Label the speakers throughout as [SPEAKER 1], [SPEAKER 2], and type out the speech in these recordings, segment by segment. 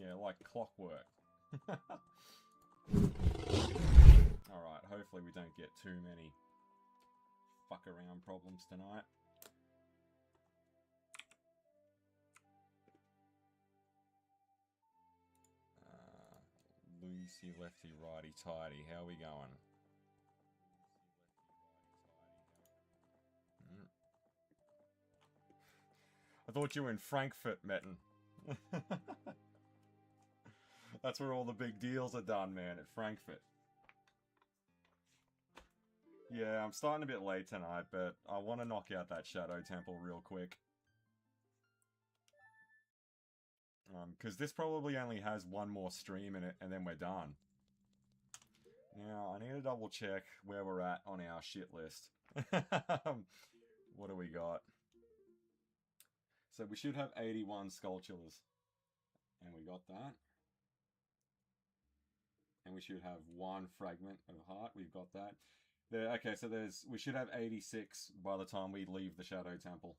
[SPEAKER 1] Yeah, like clockwork. Alright, hopefully we don't get too many fuck around problems tonight. Loosey, lefty, righty, tighty. How are we going? I thought you were in Frankfurt, Metten. That's where all the big deals are done, man, at Frankfurt. Yeah, I'm starting a bit late tonight, but I want to knock out that Shadow Temple real quick. Because this probably only has one more stream in it, and then we're done. Now, I need to double check where we're at on our shit list. What do we got? So we should have 81 sculptures. And we got that. And we should have one fragment of heart. We've got that. There, okay, so we should have 86 by the time we leave the Shadow Temple.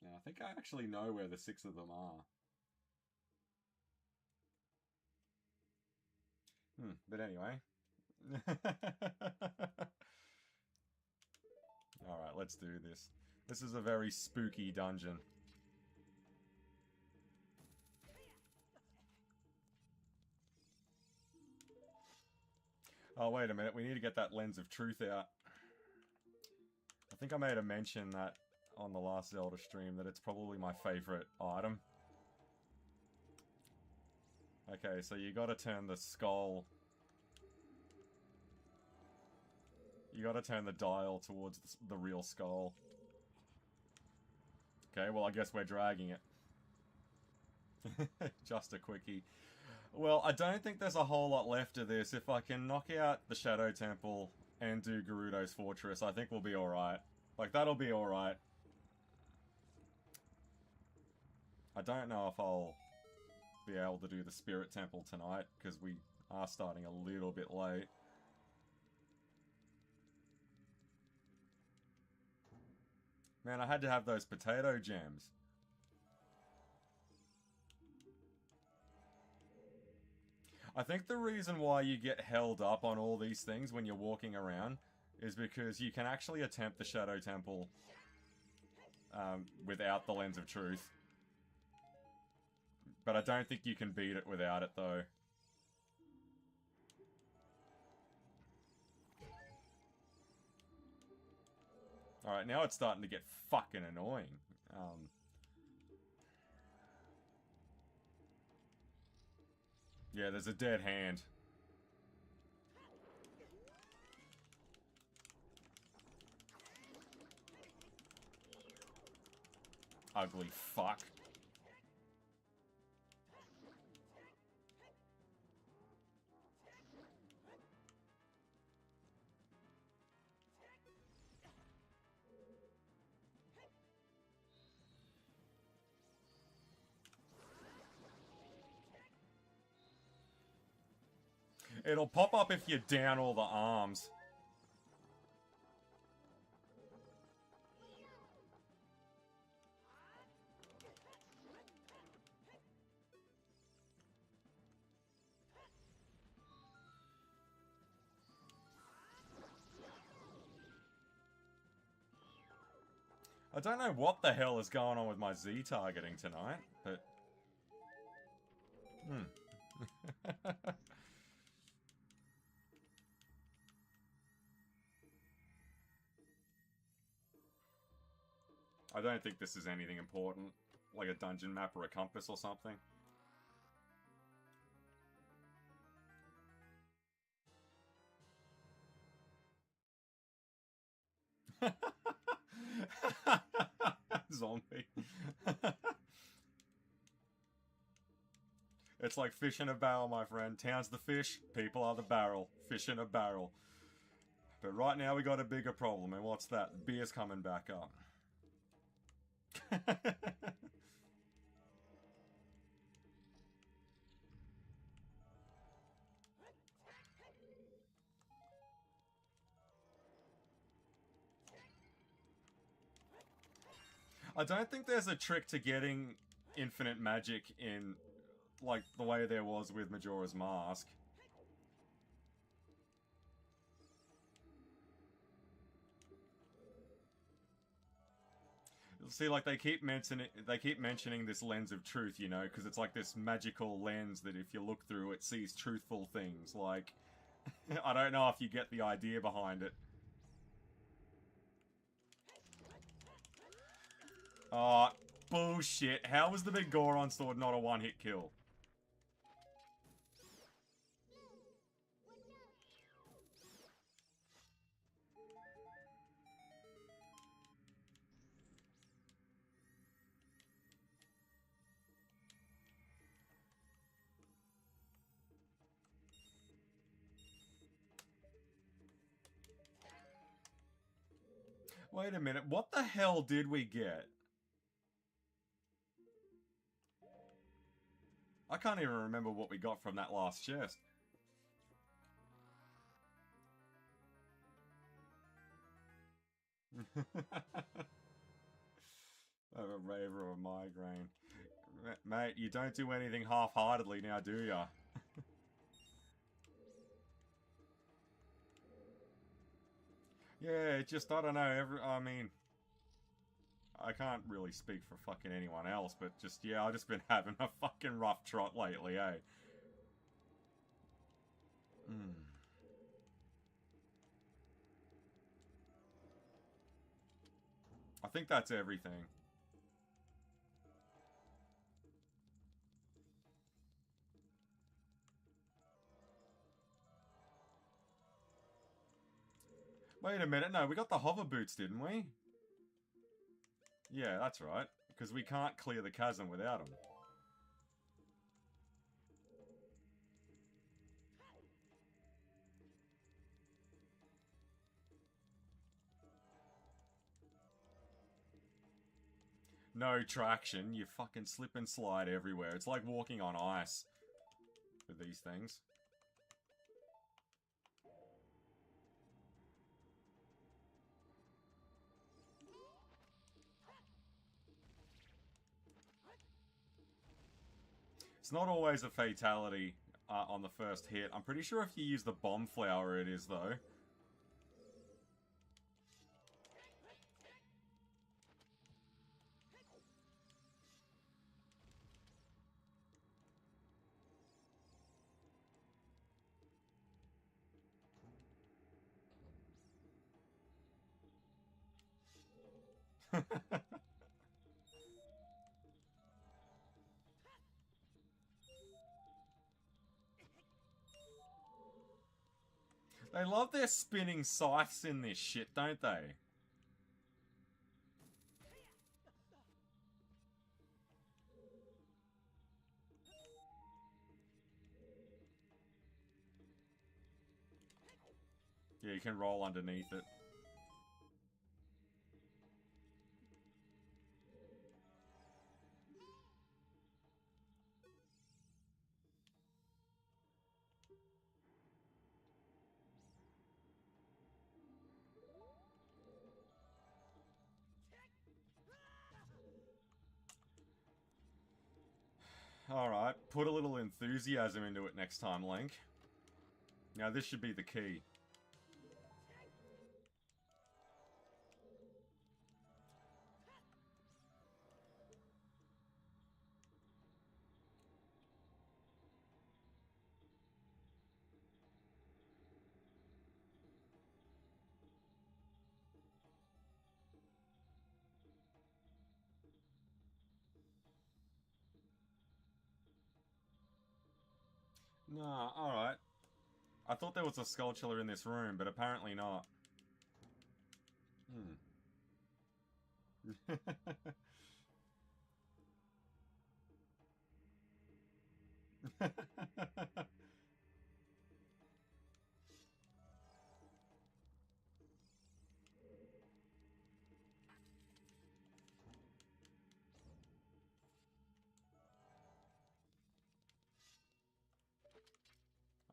[SPEAKER 1] And I think I actually know where the 6 of them are. But anyway. Alright, let's do this. This is a very spooky dungeon. Oh, wait a minute. We need to get that Lens of Truth out. I think I made a mention that on the last Zelda stream that it's probably my favorite item. Okay, so you gotta turn the skull... You gotta turn the dial towards the real skull. Okay, well I guess we're dragging it. Just a quickie. Well, I don't think there's a whole lot left of this. If I can knock out the Shadow Temple and do Gerudo's Fortress, I think we'll be alright. Like, that'll be alright. I don't know if I'll be able to do the Spirit Temple tonight, because we are starting a little bit late. Man, I had to have those potato gems. I think the reason why you get held up on all these things when you're walking around is because you can actually attempt the Shadow Temple without the Lens of Truth. But I don't think you can beat it without it, though. Alright, now it's starting to get fucking annoying. Yeah, there's a dead hand. Ugly fuck. It'll pop up if you down all the arms. I don't know what the hell is going on with my Z targeting tonight, but... I don't think this is anything important, like a dungeon map or a compass or something. Zombie. It's like fish in a barrel, my friend. Town's the fish, people are the barrel. Fish in a barrel. But right now we got a bigger problem, and what's that? Beer's coming back up. I don't think there's a trick to getting infinite magic in, like, the way there was with Majora's Mask. See, like, they keep mentioning this lens of truth, you know, because it's like this magical lens that if you look through, it sees truthful things. Like, I don't know if you get the idea behind it. Oh, bullshit. How was the big Goron sword not a one-hit kill? Wait a minute, what the hell did we get? I can't even remember what we got from that last chest. I have a rave or a migraine. Mate, you don't do anything half-heartedly now, do ya? Yeah, it just, I don't know, I mean... I can't really speak for fucking anyone else, but just, yeah, I've just been having a fucking rough trot lately, eh? I think that's everything. Wait a minute, no, we got the hover boots, didn't we? Yeah, that's right. Because we can't clear the chasm without them. No traction, you fucking slip and slide everywhere. It's like walking on ice with these things. It's not always a fatality on the first hit. I'm pretty sure if you use the bomb flower it is, though. They love their spinning scythes in this shit, don't they? Yeah, you can roll underneath it. Alright, put a little enthusiasm into it next time, Link. Now this should be the key. Nah, alright. I thought there was a skulltula in this room, but apparently not. Hmm.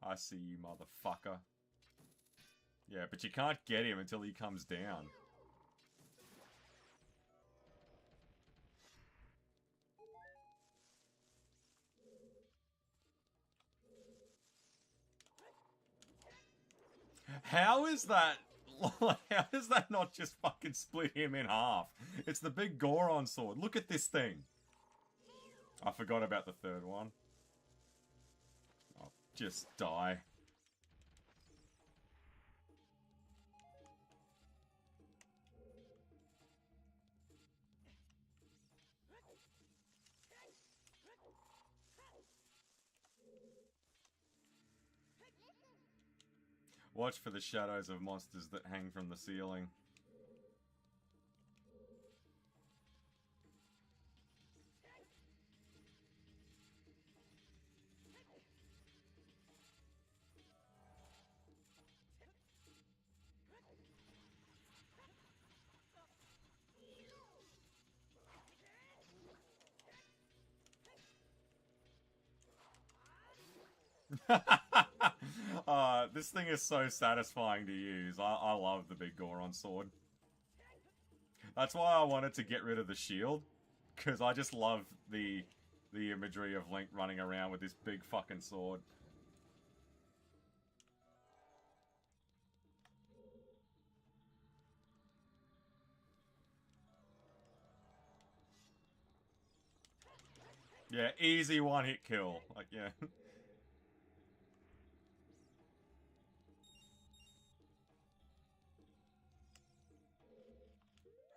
[SPEAKER 1] I see you, motherfucker. Yeah, but you can't get him until he comes down. How is that? How does that not just fucking split him in half? It's the big Goron sword. Look at this thing. I forgot about the third one. Oh, just die. Watch for the shadows of monsters that hang from the ceiling. This thing is so satisfying to use. I love the big Goron sword. That's why I wanted to get rid of the shield, because I just love the imagery of Link running around with this big fucking sword. Yeah, easy one-hit kill. Like, yeah.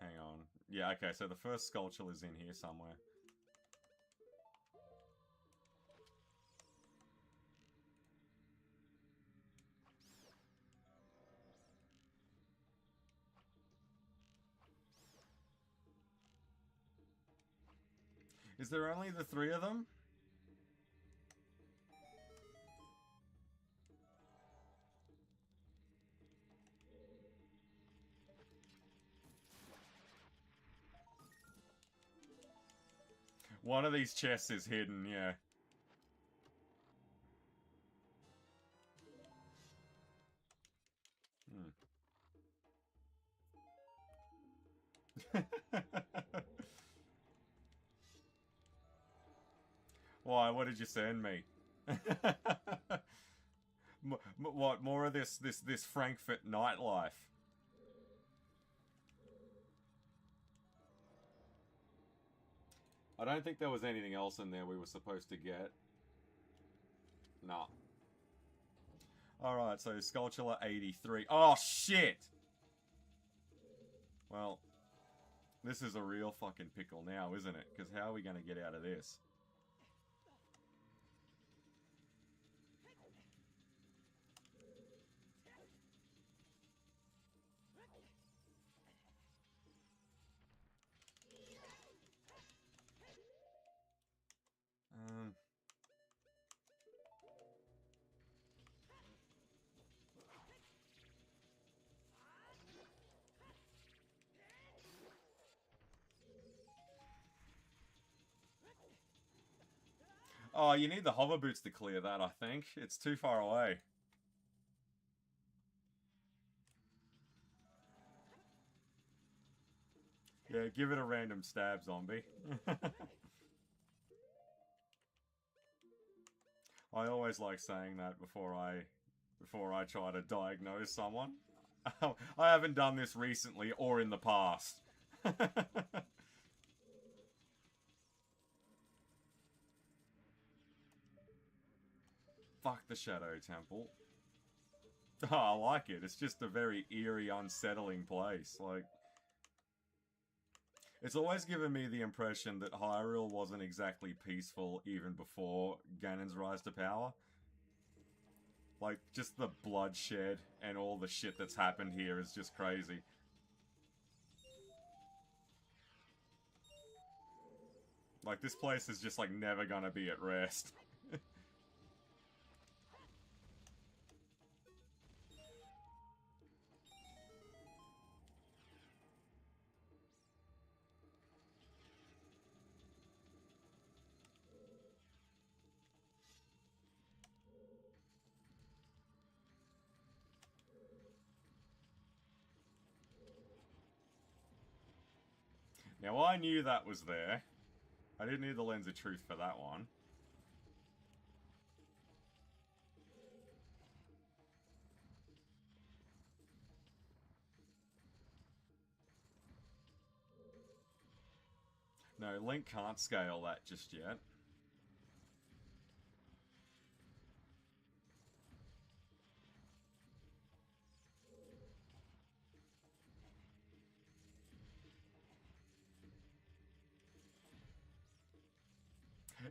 [SPEAKER 1] Hang on. Yeah, okay, so the first sculpture is in here somewhere. Is there only the three of them? One of these chests is hidden, yeah. Why? What did you send me? What? More of this Frankfurt nightlife? I don't think there was anything else in there we were supposed to get. Nah. Alright, so Sculpture 83. Oh, shit! Well, this is a real fucking pickle now, isn't it? Because how are we going to get out of this? Oh, you need the hover boots to clear that, I think. It's too far away. Yeah, give it a random stab, zombie. I always like saying that before I try to diagnose someone. I haven't done this recently or in the past. Fuck the Shadow Temple. Oh, I like it. It's just a very eerie, unsettling place. Like, it's always given me the impression that Hyrule wasn't exactly peaceful even before Ganon's rise to power. Like, just the bloodshed and all the shit that's happened here is just crazy. Like, this place is just, like, never gonna be at rest. Now, I knew that was there. I didn't need the Lens of Truth for that one. No, Link can't scale that just yet.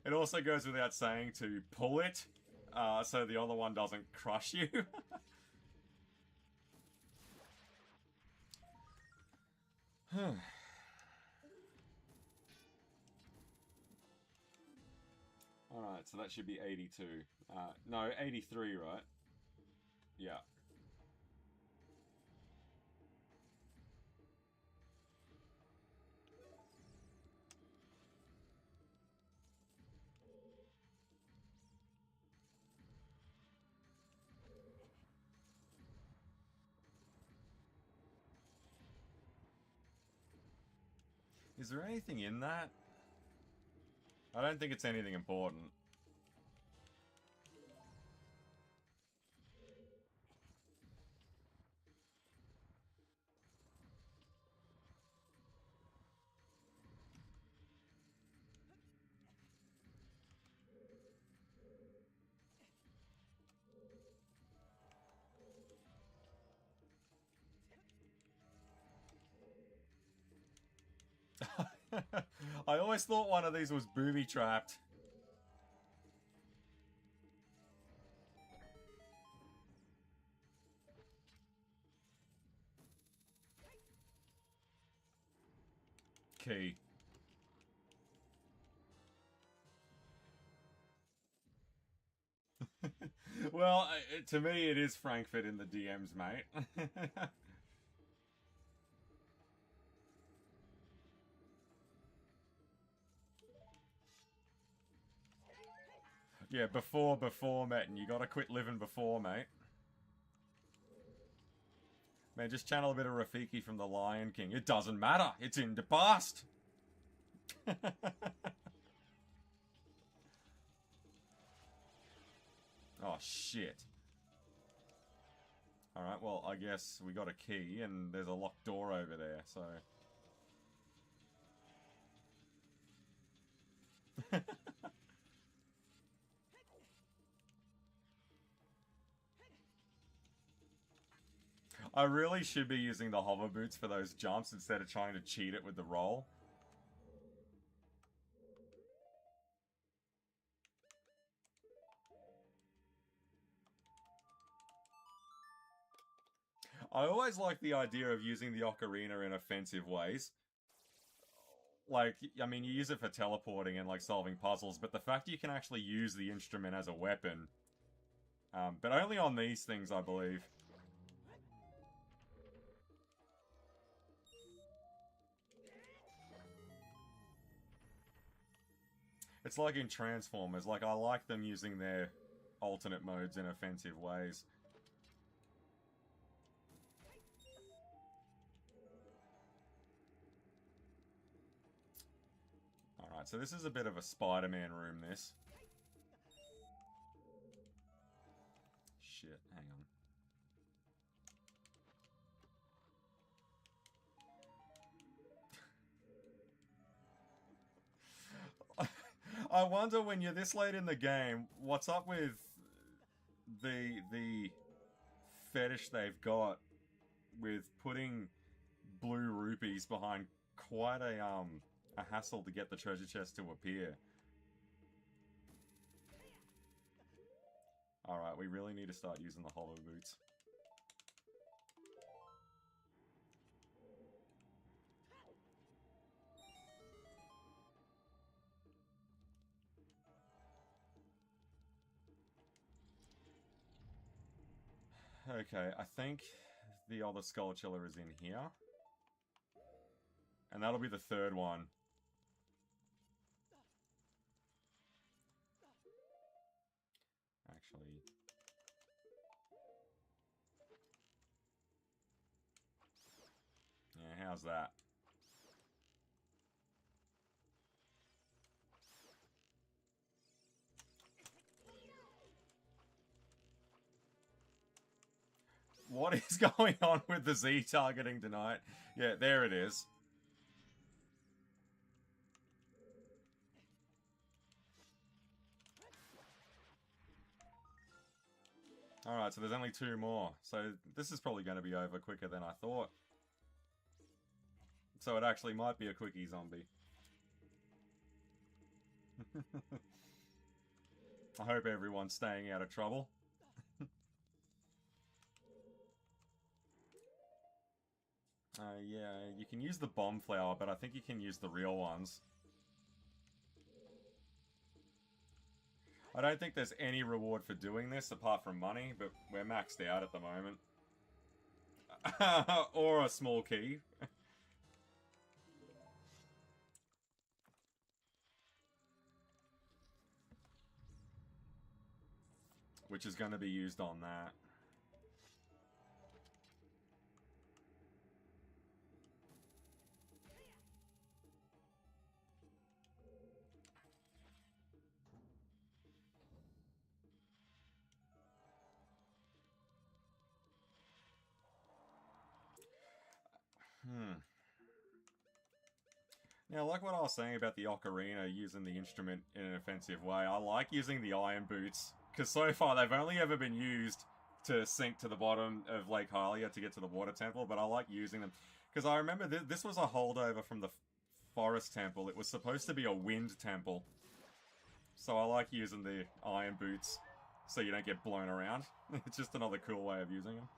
[SPEAKER 1] It also goes without saying to pull it, so the other one doesn't crush you. Alright, so that should be 82. No, 83, right? Yeah. Is there anything in that? I don't think it's anything important. I always thought one of these was booby-trapped. Key. Well, to me it is Frankfurt in the DMs, mate. Yeah, before, mate, and you gotta quit living before, mate. Man, just channel a bit of Rafiki from the Lion King. It doesn't matter. It's in the past. Oh, shit. Alright, well, I guess we got a key, and there's a locked door over there, so... I really should be using the hover boots for those jumps instead of trying to cheat it with the roll. I always like the idea of using the Ocarina in offensive ways. Like, I mean, you use it for teleporting and, like, solving puzzles, but the fact you can actually use the instrument as a weapon... but only on these things, I believe. It's like in Transformers, like, I like them using their alternate modes in offensive ways. Alright, so this is a bit of a Spider-Man room, this. Shit, hang on. I wonder when you're this late in the game, what's up with the fetish they've got with putting blue rupees behind quite a hassle to get the treasure chest to appear. Alright, we really need to start using the hollow boots. Okay, I think the other Skulltula is in here. And that'll be the third one. Actually... yeah, how's that? What is going on with the Z targeting tonight? Yeah, there it is. Alright, so there's only 2 more. So this is probably going to be over quicker than I thought. So it actually might be a quickie zombie. I hope everyone's staying out of trouble. Yeah, you can use the bomb flower, but I think you can use the real ones. I don't think there's any reward for doing this apart from money, but we're maxed out at the moment. Or a small key. Which is going to be used on that. Now, like what I was saying about the Ocarina using the instrument in an offensive way, I like using the iron boots, because so far they've only ever been used to sink to the bottom of Lake Hylia to get to the water temple, but I like using them. Because I remember this was a holdover from the forest temple. It was supposed to be a wind temple. So I like using the iron boots so you don't get blown around. It's just another cool way of using them.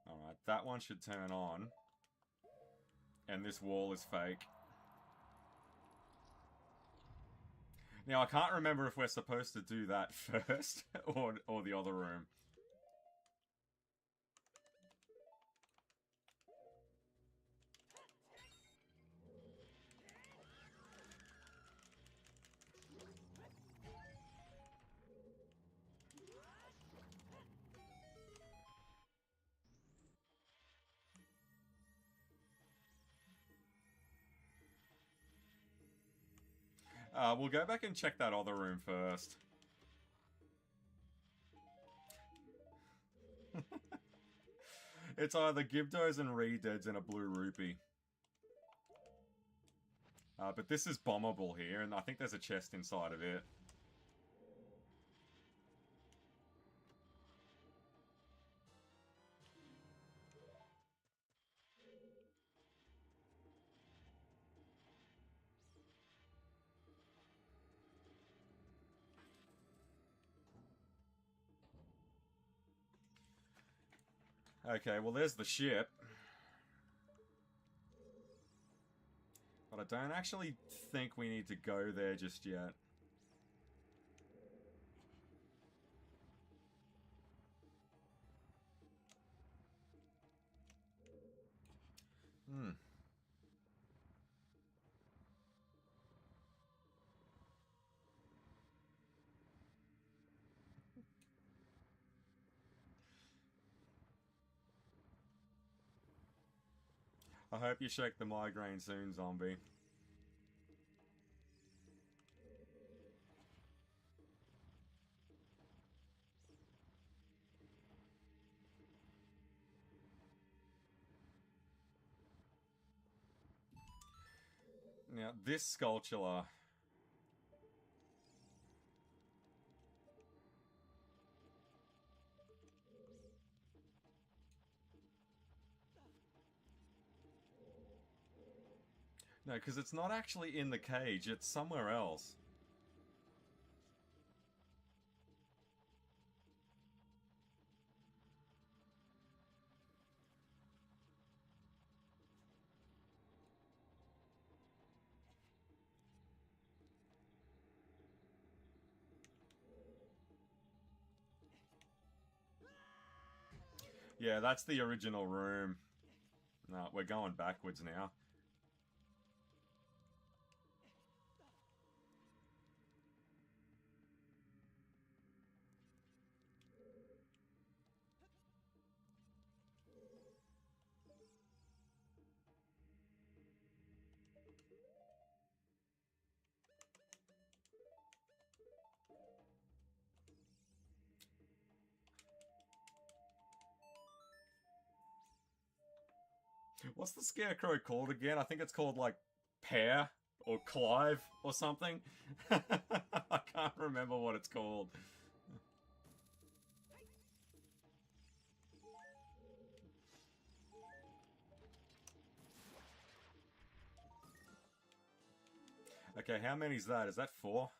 [SPEAKER 1] Alright, that one should turn on. And this wall is fake. Now, I can't remember if we're supposed to do that first, or the other room. We'll go back and check that other room first. It's either Gibdos and Redeads and a blue rupee. But this is bombable here, and I think there's a chest inside of it. Okay, well there's the ship. But I don't actually think we need to go there just yet. I hope you shake the migraine soon, zombie. Now, this sculpture... No, because it's not actually in the cage, it's somewhere else. Yeah, that's the original room. No, we're going backwards now. What's the scarecrow called again? I think it's called, like, Pear or Clive or something. I can't remember what it's called. Okay, how many is that? Is that 4?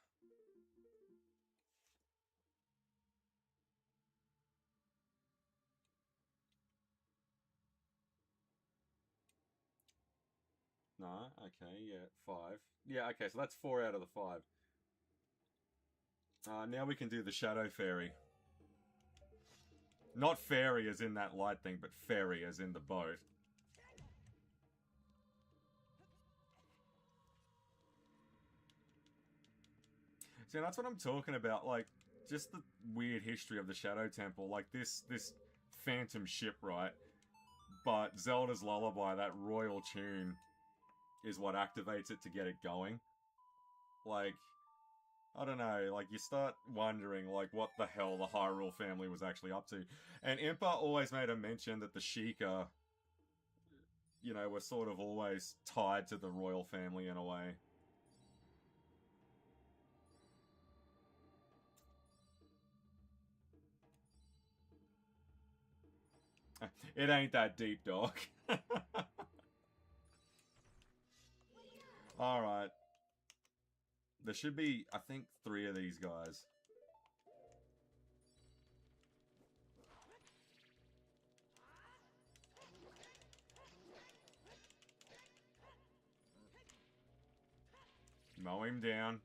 [SPEAKER 1] No, okay, yeah, 5. Yeah, okay, so that's 4 out of the 5. Now we can do the Shadow Fairy. Not fairy as in that light thing, but ferry as in the boat. See, that's what I'm talking about, like, just the weird history of the Shadow Temple. Like, this phantom ship, right? But Zelda's Lullaby, that royal tune, is what activates it to get it going. Like, I don't know, like, you start wondering, like, what the hell the Hyrule family was actually up to. And Impa always made a mention that the Sheikah, you know, were sort of always tied to the royal family in a way. It ain't that deep, dog. Alright. There should be, I think, 3 of these guys. Mow him down.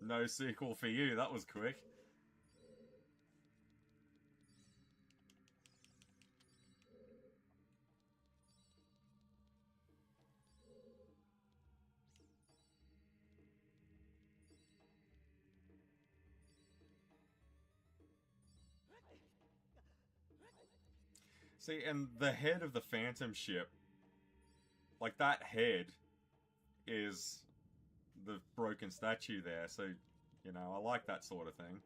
[SPEAKER 1] No sequel for you, that was quick. See, and the head of the Phantom ship, like that head is the broken statue there, so, you know, I like that sort of thing.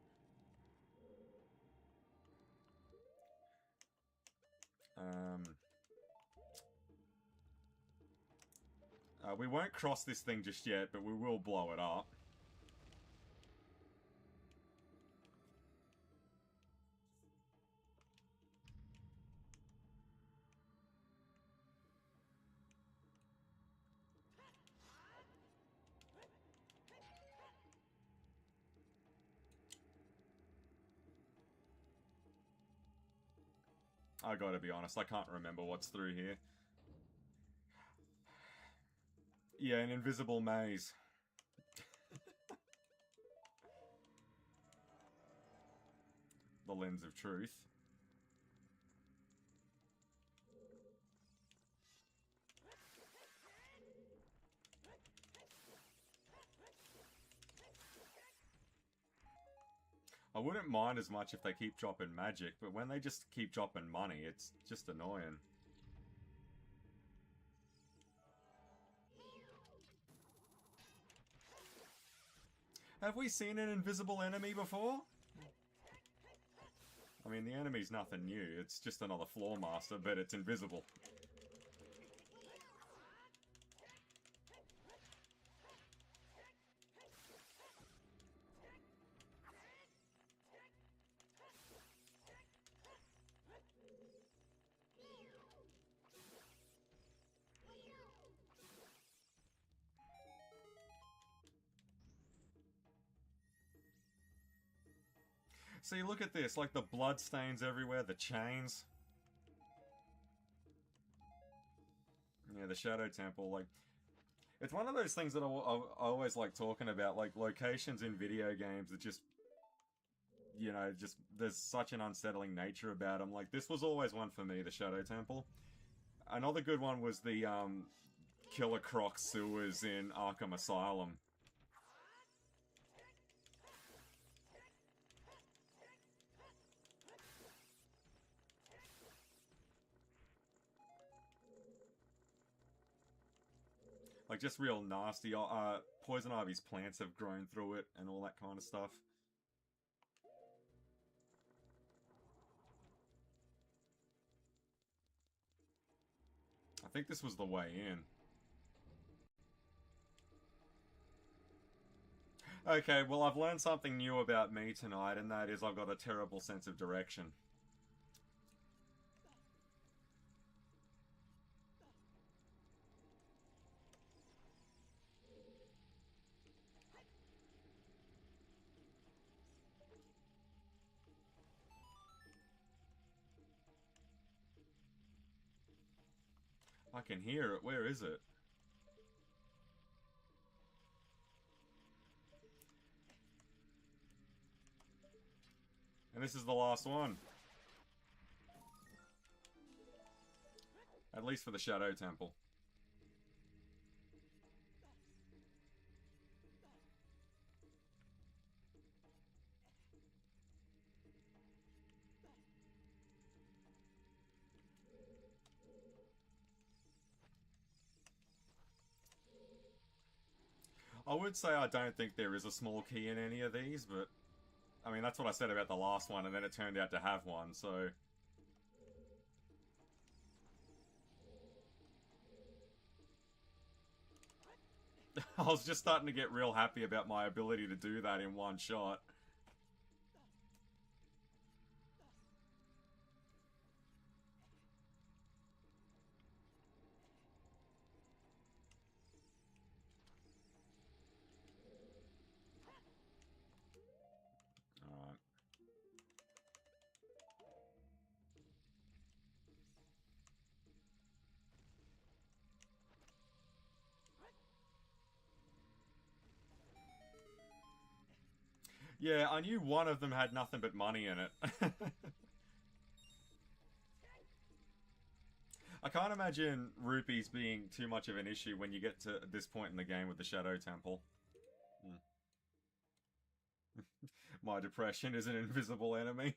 [SPEAKER 1] We won't cross this thing just yet, but we will blow it up. I gotta be honest, I can't remember what's through here. Yeah, an invisible maze. The lens of truth. I wouldn't mind as much if they keep dropping magic, but when they just keep dropping money, it's just annoying. Have we seen an invisible enemy before? I mean, the enemy's nothing new. It's just another floor master, but it's invisible. See, look at this. Like, the blood stains everywhere, the chains. Yeah, the Shadow Temple, like... It's one of those things that I always like talking about, like, locations in video games that just... You know, just... There's such an unsettling nature about them. Like, this was always one for me, the Shadow Temple. Another good one was the, Killer Croc sewers in Arkham Asylum. Like, just real nasty. Poison ivy's plants have grown through it and all that kind of stuff. I think this was the way in. Okay, well, I've learned something new about me tonight, and that is I've got a terrible sense of direction. I can hear it. Where is it? And this is the last one. At least for the Shadow Temple. I would say I don't think there is a small key in any of these, but... I mean, that's what I said about the last one, and then it turned out to have one, so... I was just starting to get real happy about my ability to do that in one shot. Alright. Yeah, I knew one of them had nothing but money in it. I can't imagine rupees being too much of an issue when you get to this point in the game with the Shadow Temple. My depression is an invisible enemy.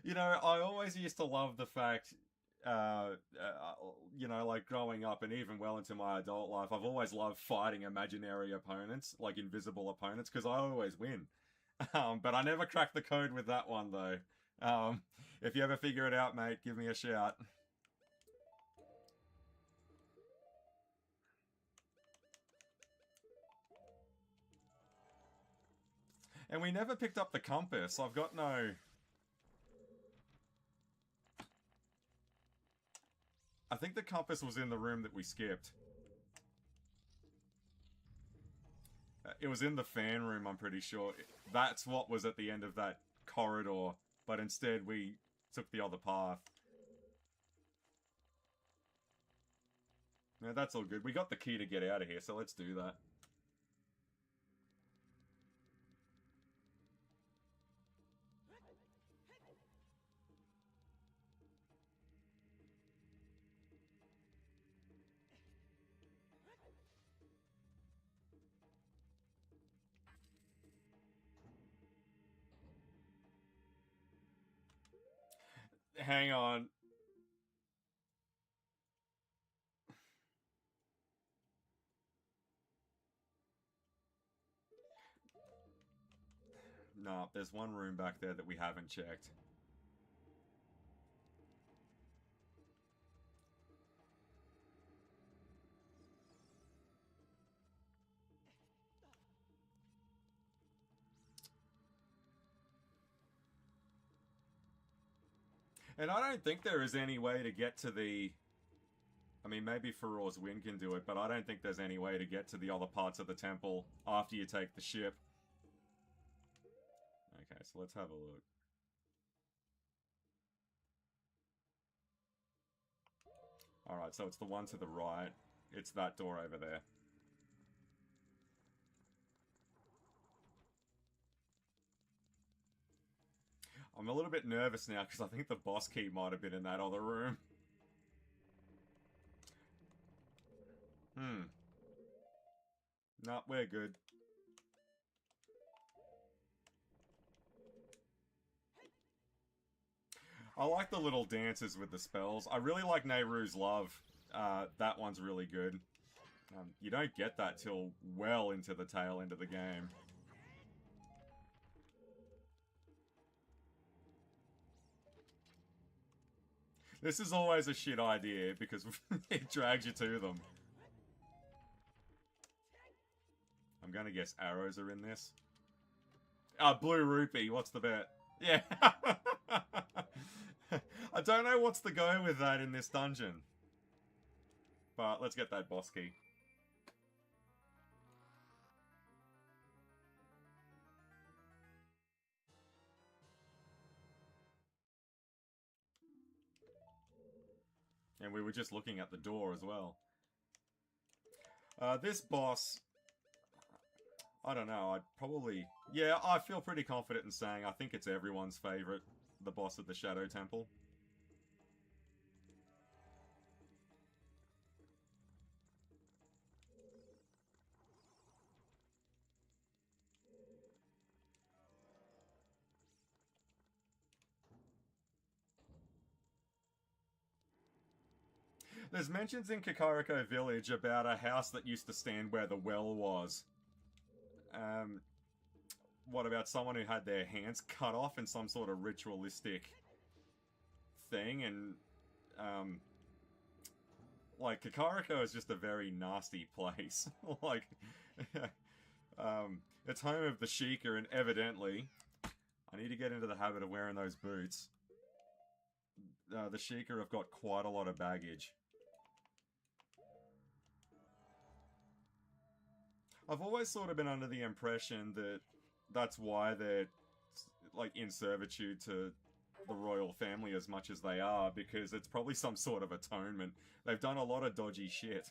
[SPEAKER 1] You know, I always used to love the fact, you know, like growing up and even well into my adult life, I've always loved fighting imaginary opponents, like invisible opponents, because I always win. But I never cracked the code with that one, though. If you ever figure it out, mate, give me a shout. And we never picked up the compass. I've got no... I think the compass was in the room that we skipped. It was in the fan room, I'm pretty sure. That's what was at the end of that corridor. But instead, we took the other path. Yeah, that's all good. We got the key to get out of here, so let's do that. Hang on. No, there's one room back there that we haven't checked. And I don't think there is any way to get to the... I mean, maybe Farore's Wind can do it, but I don't think there's any way to get to the other parts of the temple after you take the ship. Okay, so let's have a look. Alright, so it's the one to the right. It's that door over there. I'm a little bit nervous now because I think the boss key might have been in that other room. Nah, we're good. I like the little dances with the spells. I really like Nehru's Love. That one's really good. You don't get that till well into the tail end of the game. This is always a shit idea because it drags you to them. I'm gonna guess arrows are in this. Blue rupee, what's the bet? Yeah. I don't know what's the go with that in this dungeon. But let's get that boss key. And we were just looking at the door as well. This boss... I don't know, I'd probably... Yeah, I feel pretty confident in saying I think it's everyone's favourite, the boss of the Shadow Temple. There's mentions in Kakariko Village about a house that used to stand where the well was. What about someone who had their hands cut off in some sort of ritualistic thing? And, like, Kakariko is just a very nasty place. Like, it's home of the Sheikah, and evidently, I need to get into the habit of wearing those boots. The Sheikah have got quite a lot of baggage. I've always sort of been under the impression that that's why they're, like, in servitude to the royal family as much as they are, because it's probably some sort of atonement. They've done a lot of dodgy shit.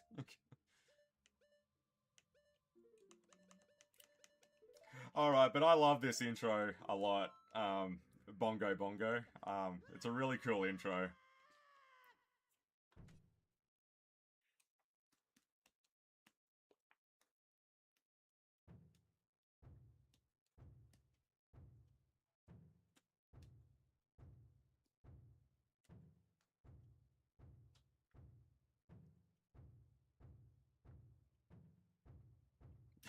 [SPEAKER 1] Alright, but I love this intro a lot. Bongo Bongo. It's a really cool intro.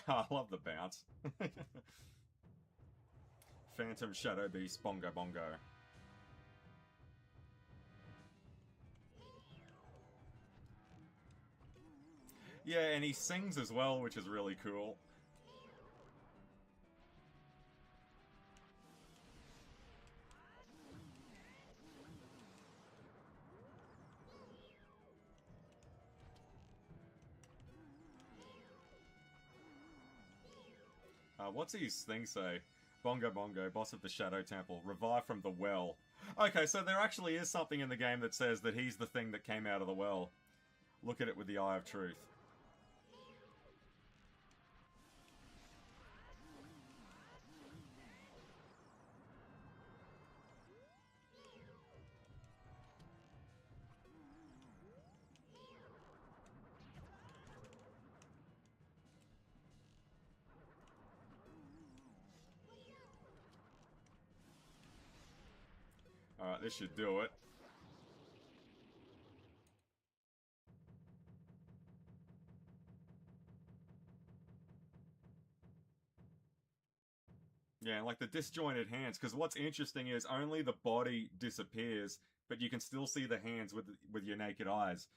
[SPEAKER 1] I love the bounce. Phantom Shadow Beast Bongo Bongo. Yeah, and he sings as well, which is really cool. What's his thing say? Bongo Bongo, boss of the Shadow Temple, revived from the well. Okay, so there actually is something in the game that says that he's the thing that came out of the well. Look at it with the eye of truth. Alright, this should do it. Yeah, like the disjointed hands, because what's interesting is only the body disappears, but you can still see the hands with your naked eyes.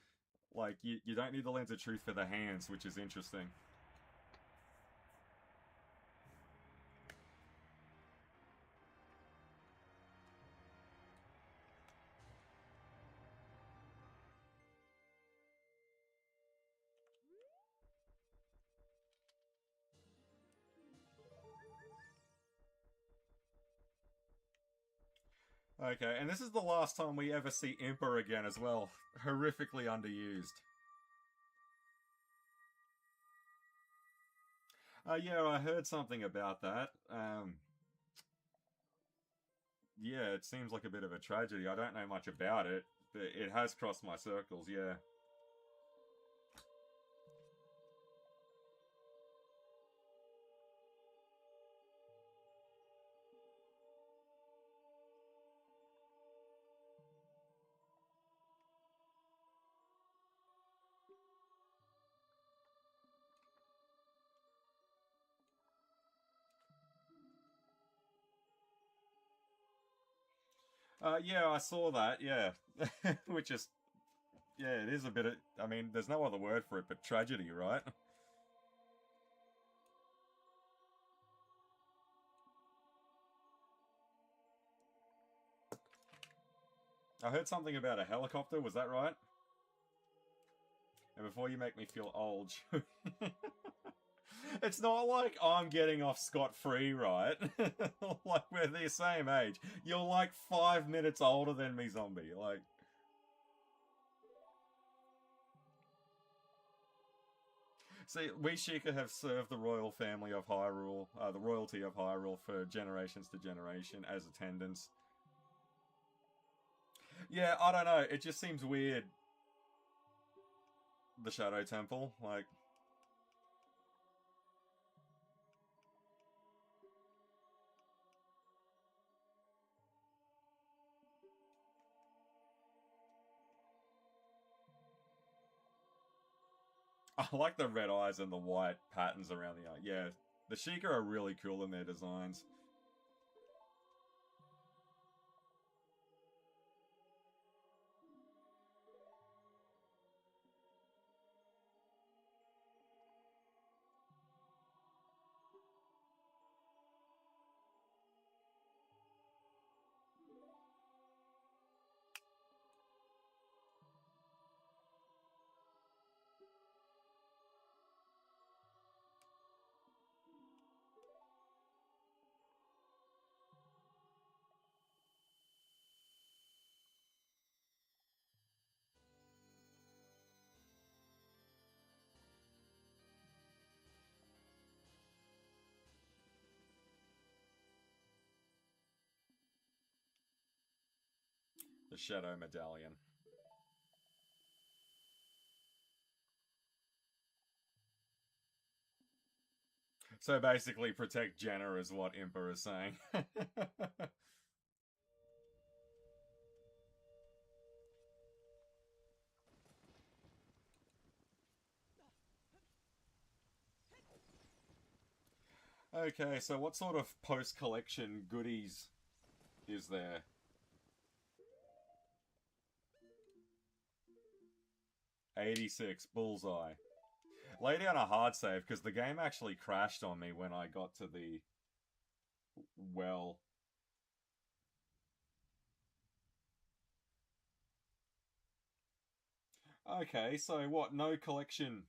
[SPEAKER 1] Like, you don't need the lens of truth for the hands, which is interesting. Okay, and this is the last time we ever see Impa again as well. Horrifically underused. Yeah, I heard something about that. Yeah, it seems like a bit of a tragedy. I don't know much about it, but it has crossed my circles, yeah. Yeah, I saw that, yeah. Which is, yeah, it is a bit of, I mean, there's no other word for it but tragedy, right? I heard something about a helicopter, was that right? And before you make me feel old, it's not like I'm getting off scot-free, right? Like, we're the same age. You're like 5 minutes older than me, zombie. Like, see, we Sheikah have served the royal family of Hyrule, the royalty of Hyrule for generations to generation as attendants. Yeah, I don't know. It just seems weird. The Shadow Temple, like, I like the red eyes and the white patterns around the eye. Yeah, the Sheikah are really cool in their designs. The Shadow Medallion. So basically, protect Jenna is what Impa is saying. Okay, so what sort of post-collection goodies is there? 86, bullseye. Lay down a hard save, because the game actually crashed on me when I got to the well. Okay, so what, no collection?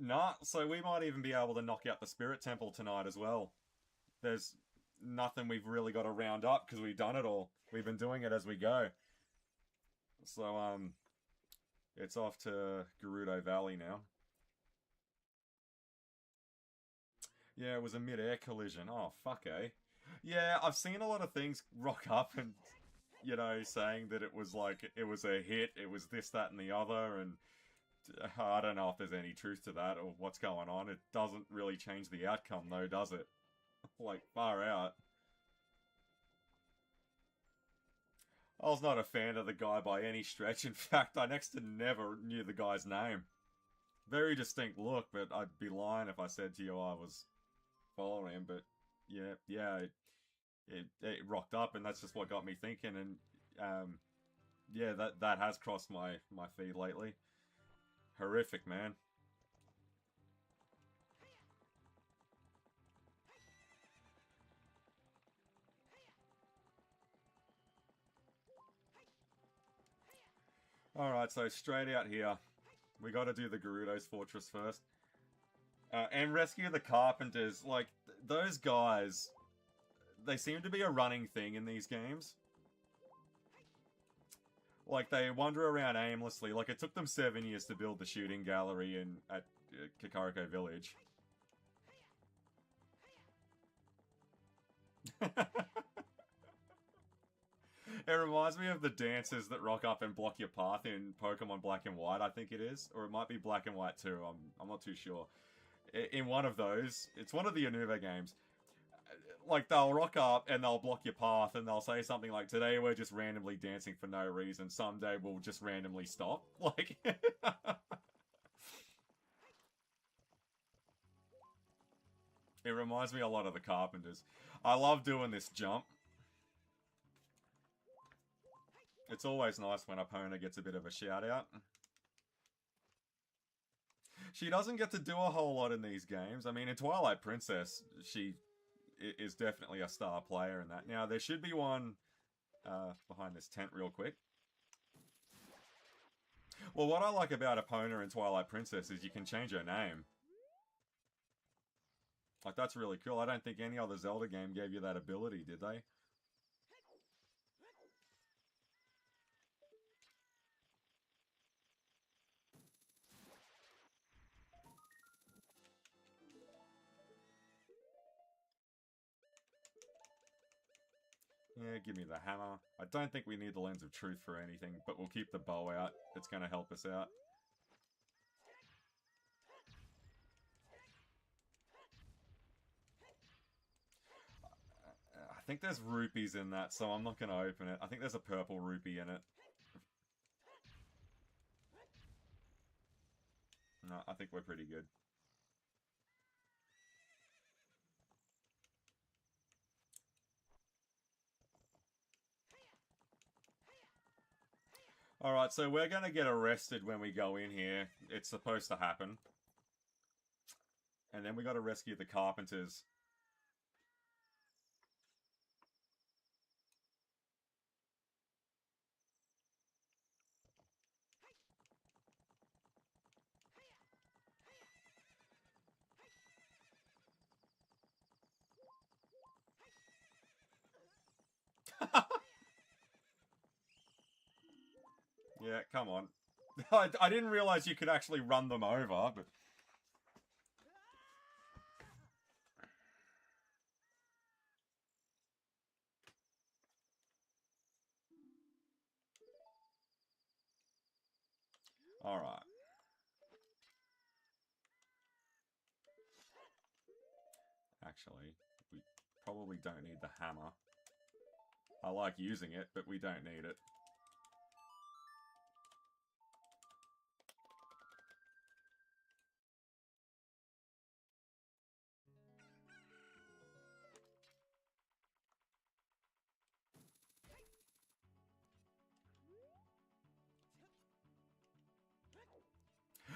[SPEAKER 1] Nah, so we might even be able to knock out the Spirit Temple tonight as well. There's nothing we've really got to round up, because we've done it all. We've been doing it as we go. So, it's off to Gerudo Valley now. Yeah, it was a mid-air collision. Oh, fuck, eh? Yeah, I've seen a lot of things rock up and, saying that it was like, it was a hit, it was this, that, and the other, and I don't know if there's any truth to that or what's going on. It doesn't really change the outcome, though, does it? Like, far out. I was not a fan of the guy by any stretch. In fact, I next to never knew the guy's name. Very distinct look, but I'd be lying if I said to you I was following him. But yeah, it rocked up, and that's just what got me thinking. And yeah, that has crossed my feed lately. Horrific, man. Alright, so straight out here. We gotta do the Gerudo's Fortress first. And rescue the Carpenters. Like, those guys, they seem to be a running thing in these games. Like, they wander around aimlessly. Like, it took them 7 years to build the shooting gallery at Kakariko Village. It reminds me of the dancers that rock up and block your path in Pokemon Black and White, I think it is. Or it might be Black and White too, I'm not too sure. In one of those, it's one of the Unuva games, like, they'll rock up and they'll block your path and they'll say something like, today we're just randomly dancing for no reason, someday we'll just randomly stop. Like... It reminds me a lot of the Carpenters. I love doing this jump. It's always nice when Epona gets a bit of a shout out. She doesn't get to do a whole lot in these games. I mean, in Twilight Princess, she is definitely a star player in that. Now, there should be one behind this tent real quick. Well, what I like about Epona in Twilight Princess is you can change her name. Like, that's really cool. I don't think any other Zelda game gave you that ability, did they? Yeah, give me the hammer. I don't think we need the Lens of Truth for anything, but we'll keep the bow out. It's going to help us out. I think there's rupees in that, so I'm not going to open it. I think there's a purple rupee in it. No, I think we're pretty good. Alright, so we're going to get arrested when we go in here. It's supposed to happen. And then we got to rescue the Carpenters. Yeah, come on. I didn't realize you could actually run them over, but... Alright. Actually, we probably don't need the hammer. I like using it, but we don't need it.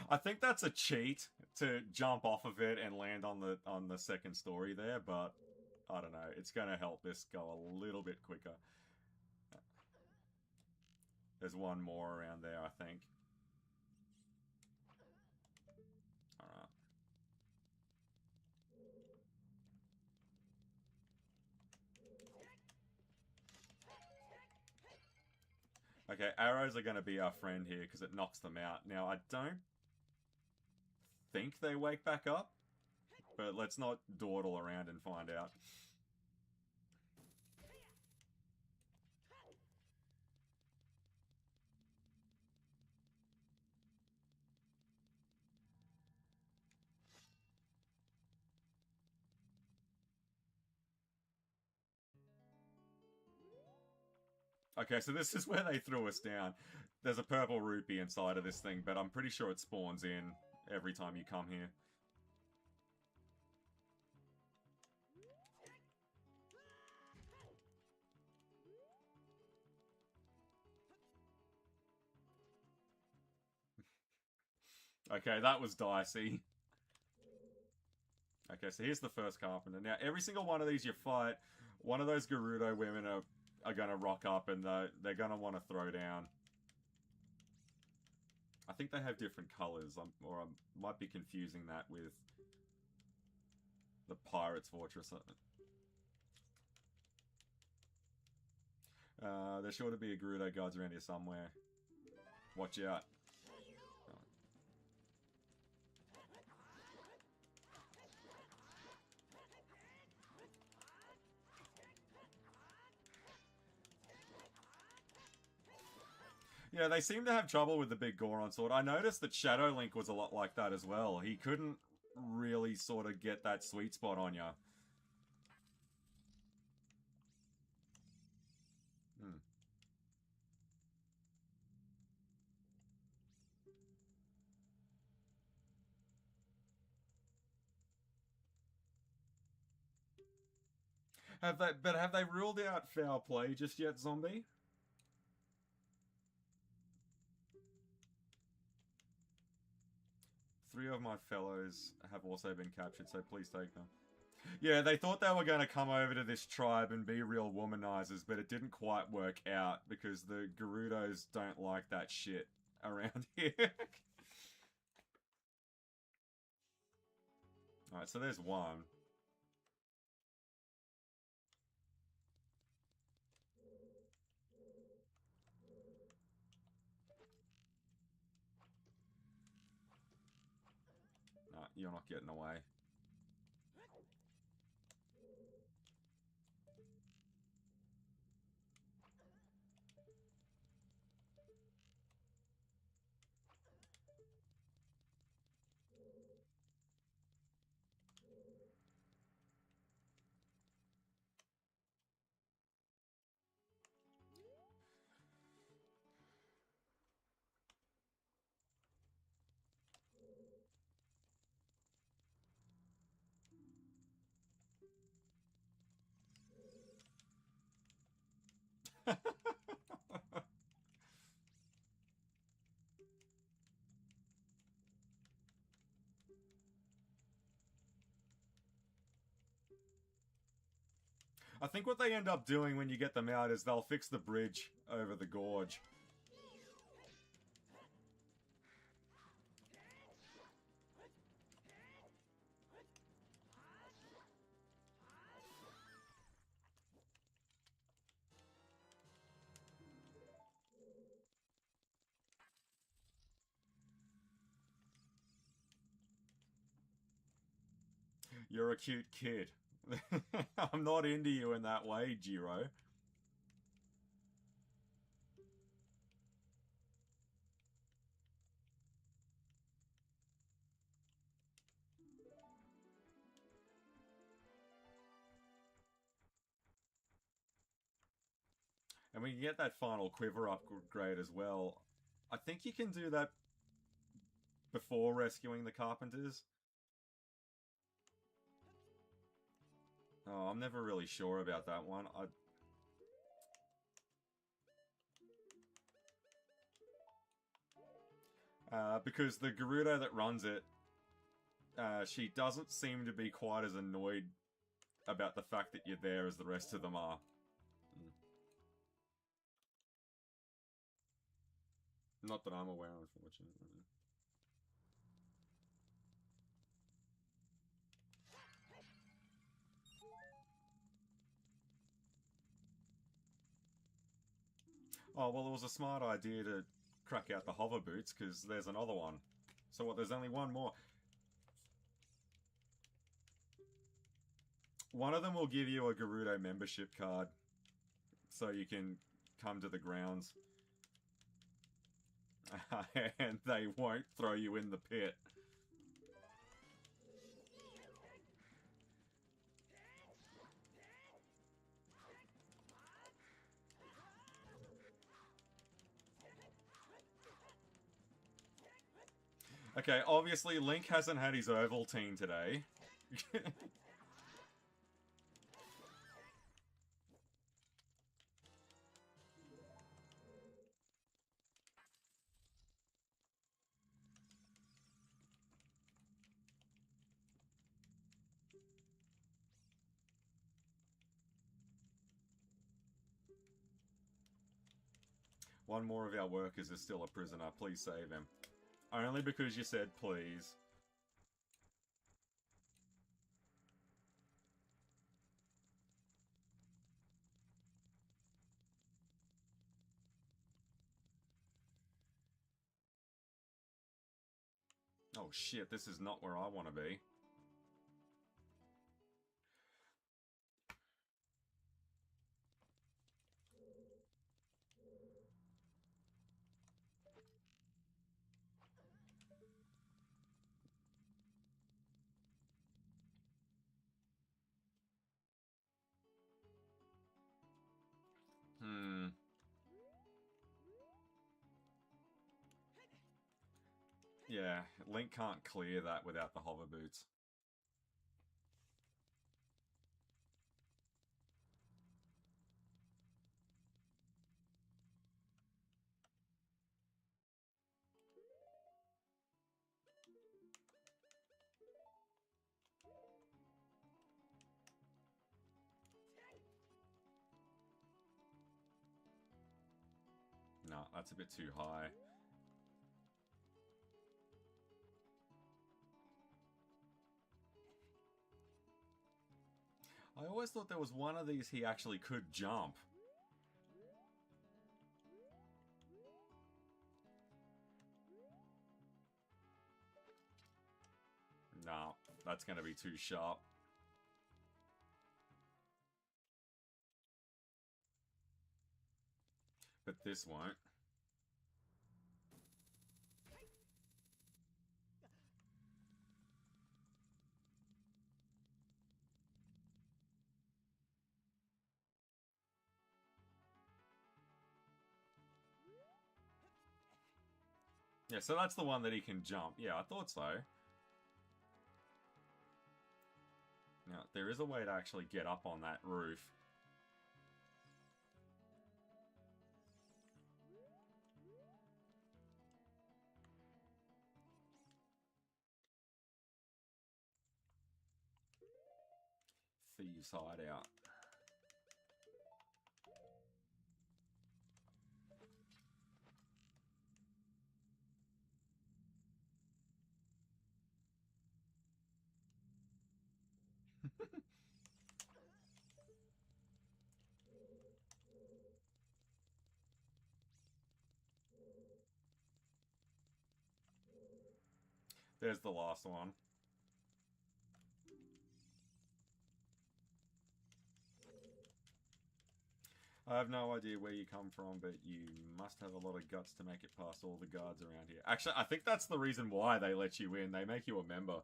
[SPEAKER 1] I think that's a cheat to jump off of it and land on the second story there, but I don't know. It's going to help this go a little bit quicker. There's one more around there, I think. Alright. Okay, arrows are going to be our friend here because it knocks them out. Now, I don't think they wake back up, but let's not dawdle around and find out. Okay, so this is where they threw us down. There's a purple rupee inside of this thing, but I'm pretty sure it spawns in every time you come here. Okay, that was dicey. Okay, so here's the first Carpenter. Now, every single one of these you fight, one of those Gerudo women are going to rock up and they're going to want to throw down. I think they have different colours, or I might be confusing that with the Pirate's Fortress. There's sure to be a Gerudo guards around here somewhere. Watch out. Yeah, they seem to have trouble with the big Goron sword. I noticed that Shadow Link was a lot like that as well. He couldn't really sort of get that sweet spot on ya. Hmm. Have they ruled out foul play just yet, zombie? Three of my fellows have also been captured, so please take them. Yeah, they thought they were going to come over to this tribe and be real womanizers, but it didn't quite work out because the Gerudos don't like that shit around here. Alright, so there's one. No, you're not getting away. I think what they end up doing when you get them out is they'll fix the bridge over the gorge. You're a cute kid. I'm not into you in that way, Jiro. And we can get that final quiver upgrade as well. I think you can do that before rescuing the carpenters. Oh, I'm never really sure about that one. Because the Gerudo that runs it, she doesn't seem to be quite as annoyed about the fact that you're there as the rest of them are. Not that I'm aware, unfortunately. Oh, well, it was a smart idea to crack out the hover boots, because there's another one. So what, there's only one more. One of them will give you a Gerudo membership card, so you can come to the grounds. And they won't throw you in the pit. Okay, obviously Link hasn't had his Ovaltine today. One more of our workers is still a prisoner. Please save him. Only because you said please. Oh shit, this is not where I want to be. Yeah, Link can't clear that without the hover boots. that's a bit too high. I always thought there was one of these he actually could jump. Nah, that's going to be too sharp. But this won't. Yeah, so that's the one that he can jump. Yeah, I thought so. Now, there is a way to actually get up on that roof. Thieves' Hideout. There's the last one. I have no idea where you come from, but you must have a lot of guts to make it past all the guards around here. Actually, I think that's the reason why they let you in. They make you a member.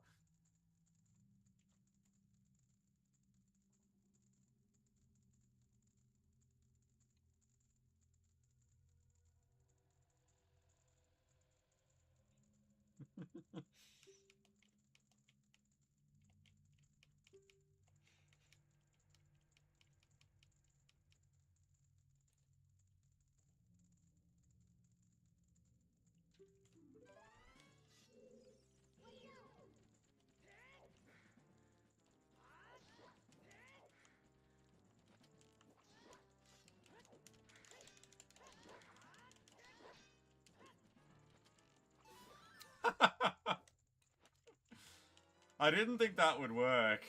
[SPEAKER 1] I didn't think that would work.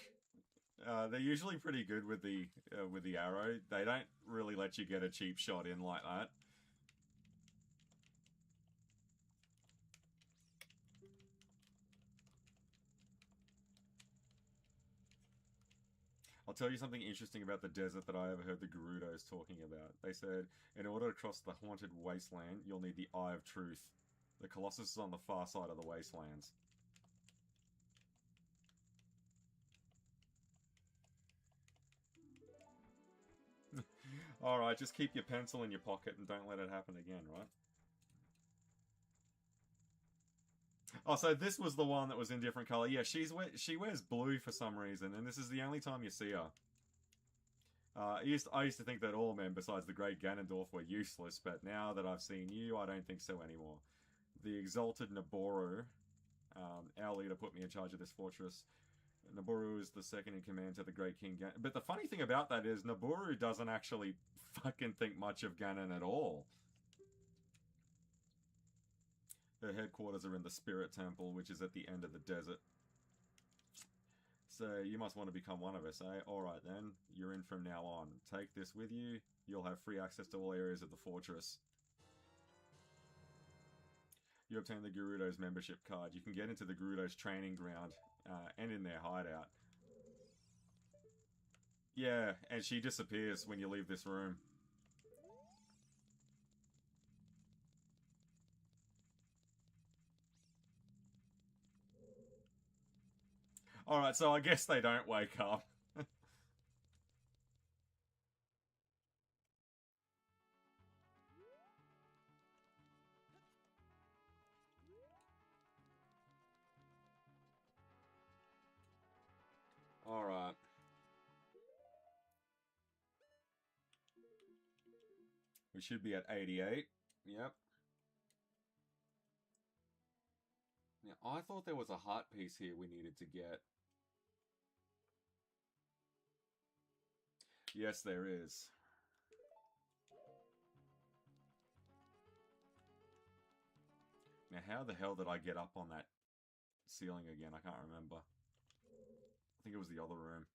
[SPEAKER 1] They're usually pretty good with the arrow. They don't really let you get a cheap shot in like that. I'll tell you something interesting about the desert that I overheard the Gerudos talking about. They said, in order to cross the haunted wasteland, you'll need the Eye of Truth. The Colossus is on the far side of the wastelands. Alright, just keep your pencil in your pocket and don't let it happen again, right? Oh, so this was the one that was in different color. Yeah, she wears blue for some reason, and this is the only time you see her. I used to think that all men besides the great Ganondorf were useless, but now that I've seen you, I don't think so anymore. The exalted Naboru, our leader, put me in charge of this fortress. Naboru is the second in command to the great King Ganon. But the funny thing about that is Naboru doesn't actually fucking think much of Ganon at all. Their headquarters are in the Spirit Temple, which is at the end of the desert. So, you must want to become one of us, eh? Alright then, you're in from now on. Take this with you, you'll have free access to all areas of the fortress. You obtain the Gerudo's membership card. You can get into the Gerudo's training ground, and in their hideout. Yeah, and she disappears when you leave this room. Alright, so I guess they don't wake up. Alright. We should be at 88. Yep. Now, I thought there was a heart piece here we needed to get. Yes, there is. Now, how the hell did I get up on that ceiling again? I can't remember. I think it was the other room.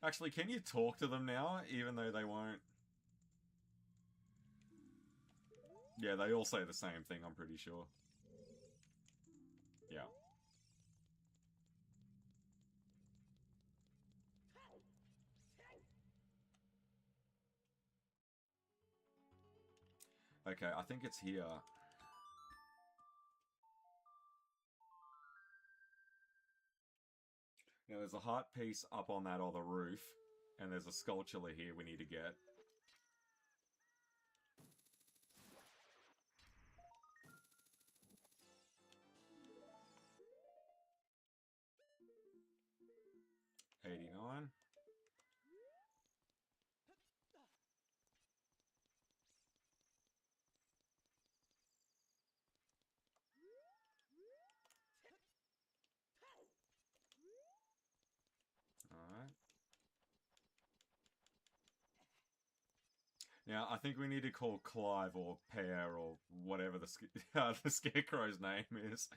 [SPEAKER 1] Actually, can you talk to them now, even though they won't? Yeah, they all say the same thing, I'm pretty sure. Yeah. Okay, I think it's here. Now, there's a heart piece up on that other roof, and there's a sculpture here we need to get. $89. Alright. Now, I think we need to call Clive or Pear or whatever the the Scarecrow's name is.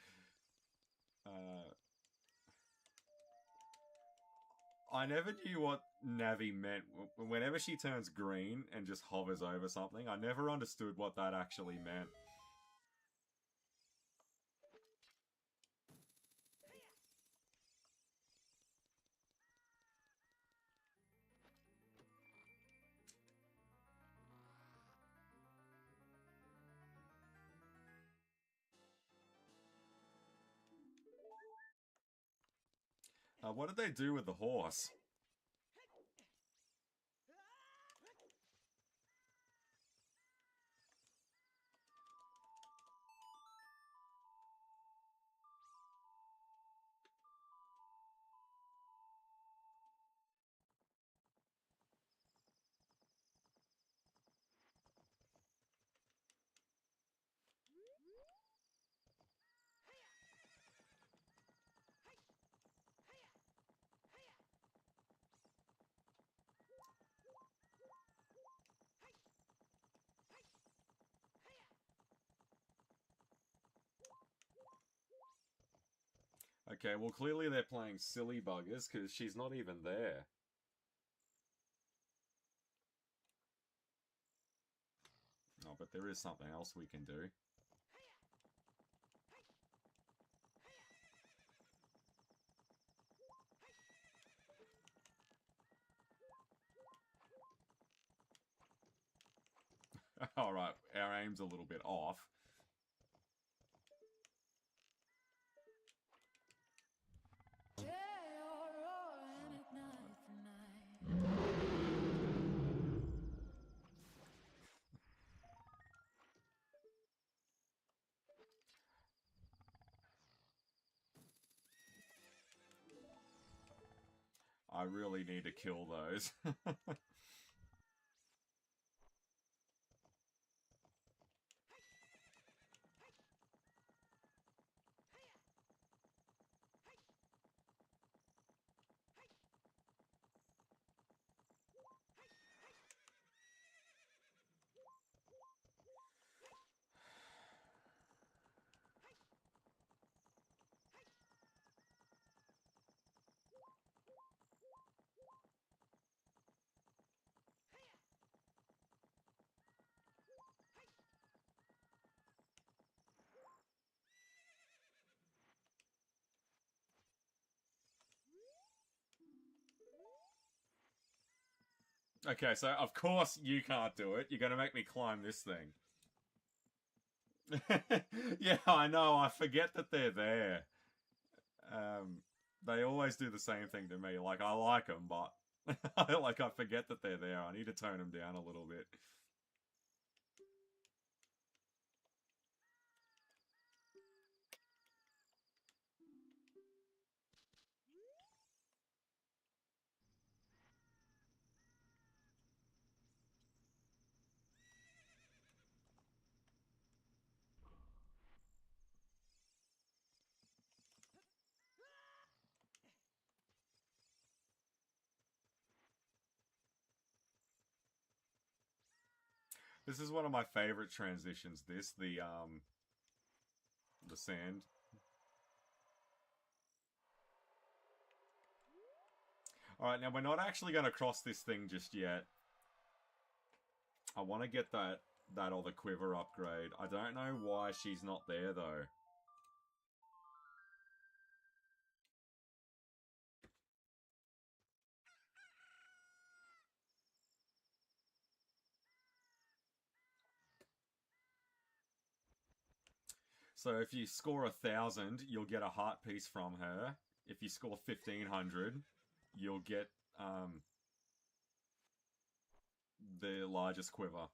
[SPEAKER 1] I never knew what Navi meant. Whenever she turns green and just hovers over something, I never understood what that actually meant. What did they do with the horse? Okay, well, clearly they're playing silly buggers because she's not even there. Oh, but there is something else we can do. Alright, our aim's a little bit off. I really need to kill those. Okay, so of course you can't do it. You're gonna make me climb this thing. Yeah, I know. I forget that they're there. They always do the same thing to me. Like, I like them, but I forget that they're there. I need to tone them down a little bit. This is one of my favorite transitions. The sand. Alright, now we're not actually going to cross this thing just yet. I want to get that other quiver upgrade. I don't know why she's not there, though. So if you score 1,000, you'll get a heart piece from her. If you score 1,500, you'll get the largest quiver.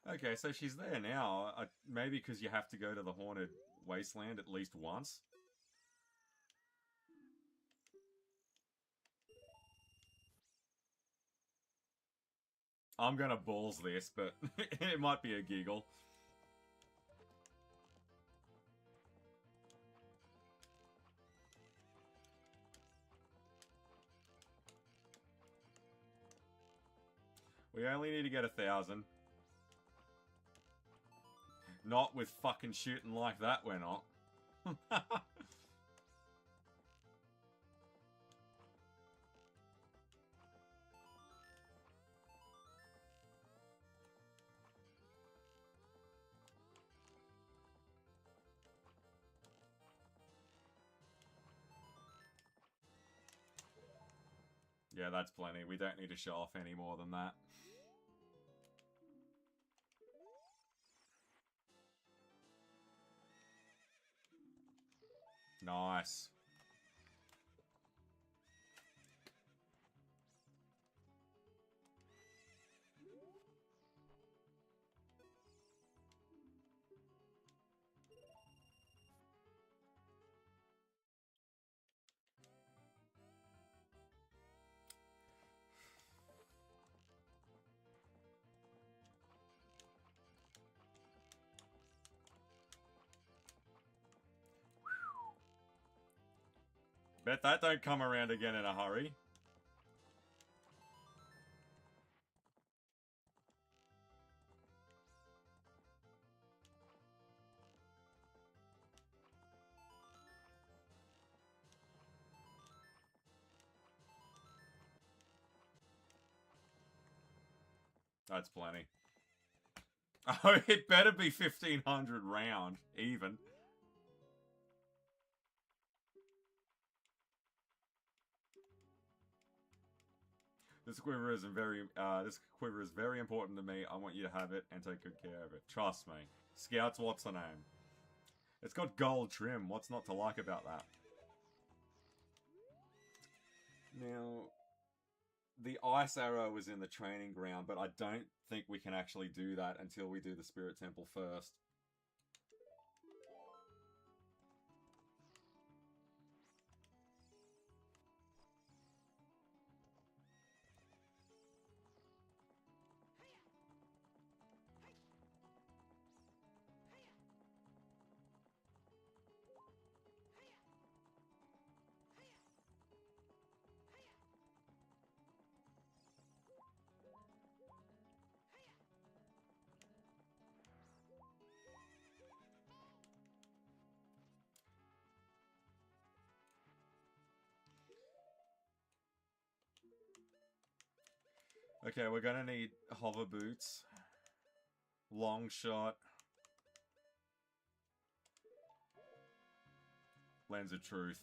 [SPEAKER 1] Okay, so she's there now. Maybe because you have to go to the Haunted Wasteland at least once. I'm gonna balls this, but it might be a giggle. We only need to get 1,000. Not with fucking shooting like that, we're not. Yeah, that's plenty. We don't need to show off any more than that. Nice. Bet that don't come around again in a hurry. That's plenty. Oh, it better be 1,500 round, even. This quiver is very important to me. I want you to have it and take good care of it. Trust me. Scouts, what's the name? It's got gold trim. What's not to like about that? Now, the ice arrow was in the training ground, but I don't think we can actually do that until we do the Spirit Temple first. Okay, we're gonna need hover boots, long shot, lens of truth.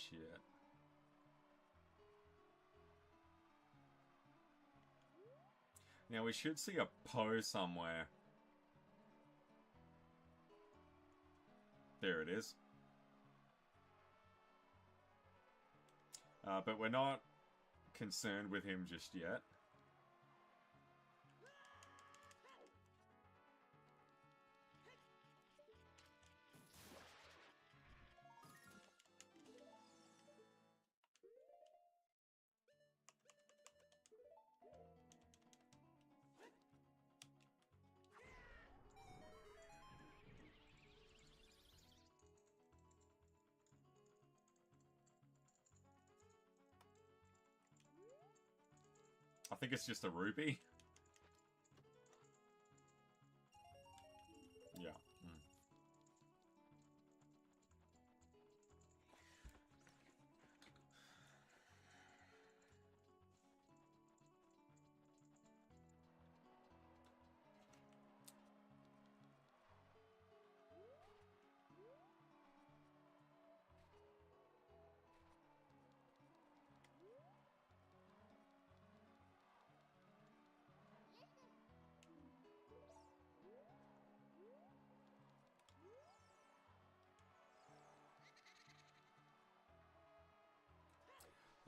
[SPEAKER 1] Shit. Now we should see a Poe somewhere. There it is. But we're not concerned with him just yet. I think it's just a rupee. Yeah. Mm.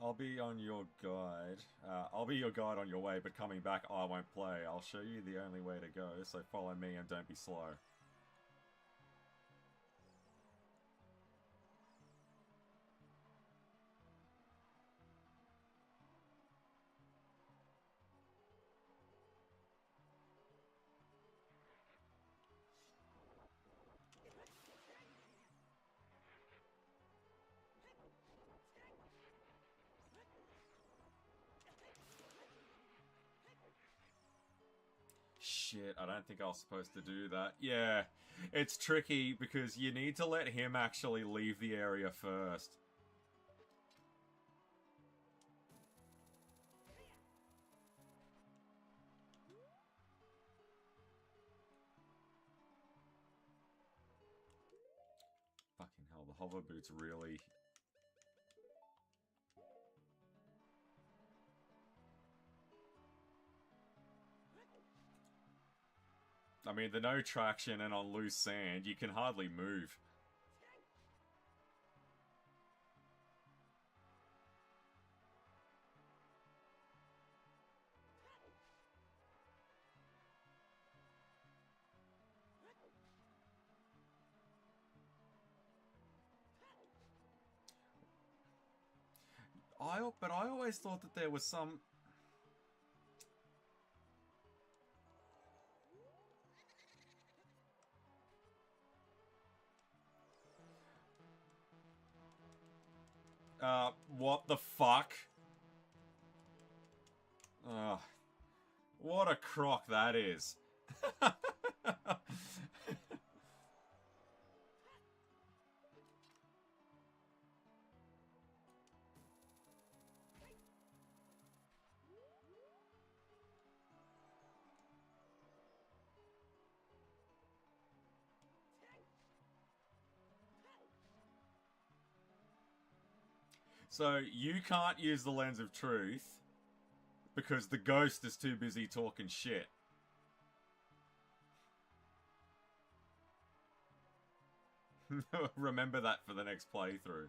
[SPEAKER 1] I'll be on your guide. I'll be your guide on your way, but coming back I won't play. I'll show you the only way to go, so follow me and don't be slow. Shit, I don't think I was supposed to do that. Yeah, it's tricky because you need to let him actually leave the area first. Fucking hell, the hover boots really... I mean, the no traction and on loose sand, you can hardly move. But I always thought that there was some... what the fuck? What a crock that is. So, you can't use the lens of truth because the ghost is too busy talking shit. Remember that for the next playthrough.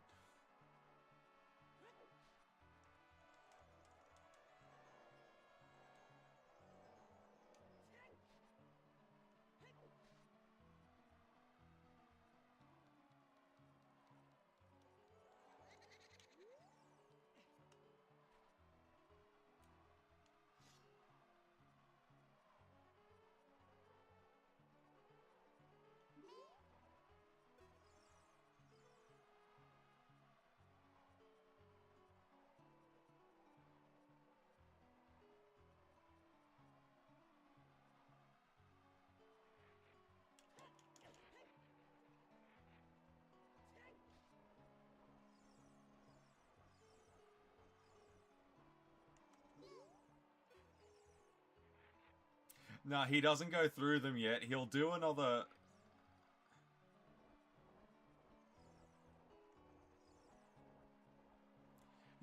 [SPEAKER 1] No, he doesn't go through them yet. He'll do another...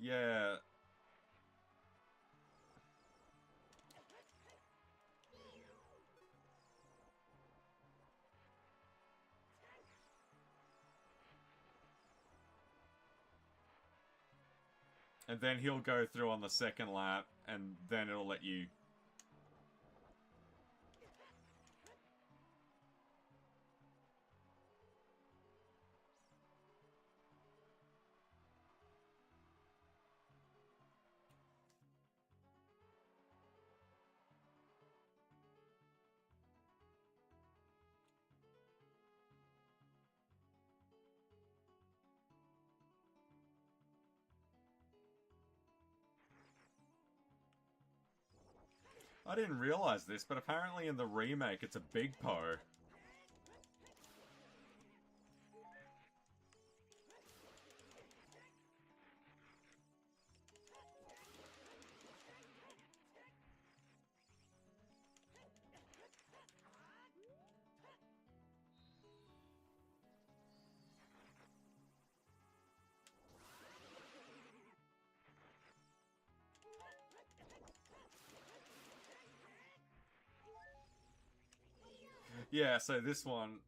[SPEAKER 1] Yeah. And then he'll go through on the second lap, and then it'll let you... I didn't realize this, but apparently in the remake it's a big Poe. Yeah, so this one...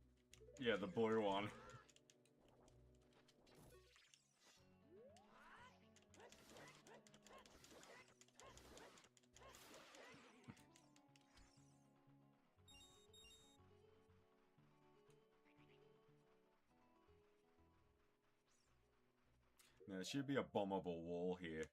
[SPEAKER 1] Yeah, the blue one. Now, there should be a bombable wall here.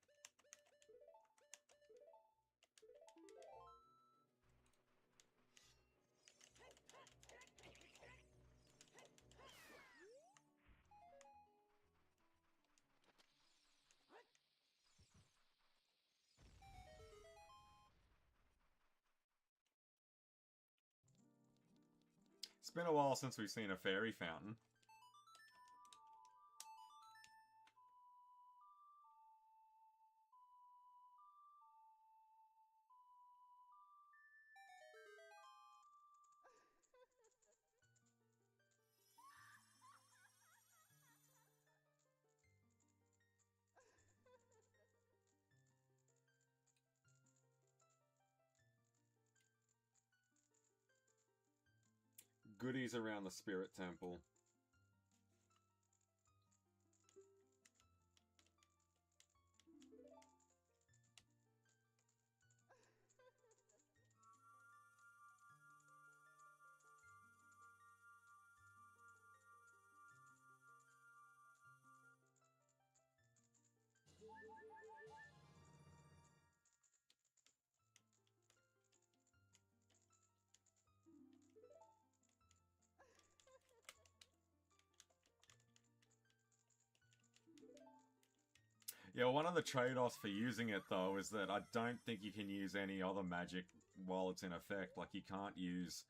[SPEAKER 1] It's been a while since we've seen a fairy fountain. Goodies around the Spirit Temple. Yeah, one of the trade-offs for using it, though, is that I don't think you can use any other magic while it's in effect. Like, you can't use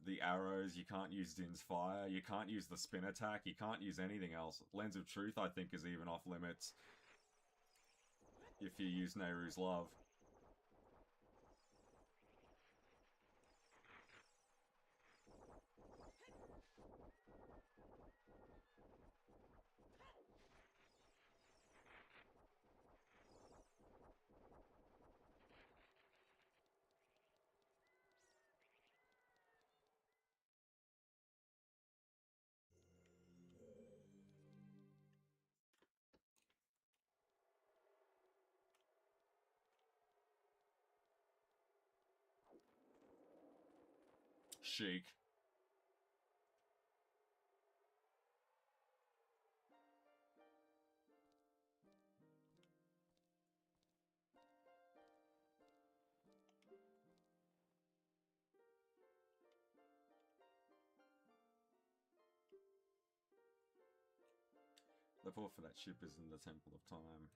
[SPEAKER 1] the arrows, you can't use Din's Fire, you can't use the spin attack, you can't use anything else. Lens of Truth, I think, is even off limits if you use Nehru's Love. Chic. The port for that ship is in the Temple of Time.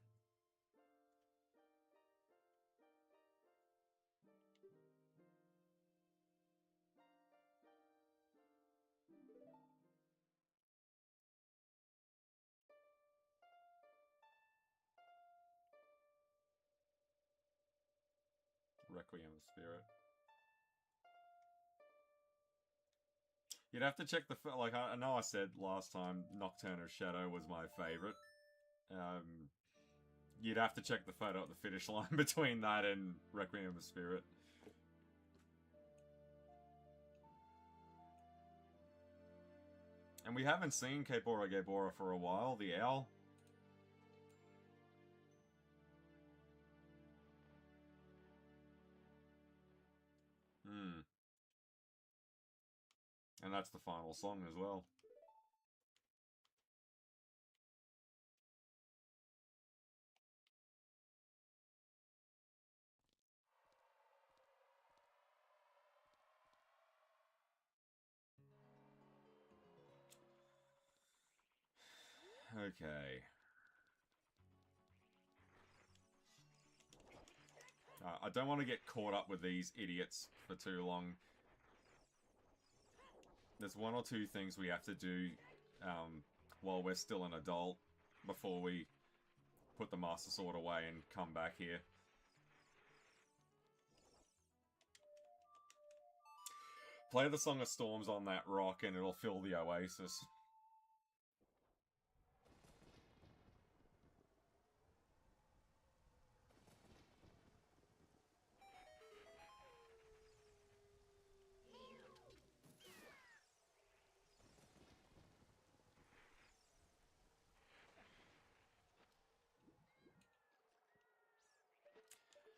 [SPEAKER 1] Requiem of Spirit. You'd have to check the... Like, I know I said last time Nocturne of Shadow was my favourite. You'd have to check the photo at the finish line between that and Requiem of Spirit. And we haven't seen Keipora Gebora for a while, the owl. And that's the final song as well. Okay. I don't want to get caught up with these idiots for too long. There's one or two things we have to do while we're still an adult before we put the Master Sword away and come back here. Play the Song of Storms on that rock and it'll fill the oasis.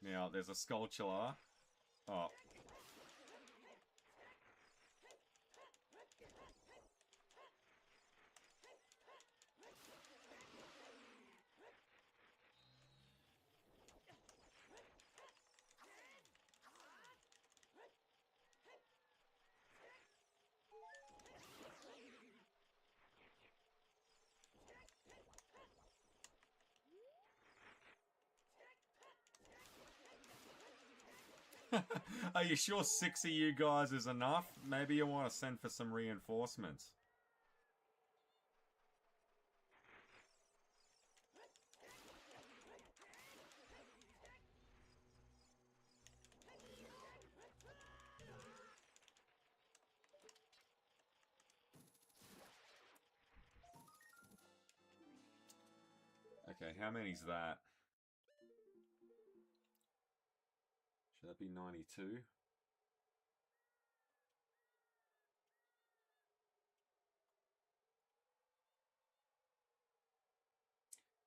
[SPEAKER 1] Now, there's a Skulltula. Oh. Are you sure 6 of you guys is enough? Maybe you want to send for some reinforcements. Okay, how many's that? Should that be 92?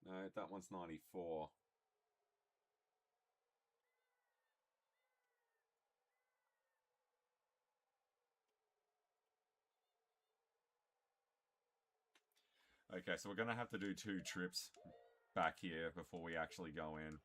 [SPEAKER 1] No, that one's 94. Okay, so we're going to have to do 2 trips back here before we actually go in.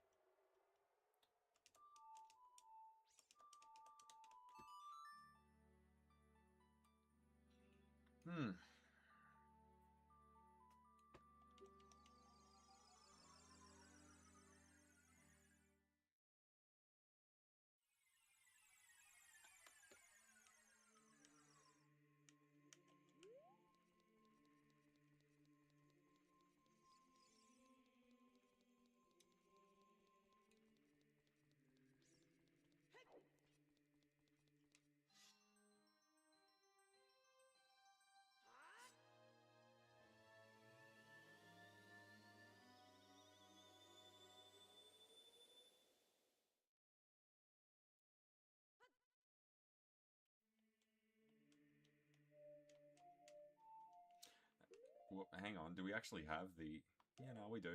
[SPEAKER 1] Well, hang on, do we actually have the... Yeah, no, we do.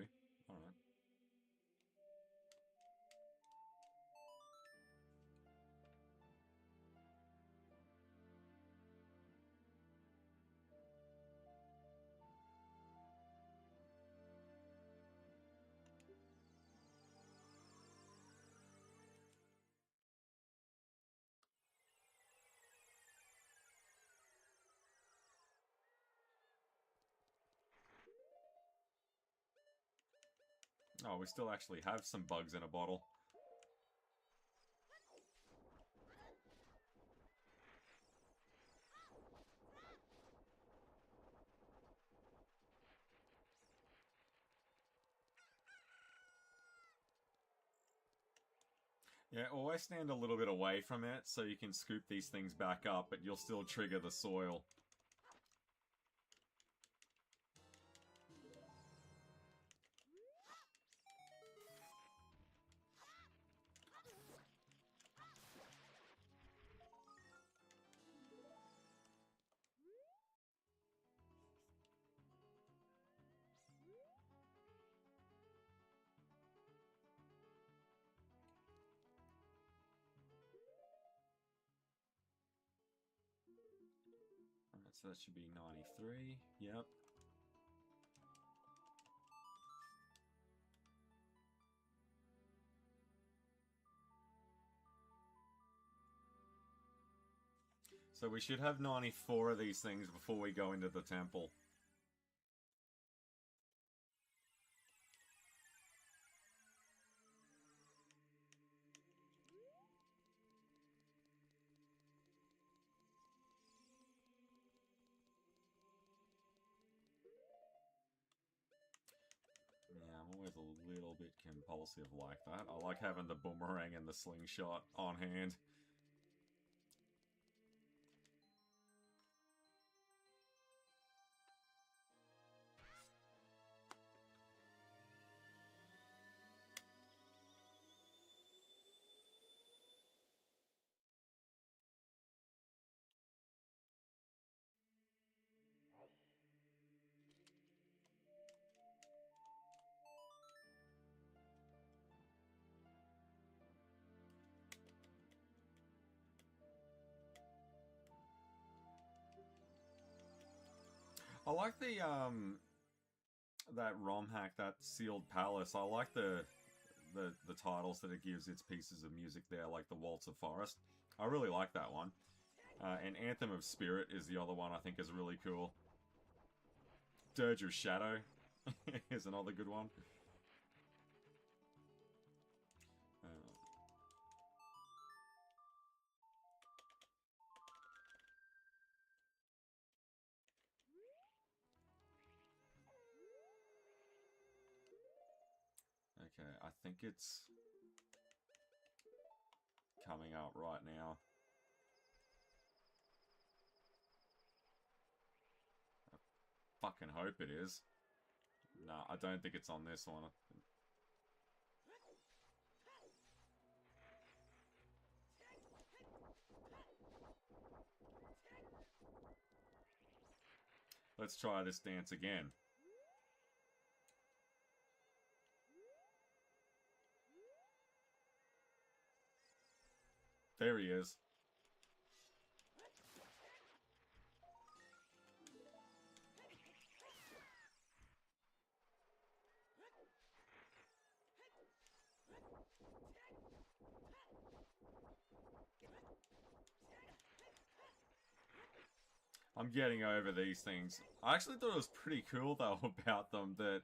[SPEAKER 1] Alright. Oh, we still actually have some bugs in a bottle. Yeah, always stand a little bit away from it so you can scoop these things back up, but you'll still trigger the soil. So that should be 93. Yep. So we should have 94 of these things before we go into the temple. Yeah, I'm always a little bit compulsive like that. I like having the boomerang and the slingshot on hand. I like that ROM hack, that sealed palace. I like the titles that it gives its pieces of music there, like the Waltz of Forest. I really like that one. And Anthem of Spirit is the other one I think is really cool. Dirge of Shadow is another good one. Okay, I think it's coming out right now. I fucking hope it is. Nah, I don't think it's on this one. Let's try this dance again. There he is. I'm getting over these things. I actually thought it was pretty cool, though, about them, that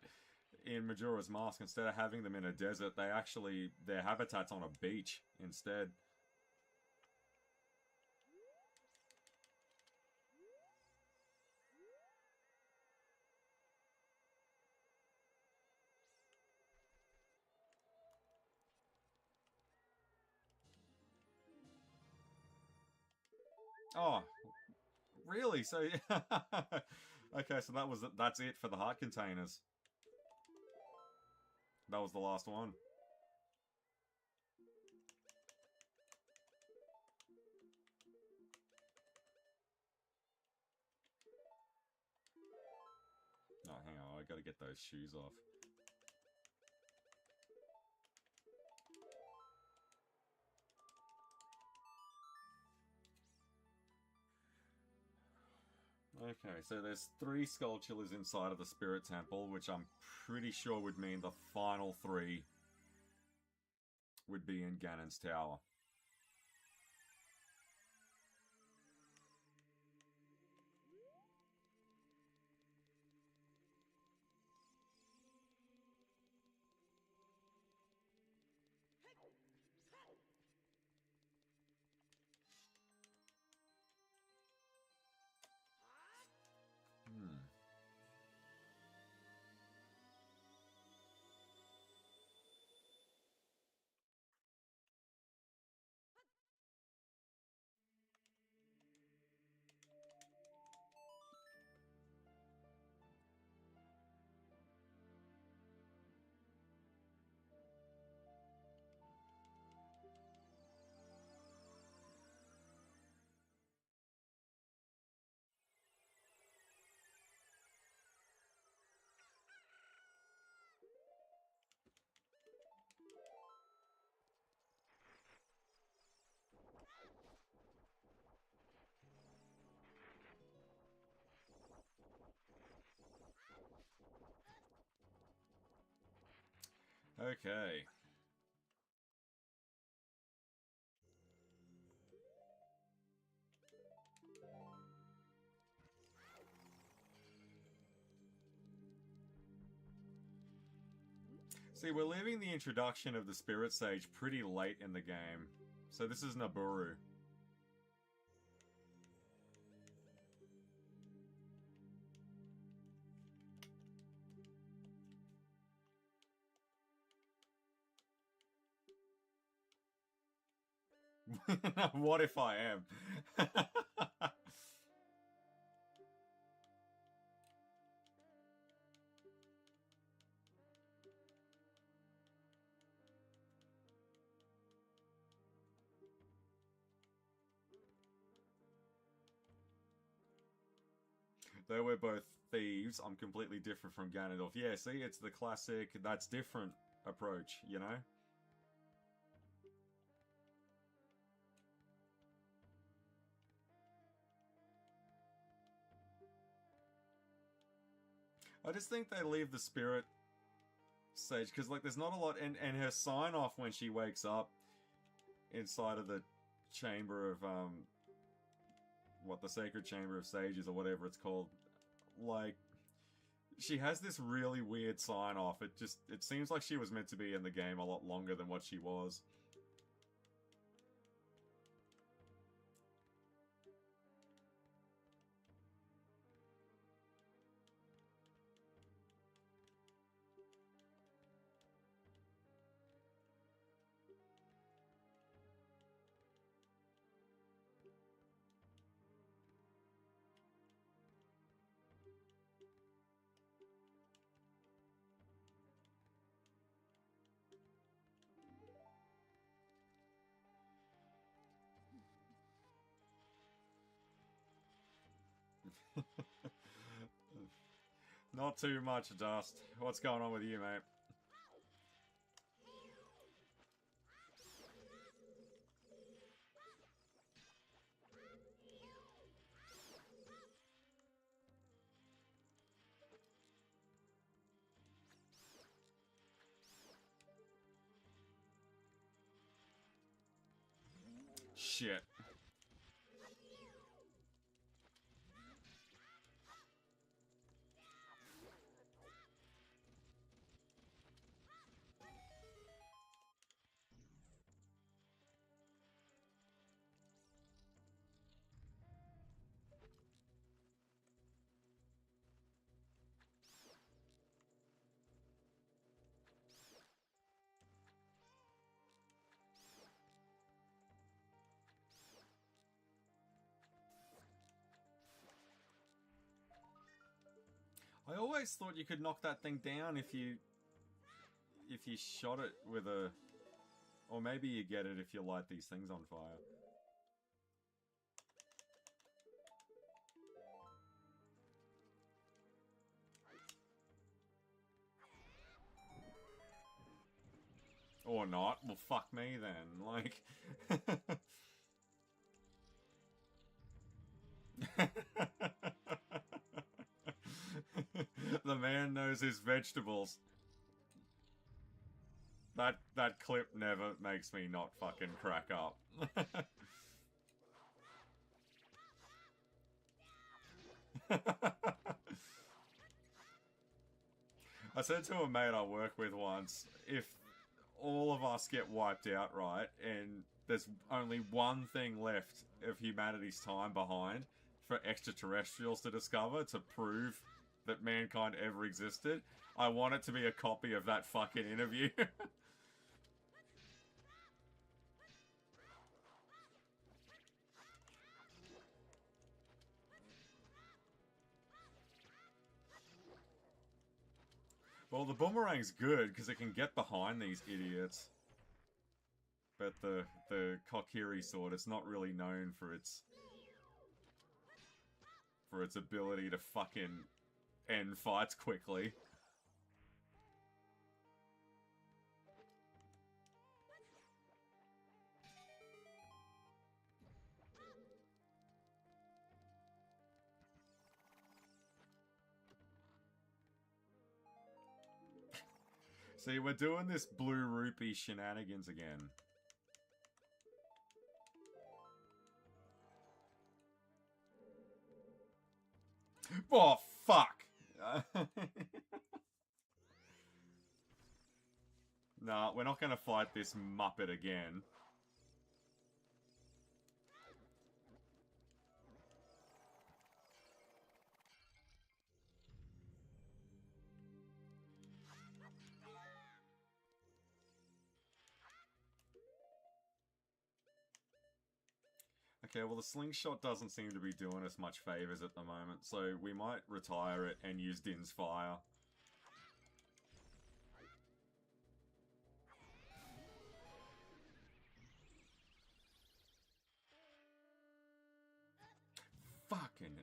[SPEAKER 1] in Majora's Mask, instead of having them in a desert, their habitat's on a beach instead. Oh, really? So, okay, so that's it for the heart containers. That was the last one. Oh, hang on, I gotta get those shoes off. Okay, so there's 3 Skulltulas inside of the Spirit Temple, which I'm pretty sure would mean the final 3 would be in Ganon's Tower. Okay. See, we're leaving the introduction of the Spirit Sage pretty late in the game. So this is Naburu. What if I am? Though we're both thieves, I'm completely different from Ganondorf. Yeah, see, it's the classic, that's different approach, you know? I just think they leave the Spirit Sage, because, like, there's not a lot, and her sign-off when she wakes up inside of the chamber of, the Sacred Chamber of Sages, or whatever it's called, like, she has this really weird sign-off. It seems like she was meant to be in the game a lot longer than what she was. Not too much, Dust. What's going on with you, mate? Shit. I always thought you could knock that thing down if you shot it with a... Or maybe you get it if you light these things on fire. Or not. Well, fuck me then. Like... The man knows his vegetables. That clip never makes me not fucking crack up. I said to a mate I work with once, if all of us get wiped out, right, and there's only one thing left of humanity's time behind for extraterrestrials to discover to prove that mankind ever existed, I want it to be a copy of that fucking interview. Well, the boomerang's good because it can get behind these idiots. But the Kokiri sword, it's not really known for its ability to fucking end fights quickly. See, we're doing this blue rupee shenanigans again. Oh, fuck! Nah, we're not gonna fight this muppet again. Okay, well the slingshot doesn't seem to be doing us much favors at the moment, so we might retire it and use Din's Fire. Fucking...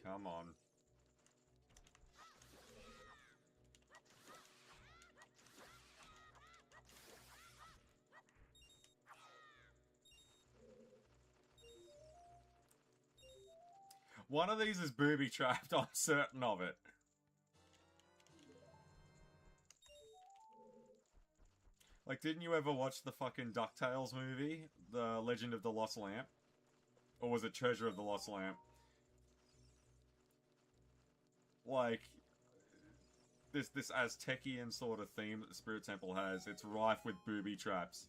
[SPEAKER 1] Come on. One of these is booby-trapped, I'm certain of it. Like, didn't you ever watch the fucking DuckTales movie? The Legend of the Lost Lamp? Or was it Treasure of the Lost Lamp? Like, this Aztecian sort of theme that the Spirit Temple has, it's rife with booby traps.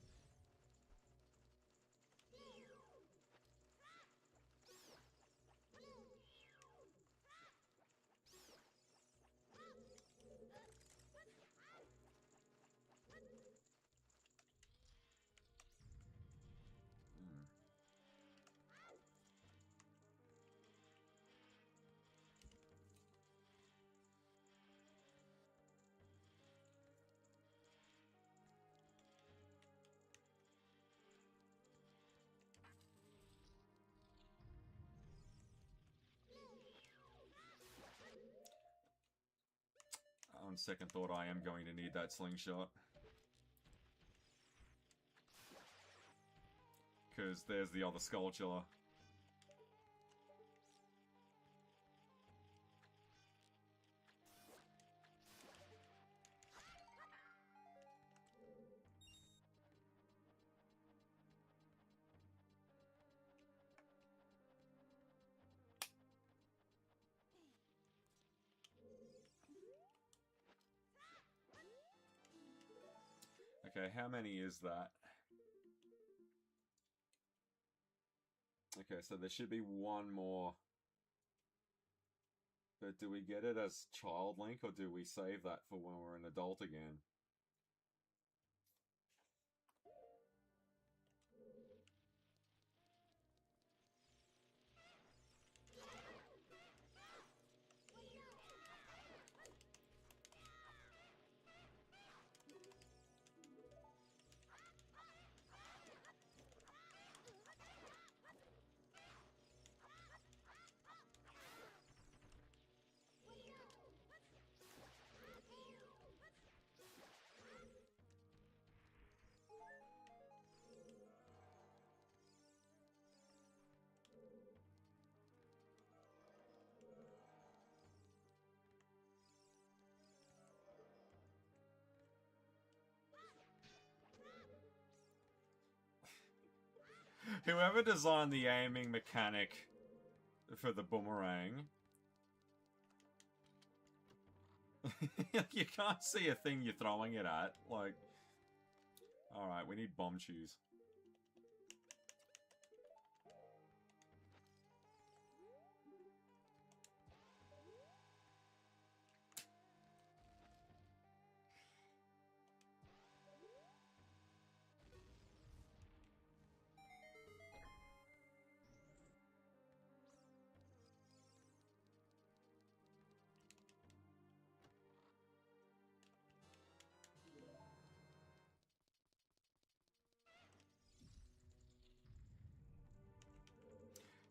[SPEAKER 1] On second thought, I am going to need that slingshot. Because there's the other sculpture. Okay, how many is that? Okay, so there should be one more. But do we get it as Child Link, or do we save that for when we're an adult again? Whoever designed the aiming mechanic for the boomerang... you can't see a thing you're throwing it at. Like... Alright, we need bomb shoes.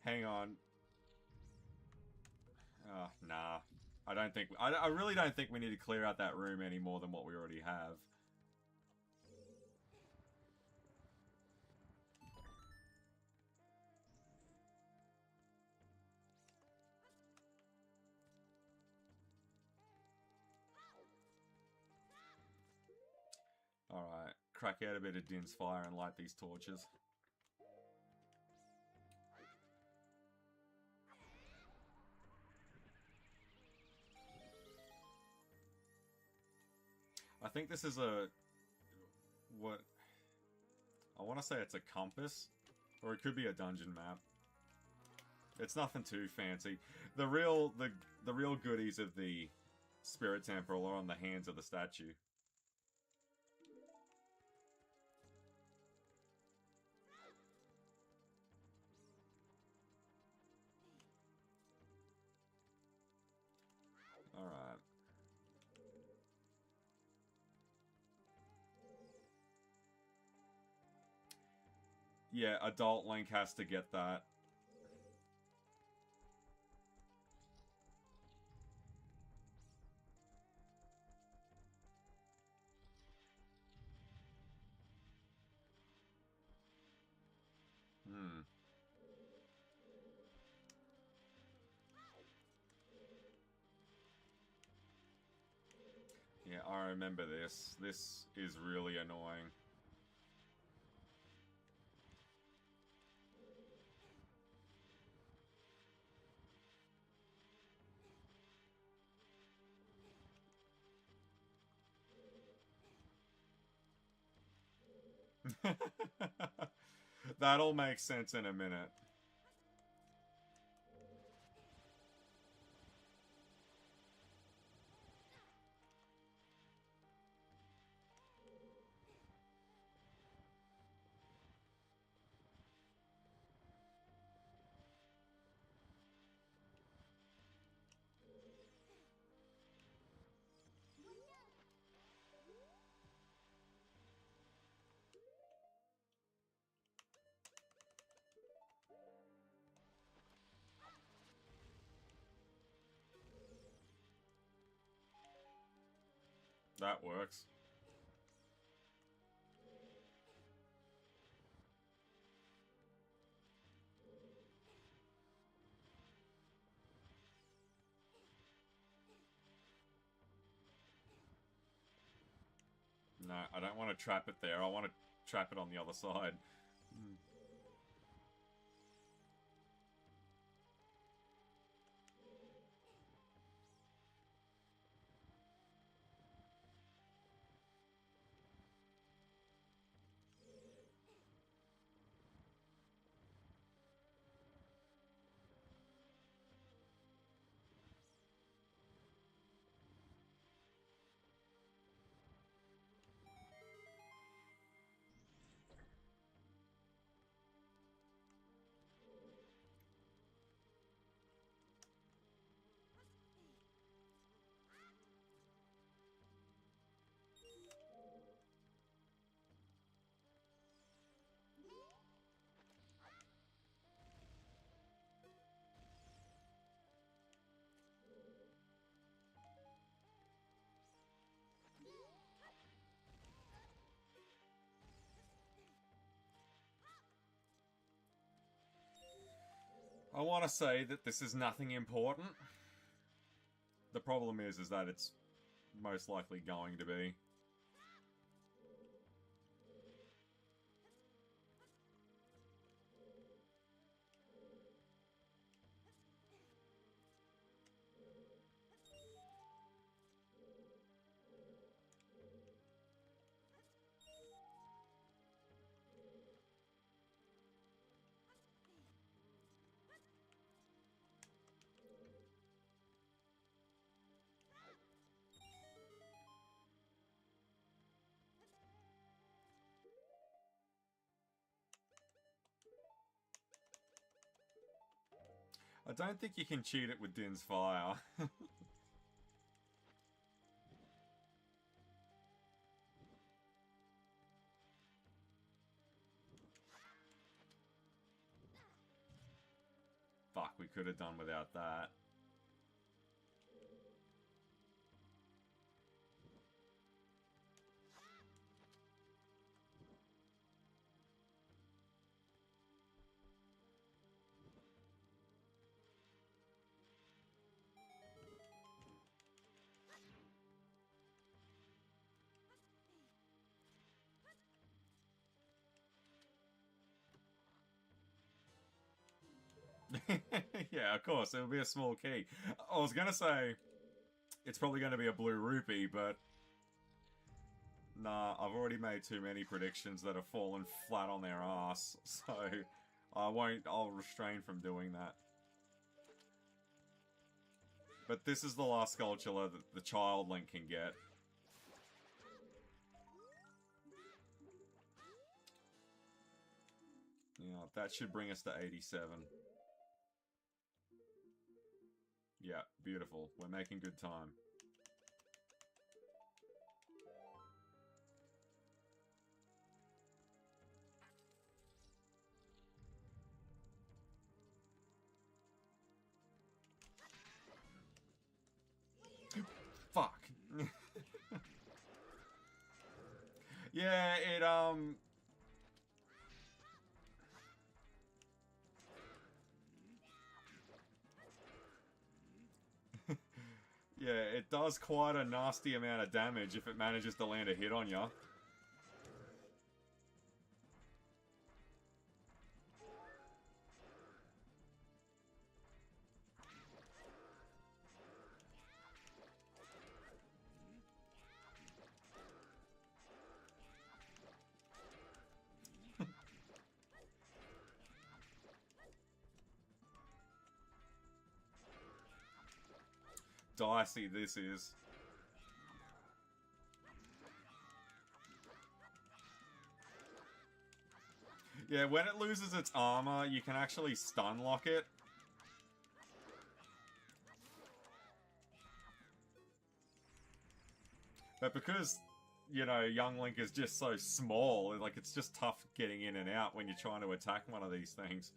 [SPEAKER 1] Hang on. Nah. I don't think... I really don't think we need to clear out that room any more than what we already have. Alright. Crack out a bit of Din's fire and light these torches. I think this is a... what... I want to say it's a compass. Or it could be a dungeon map. It's nothing too fancy. The real goodies of the Spirit Temple are on the hands of the statue. Alright. Yeah, adult Link has to get that. Yeah, I remember this. This is really annoying. That'll make sense in a minute. That works. No, I don't want to trap it there. I want to trap it on the other side. I want to say that this is nothing important. The problem is that it's most likely going to be. I don't think you can cheat it with Din's fire. we could have done without that. Yeah, of course, it'll be a small key. I was gonna say it's probably gonna be a blue rupee, but nah, I've already made too many predictions that have fallen flat on their ass, so I'll restrain from doing that. But this is the last Skulltula that the child Link can get. Yeah, that should bring us to 87. Yeah, beautiful. We're making good time. Fuck. Yeah, yeah, it does quite a nasty amount of damage if it manages to land a hit on ya. Dicey this is. Yeah, when it loses its armor, you can actually stun lock it. But because, you know, young Link is just so small, like, it's just tough getting in and out when you're trying to attack one of these things.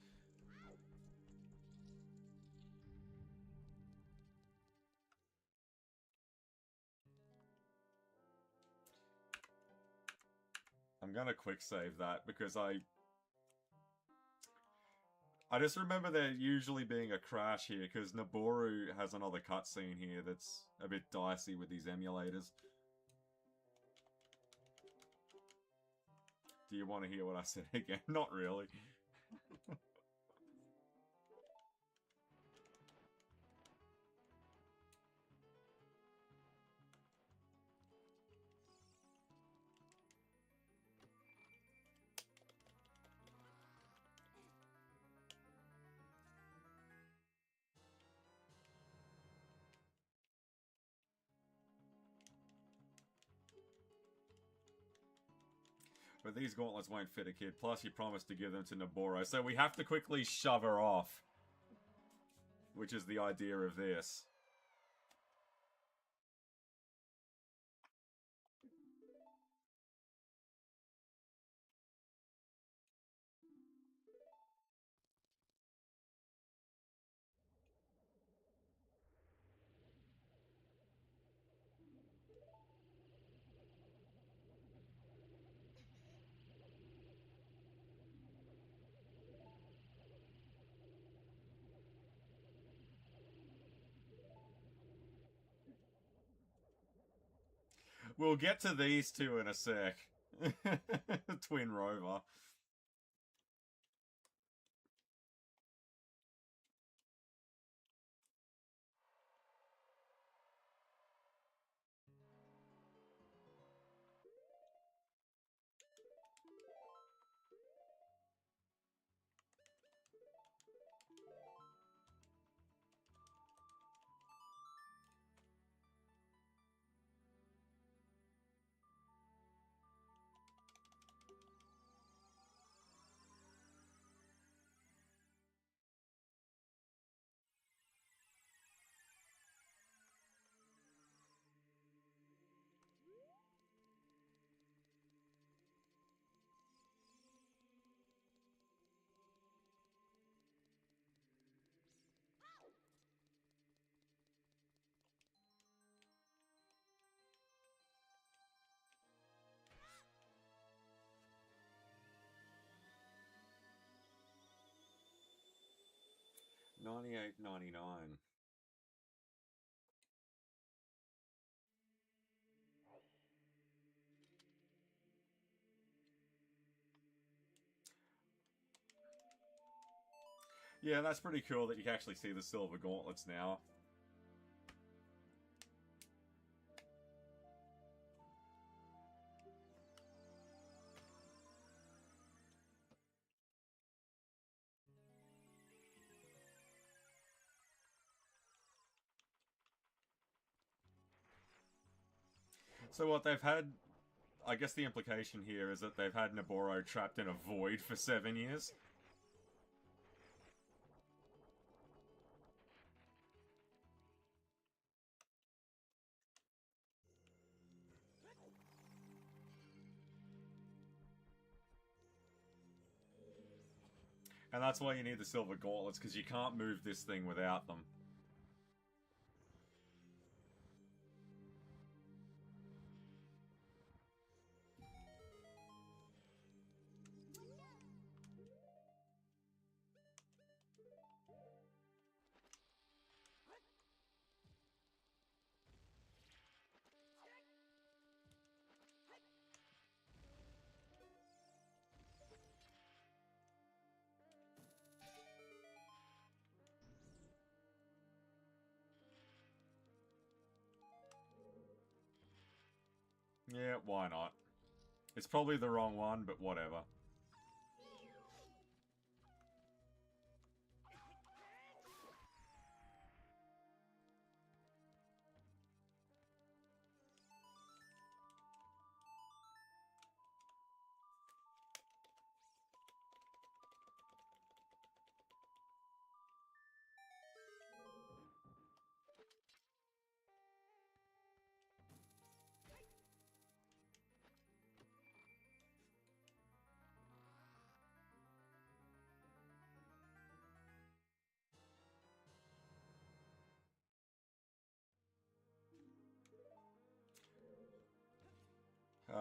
[SPEAKER 1] I'm gonna quick save that because I just remember there usually being a crash here because Naboru has another cutscene here that's a bit dicey with these emulators. Do you want to hear what I said again? Not really. But these gauntlets won't fit a kid. Plus, you promised to give them to Naboro. So we have to quickly shove her off. Which is the idea of this. We'll get to these two in a sec. Twin Rover. $98.99. Yeah, that's pretty cool that you can actually see the silver gauntlets now. So what they've had, I guess the implication here is that they've had Naboro trapped in a void for 7 years. And that's why you need the silver gauntlets, because you can't move this thing without them. Yeah, why not? It's probably the wrong one, but whatever.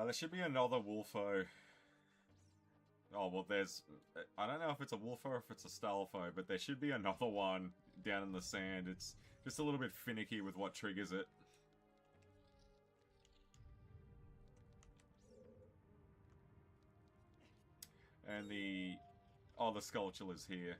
[SPEAKER 1] There should be another Wolfo. Oh, well, there's... I don't know if it's a Wolfo or if it's a Stalfo, but there should be another one down in the sand. It's just a little bit finicky with what triggers it. And the... Oh, the Skulltula's here.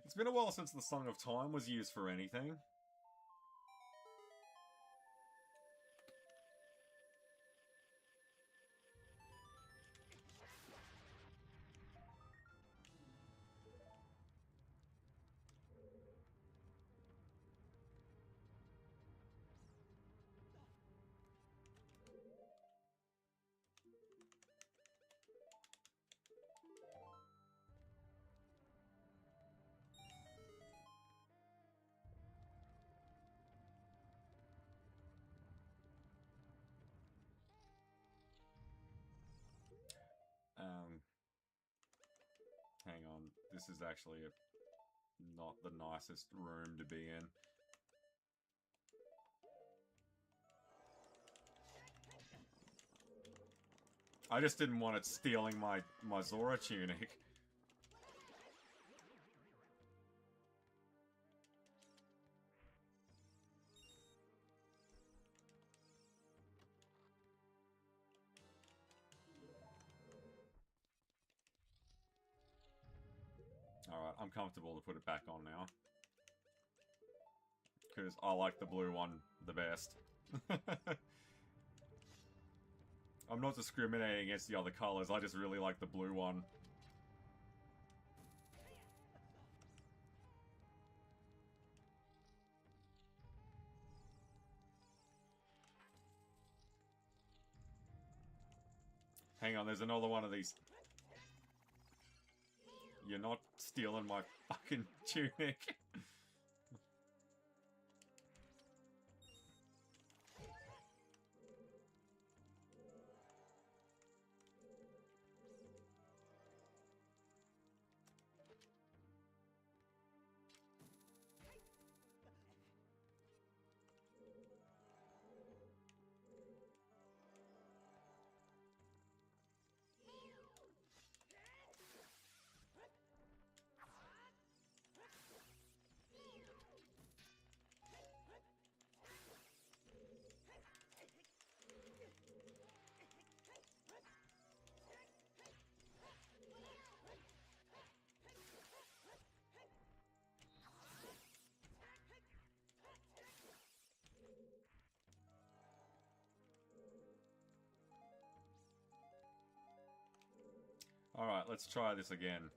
[SPEAKER 1] It's been a while since the Song of Time was used for anything. Hang on. This is actually not the nicest room to be in. I just didn't want it stealing my Zora tunic. Alright, I'm comfortable to put it back on now. Because I like the blue one the best. I'm not discriminating against the other colors, I just really like the blue one. Hang on, there's another one of these. You're not stealing my fucking tunic. Alright, let's try this again.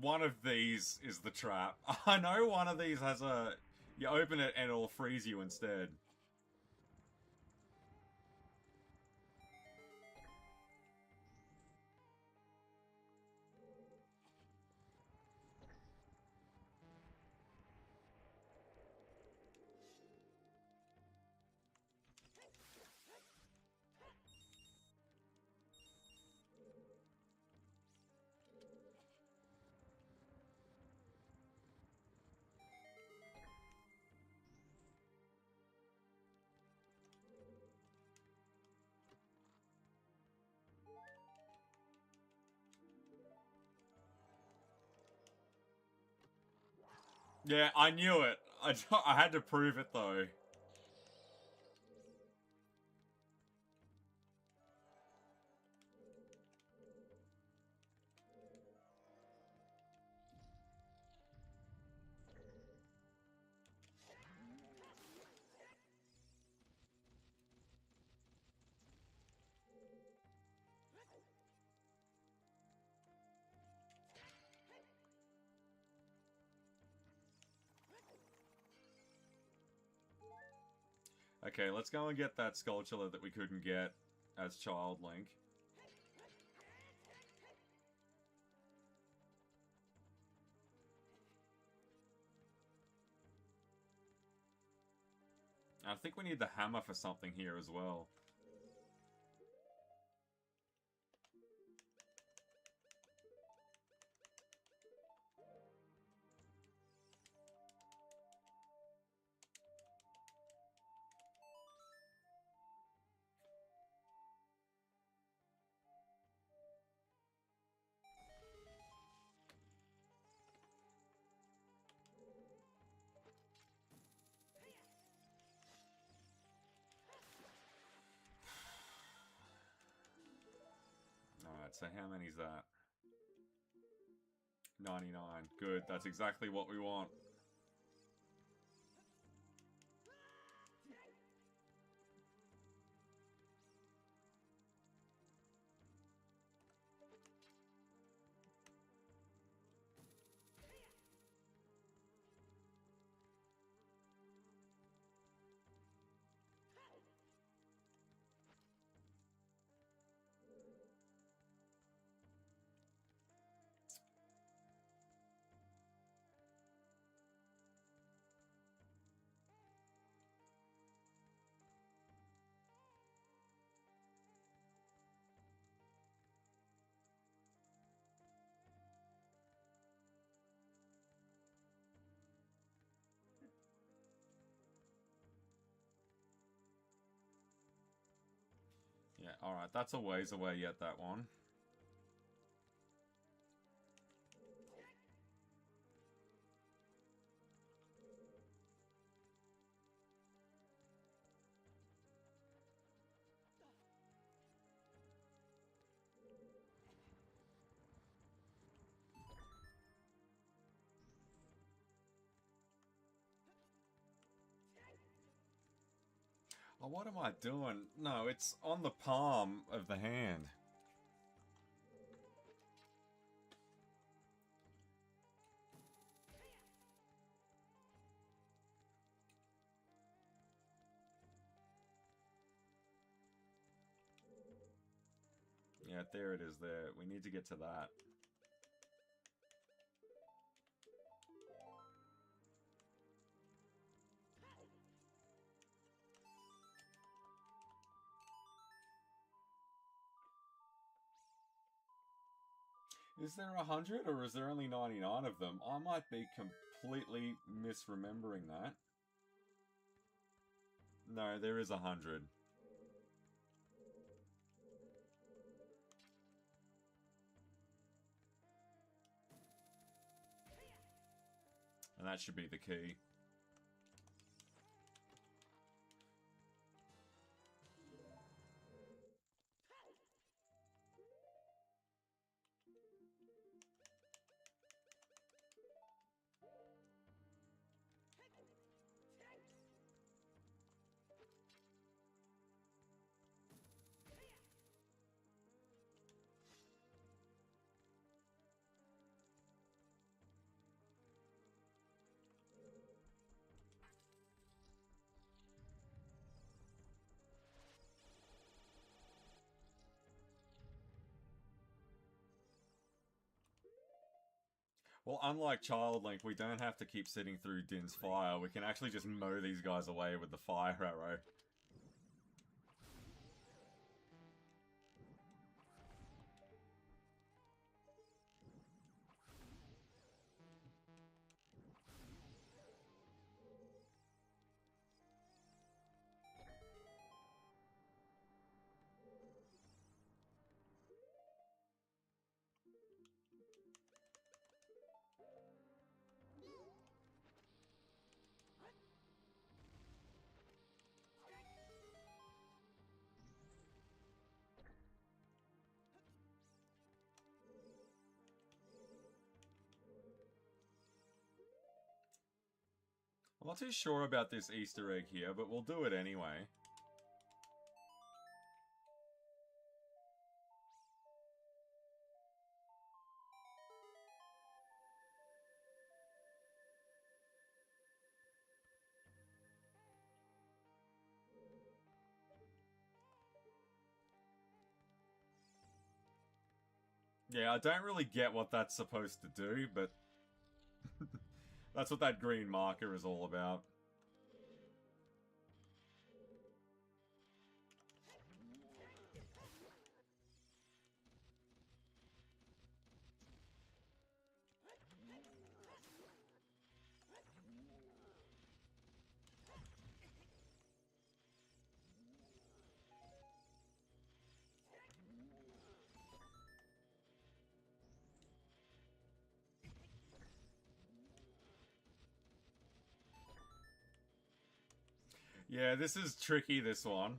[SPEAKER 1] One of these is the trap. I know one of these has a... You open it and it'll freeze you instead. Yeah, I knew it. I had to prove it, though. Okay, let's go and get that sculpture that we couldn't get as Child Link. I think we need the hammer for something here as well. Alright, so how many's that? 99. Good, that's exactly what we want. Yeah, alright, that's a ways away yet, that one. Oh, what am I doing? No, it's on the palm of the hand. Yeah, there it is there. We need to get to that. Is there 100 or is there only 99 of them? I might be completely misremembering that. No, there is 100. And that should be the key. Well, unlike Child Link, we don't have to keep sitting through Din's fire. We can actually just mow these guys away with the fire arrow. I'm not too sure about this Easter egg here, but we'll do it anyway. Yeah, I don't really get what that's supposed to do, but that's what that green marker is all about. Yeah, this is tricky, this one.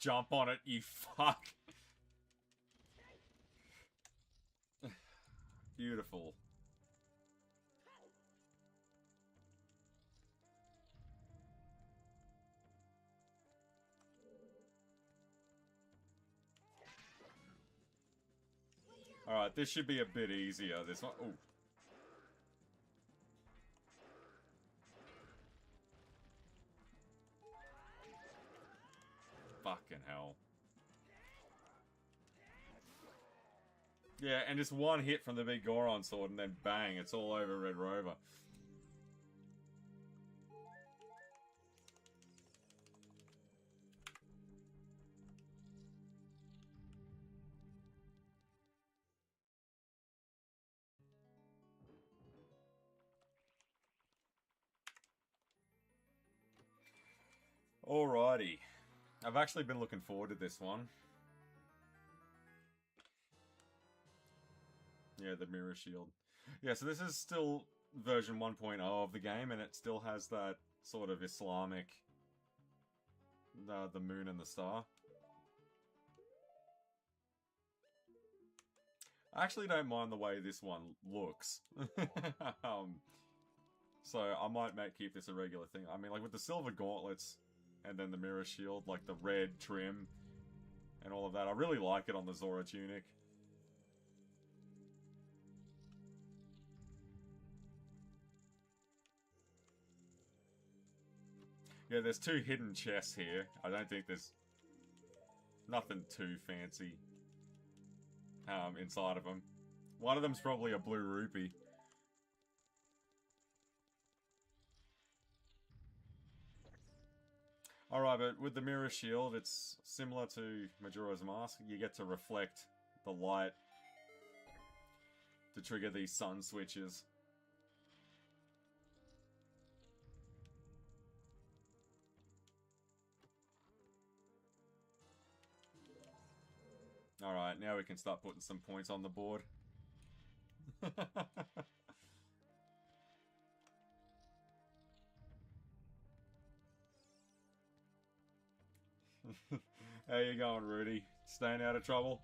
[SPEAKER 1] Jump on it, you fuck. Beautiful. Alright, this should be a bit easier, this one. Ooh. Fucking hell. Yeah, and just one hit from the big Goron sword and then bang, it's all over Red Rover. Alrighty. I've actually been looking forward to this one. Yeah, the mirror shield. Yeah, so this is still version 1.0 of the game, and it still has that sort of Islamic... the moon and the star. I actually don't mind the way this one looks. So I might keep this a regular thing. I mean, like with the silver gauntlets and then the mirror shield, like the red trim and all of that. I really like it on the Zora tunic. Yeah, there's two hidden chests here. I don't think there's nothing too fancy inside of them. One of them's probably a blue rupee. Alright, but with the mirror shield, it's similar to Majora's Mask. You get to reflect the light to trigger these sun switches. Alright, now we can start putting some points on the board. How you going, Rudy? Staying out of trouble?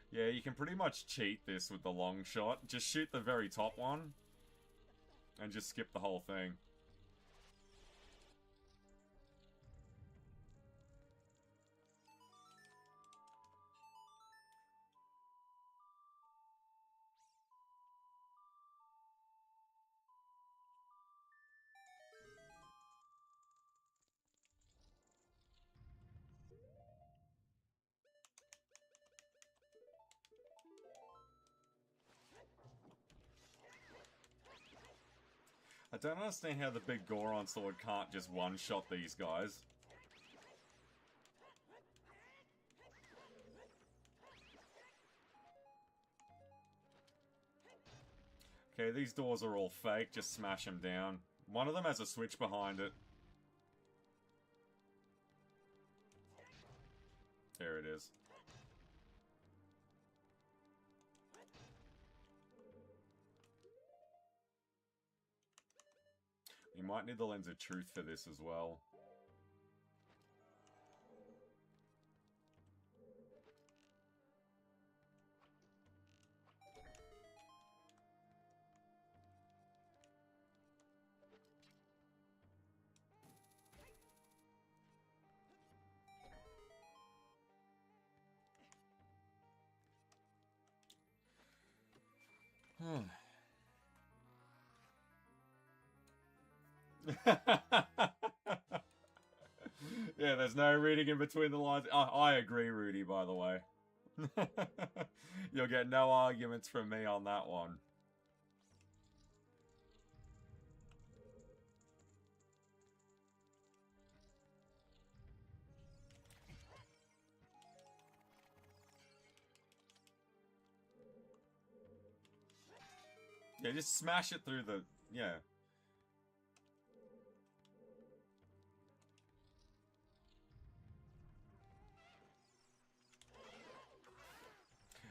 [SPEAKER 1] Yeah, you can pretty much cheat this with the long shot. Just shoot the very top one. And just skip the whole thing. I don't understand how the big Goron sword can't just one-shot these guys. Okay, these doors are all fake, just smash them down. One of them has a switch behind it. There it is. You might need the Lens of Truth for this as well. Yeah, there's no reading in between the lines. I agree, Rudy, by the way. You'll get no arguments from me on that one. Yeah, just smash it through the... Yeah.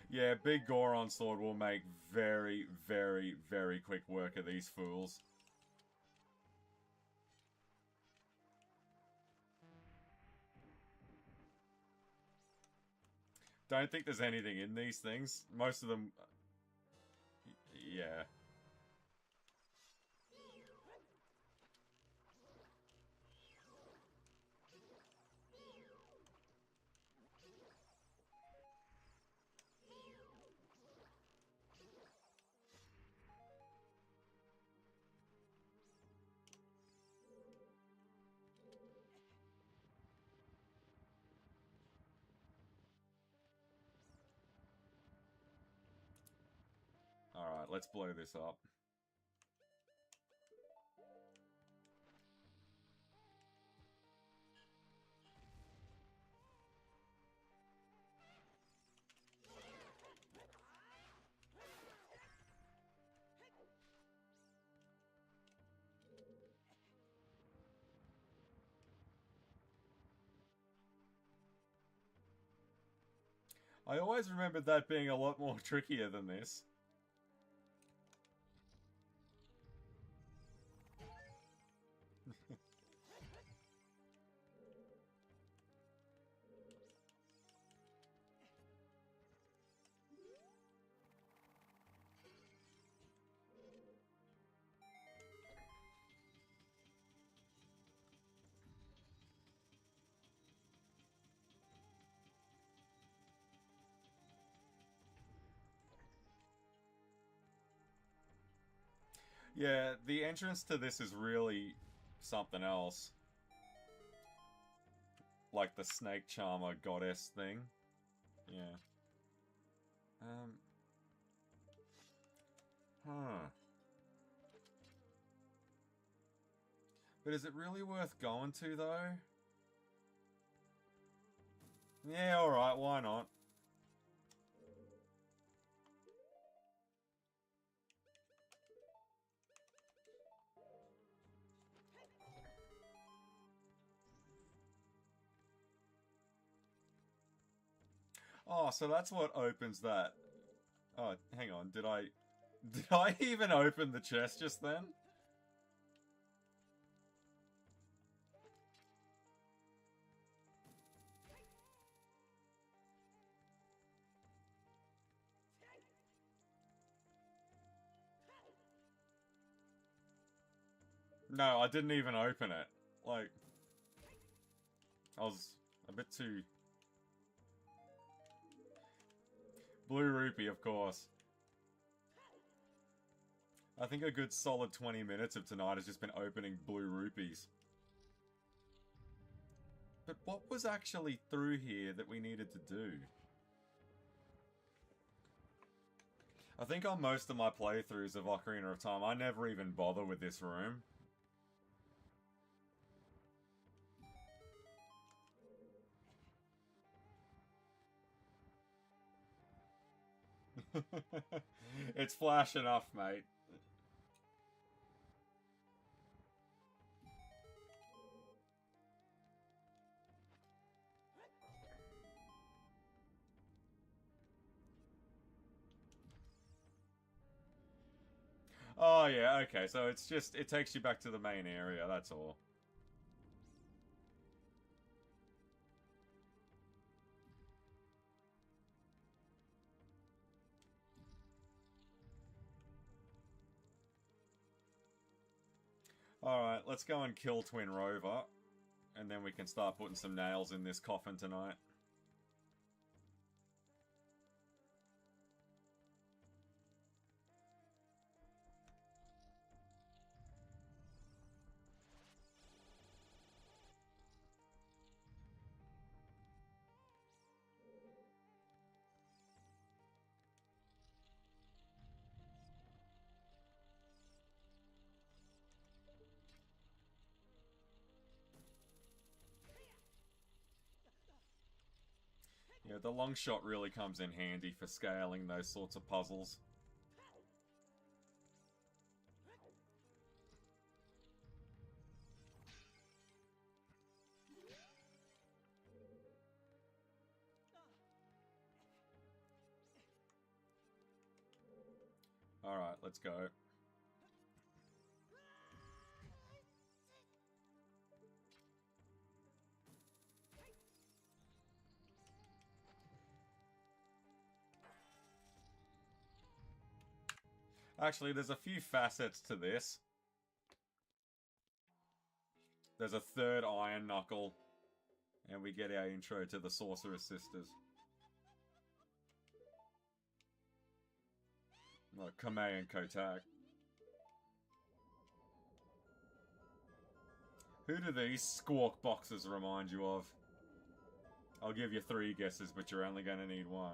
[SPEAKER 1] Yeah, big Goron sword will make very, very, very quick work of these fools. Don't think there's anything in these things. Most of them... Yeah. Alright, let's blow this up. I always remembered that being a lot more trickier than this. Yeah, the entrance to this is really something else. Like the snake charmer goddess thing. Yeah. Huh. But is it really worth going to, though? Yeah, alright, why not? Oh, so that's what opens that. Oh, hang on. Did I even open the chest just then? No, I didn't even open it. Like, I was a bit too... Blue rupee, of course. I think a good solid 20 minutes of tonight has just been opening blue rupees. But what was actually through here that we needed to do? I think on most of my playthroughs of Ocarina of Time, I never even bother with this room. It's flash enough, mate. Oh yeah, okay, so it's just, it takes you back to the main area, that's all. Alright, let's go and kill Twin Rover. And then we can start putting some nails in this coffin tonight. Yeah, the long shot really comes in handy for scaling those sorts of puzzles. Alright, let's go. Actually, there's a few facets to this. There's a third Iron Knuckle. And we get our intro to the Sorceress Sisters. Like Kame and Kotak. Who do these squawk boxes remind you of? I'll give you 3 guesses, but you're only going to need 1.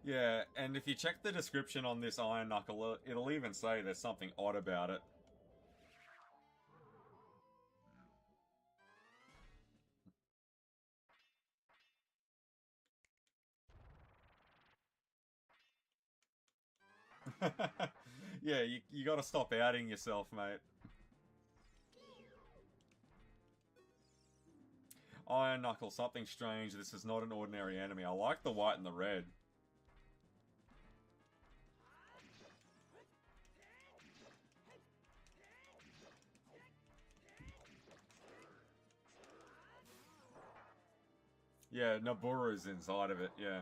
[SPEAKER 1] Yeah, and if you check the description on this Iron Knuckle, it'll even say there's something odd about it. Yeah, you gotta stop outing yourself, mate. Iron Knuckle, something strange. This is not an ordinary enemy. I like the white and the red. Yeah, Naburu's inside of it, yeah.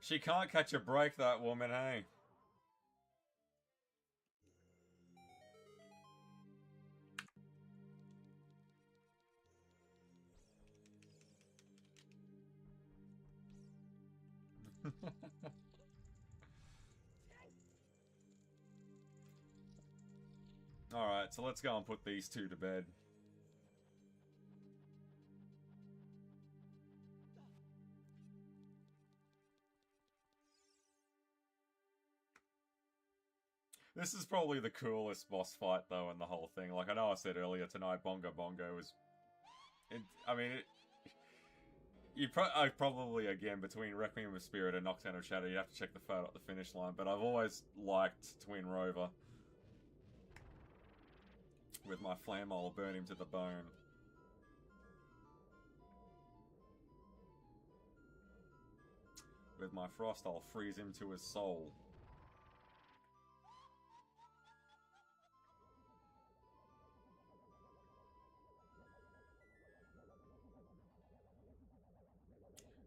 [SPEAKER 1] She can't catch a break, that woman, hey? Alright, so let's go and put these two to bed. This is probably the coolest boss fight, though, in the whole thing. Like, I know I said earlier tonight, Bongo Bongo was... I probably, again, between Requiem of Spirit and Nocturne of Shadow, you have to check the photo at the finish line, but I've always liked Twin Rover. With my flame, I'll burn him to the bone. With my frost, I'll freeze him to his soul.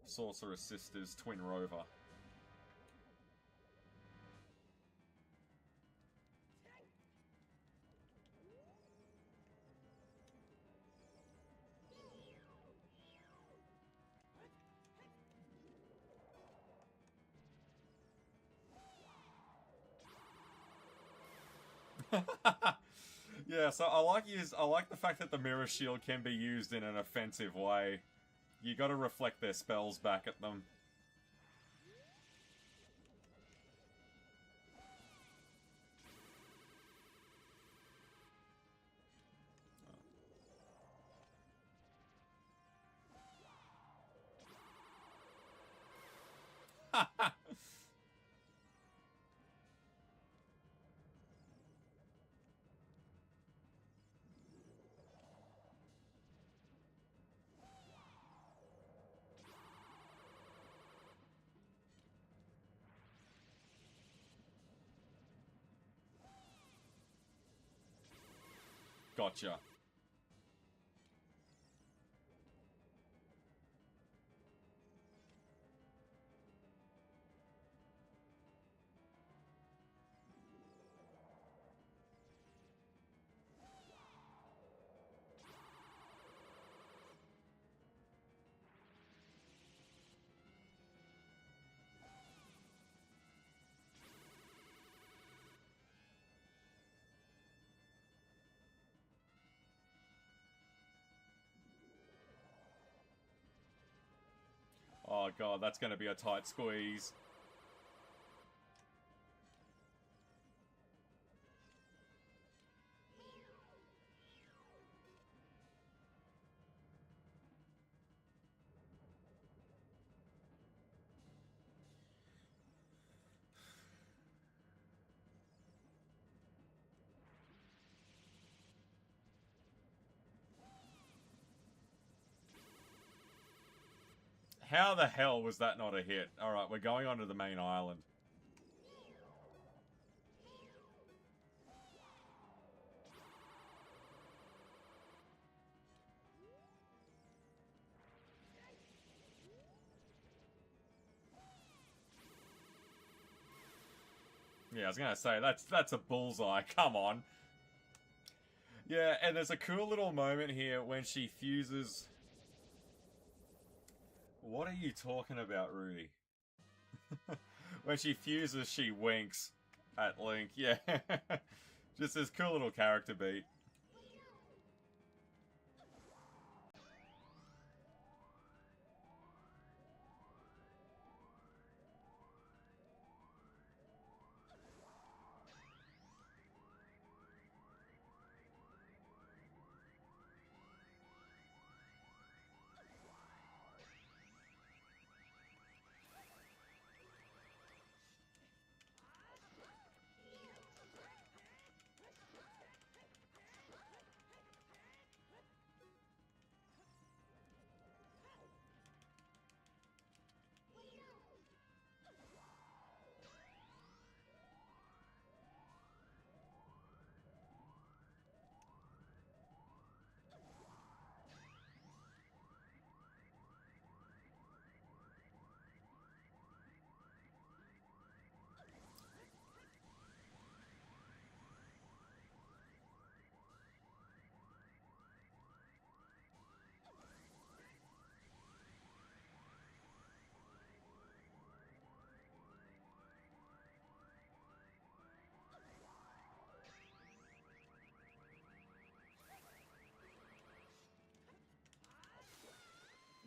[SPEAKER 1] Sorcerer's Sisters, Twin Rover. Yeah, so I like the fact that the mirror shield can be used in an offensive way. You gotta reflect their spells back at them. Gotcha. Oh god, that's gonna be a tight squeeze. How the hell was that not a hit? Alright, we're going onto the main island. Yeah, I was gonna say, that's a bullseye, come on. Yeah, and there's a cool little moment here when she fuses... What are you talking about, Rudy? When she fuses, she winks at Link, yeah. Just this cool little character beat.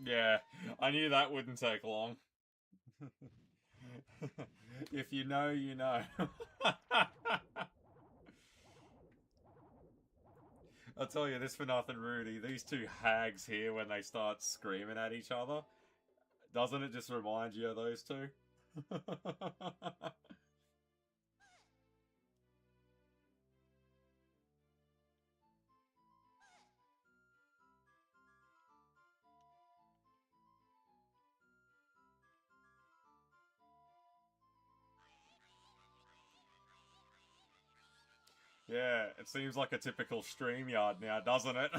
[SPEAKER 1] Yeah, I knew that wouldn't take long. If you know, you know. I'll tell you this for nothing, Rudy. These two hags here, when they start screaming at each other, doesn't it just remind you of those two? Yeah, it seems like a typical StreamYard now, doesn't it?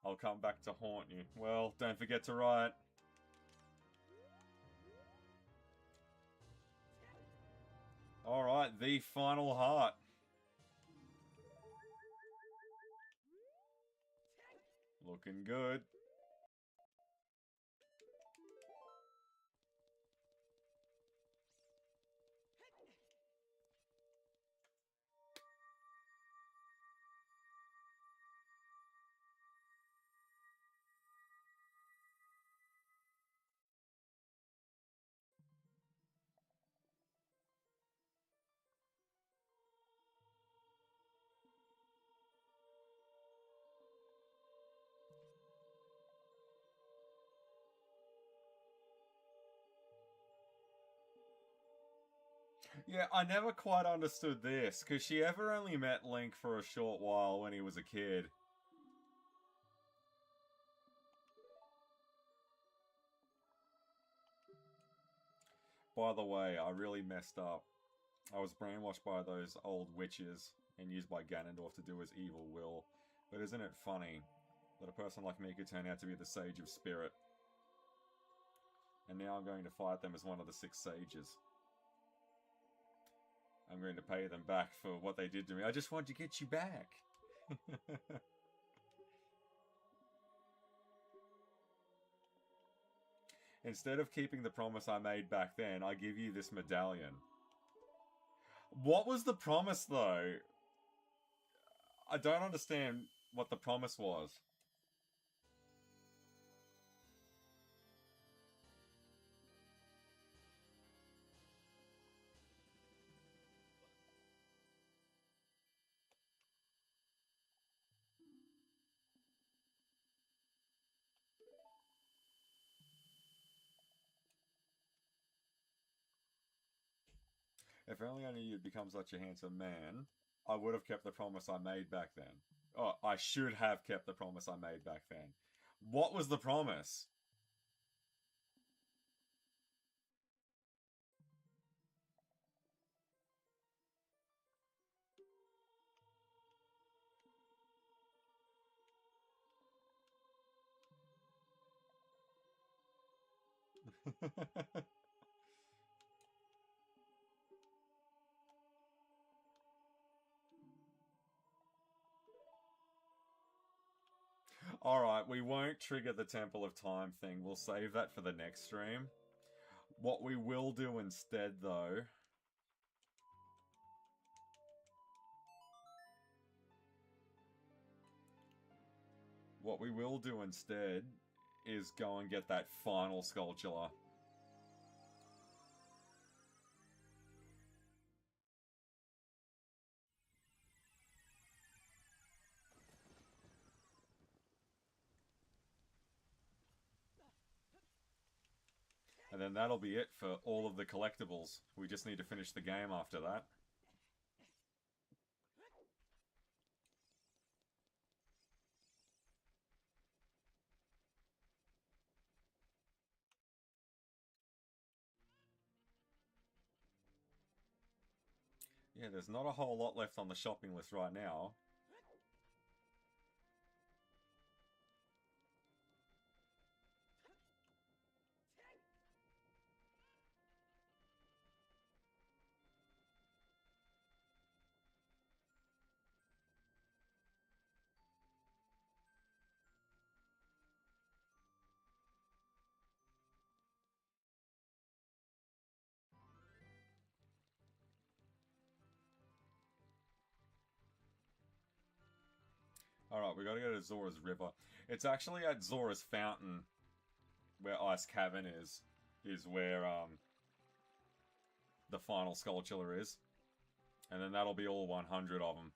[SPEAKER 1] I'll come back to haunt you. Well, don't forget to write. Alright, the final heart. Looking good. Yeah, I never quite understood this, because she ever only met Link for a short while when he was a kid. By the way, I really messed up. I was brainwashed by those old witches and used by Ganondorf to do his evil will. But isn't it funny that a person like me could turn out to be the Sage of Spirit? And now I'm going to fight them as one of the 6 sages. I'm going to pay them back for what they did to me. I just want to get you back. Instead of keeping the promise I made back then, I give you this medallion. What was the promise, though? I don't understand what the promise was. If only I knew you'd become such a handsome man, I would have kept the promise I made back then. Oh, I should have kept the promise I made back then. What was the promise? Alright, we won't trigger the Temple of Time thing. We'll save that for the next stream. What we will do instead, though... What we will do instead is go and get that final sculpture. And then that'll be it for all of the collectibles. We just need to finish the game after that. Yeah, there's not a whole lot left on the shopping list right now. Alright, we gotta go to Zora's River. It's actually at Zora's Fountain, where Ice Cavern is where, the final Skulltula is. And then that'll be all 100 of them.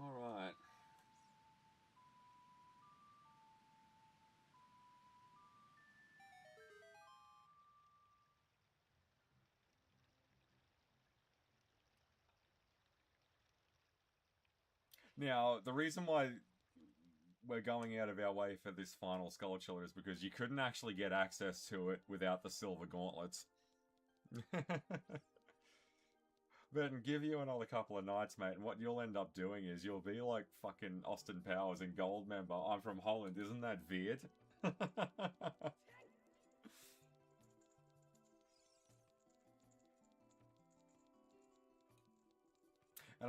[SPEAKER 1] Alright. Now, the reason why we're going out of our way for this final Skulltula is because you couldn't actually get access to it without the silver gauntlets. But give you another couple of nights, mate, and what you'll end up doing is you'll be like fucking Austin Powers in Goldmember. I'm from Holland, isn't that weird? And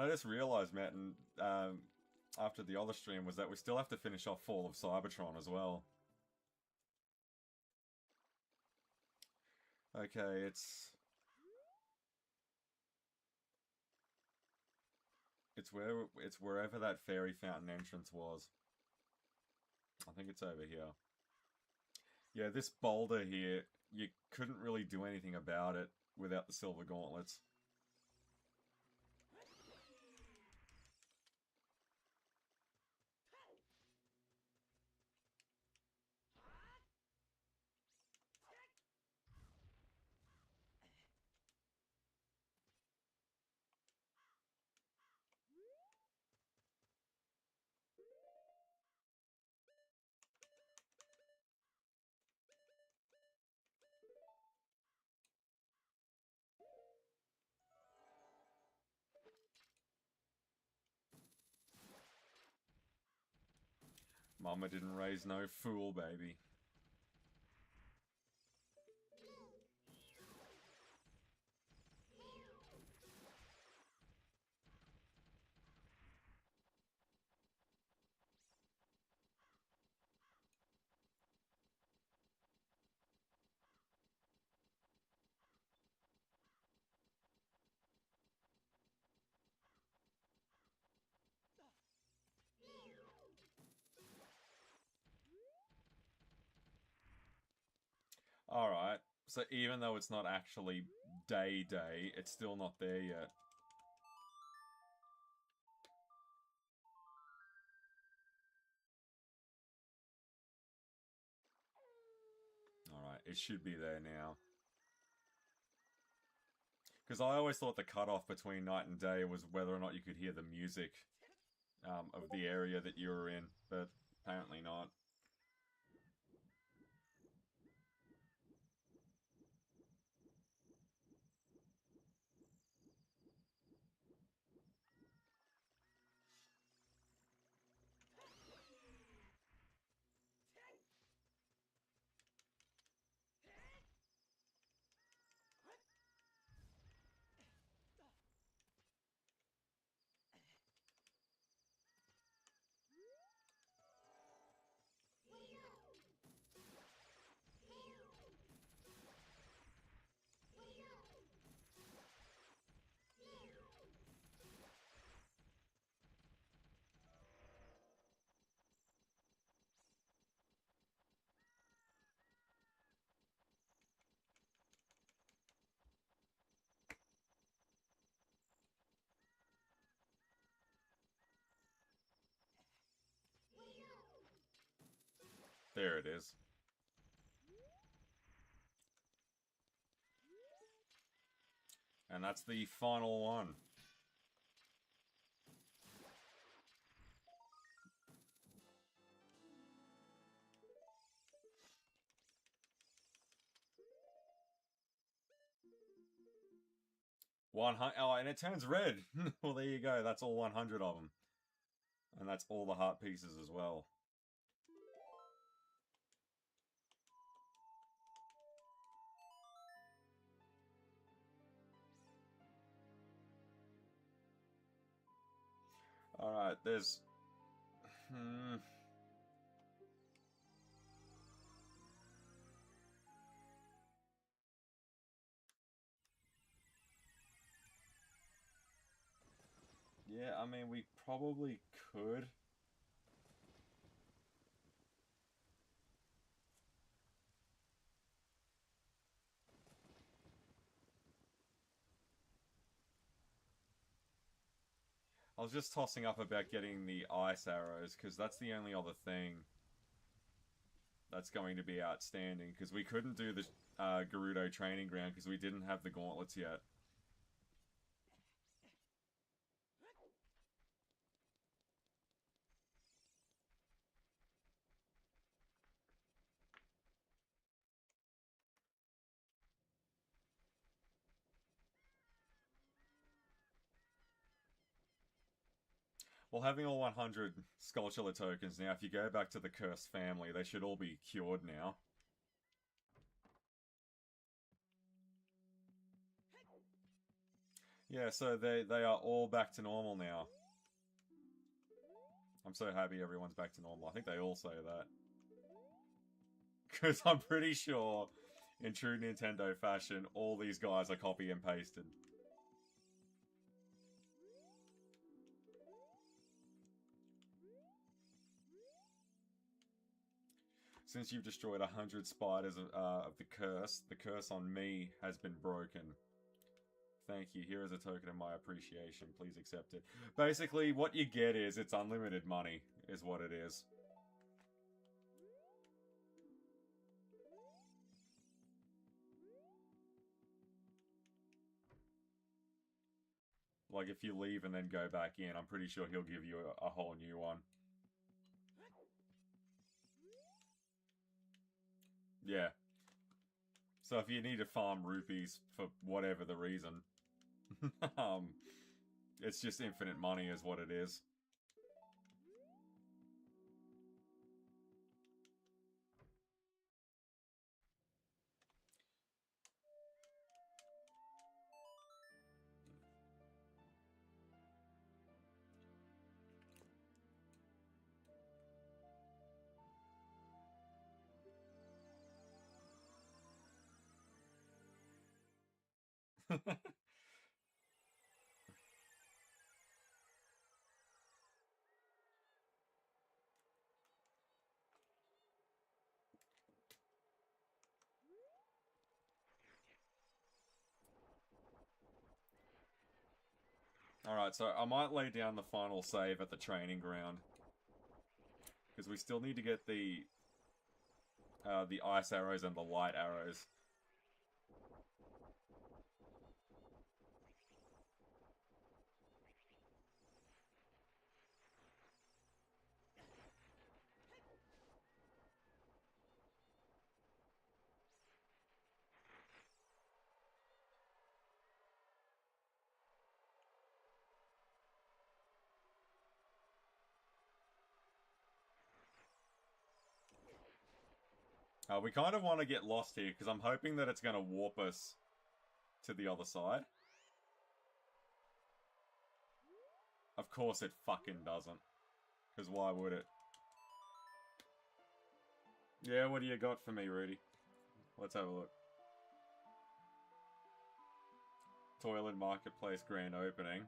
[SPEAKER 1] I just realised, Matt, and after the other stream, was that we still have to finish off Fall of Cybertron as well. Okay, it's wherever that fairy fountain entrance was. I think it's over here. Yeah, this boulder here, you couldn't really do anything about it without the silver gauntlets. Mama didn't raise no fool, baby. Alright, so even though it's not actually day, it's still not there yet. Alright, it should be there now. Because I always thought the cutoff between night and day was whether or not you could hear the music of the area that you were in, but apparently not. There it is. And that's the final one. 100. Oh, and it turns red. Well, there you go. That's all 100 of them. And that's all the heart pieces as well. Alright, there's... Yeah, I mean, we probably could. I was just tossing up about getting the ice arrows, because that's the only other thing that's going to be outstanding, because we couldn't do the Gerudo training ground because we didn't have the gauntlets yet. Well, having all 100 Skulltula tokens now, if you go back to the Cursed family, they should all be cured now. Yeah, so they are all back to normal now. I'm so happy everyone's back to normal. I think they all say that. Because I'm pretty sure, in true Nintendo fashion, all these guys are copy and pasted. Since you've destroyed 100 spiders of the curse on me has been broken. Thank you. Here is a token of my appreciation. Please accept it. Basically, what you get is it's unlimited money, is what it is. Like, if you leave and then go back in, I'm pretty sure he'll give you a whole new one. Yeah. So if you need to farm rupees for whatever the reason, it's just infinite money is what it is. Alright, so I might lay down the final save at the training ground. Because we still need to get the ice arrows and the light arrows. We kind of want to get lost here, because I'm hoping that it's going to warp us to the other side. Of course it fucking doesn't. Because why would it? Yeah, what do you got for me, Rudy? Let's have a look. Toilet Marketplace grand opening.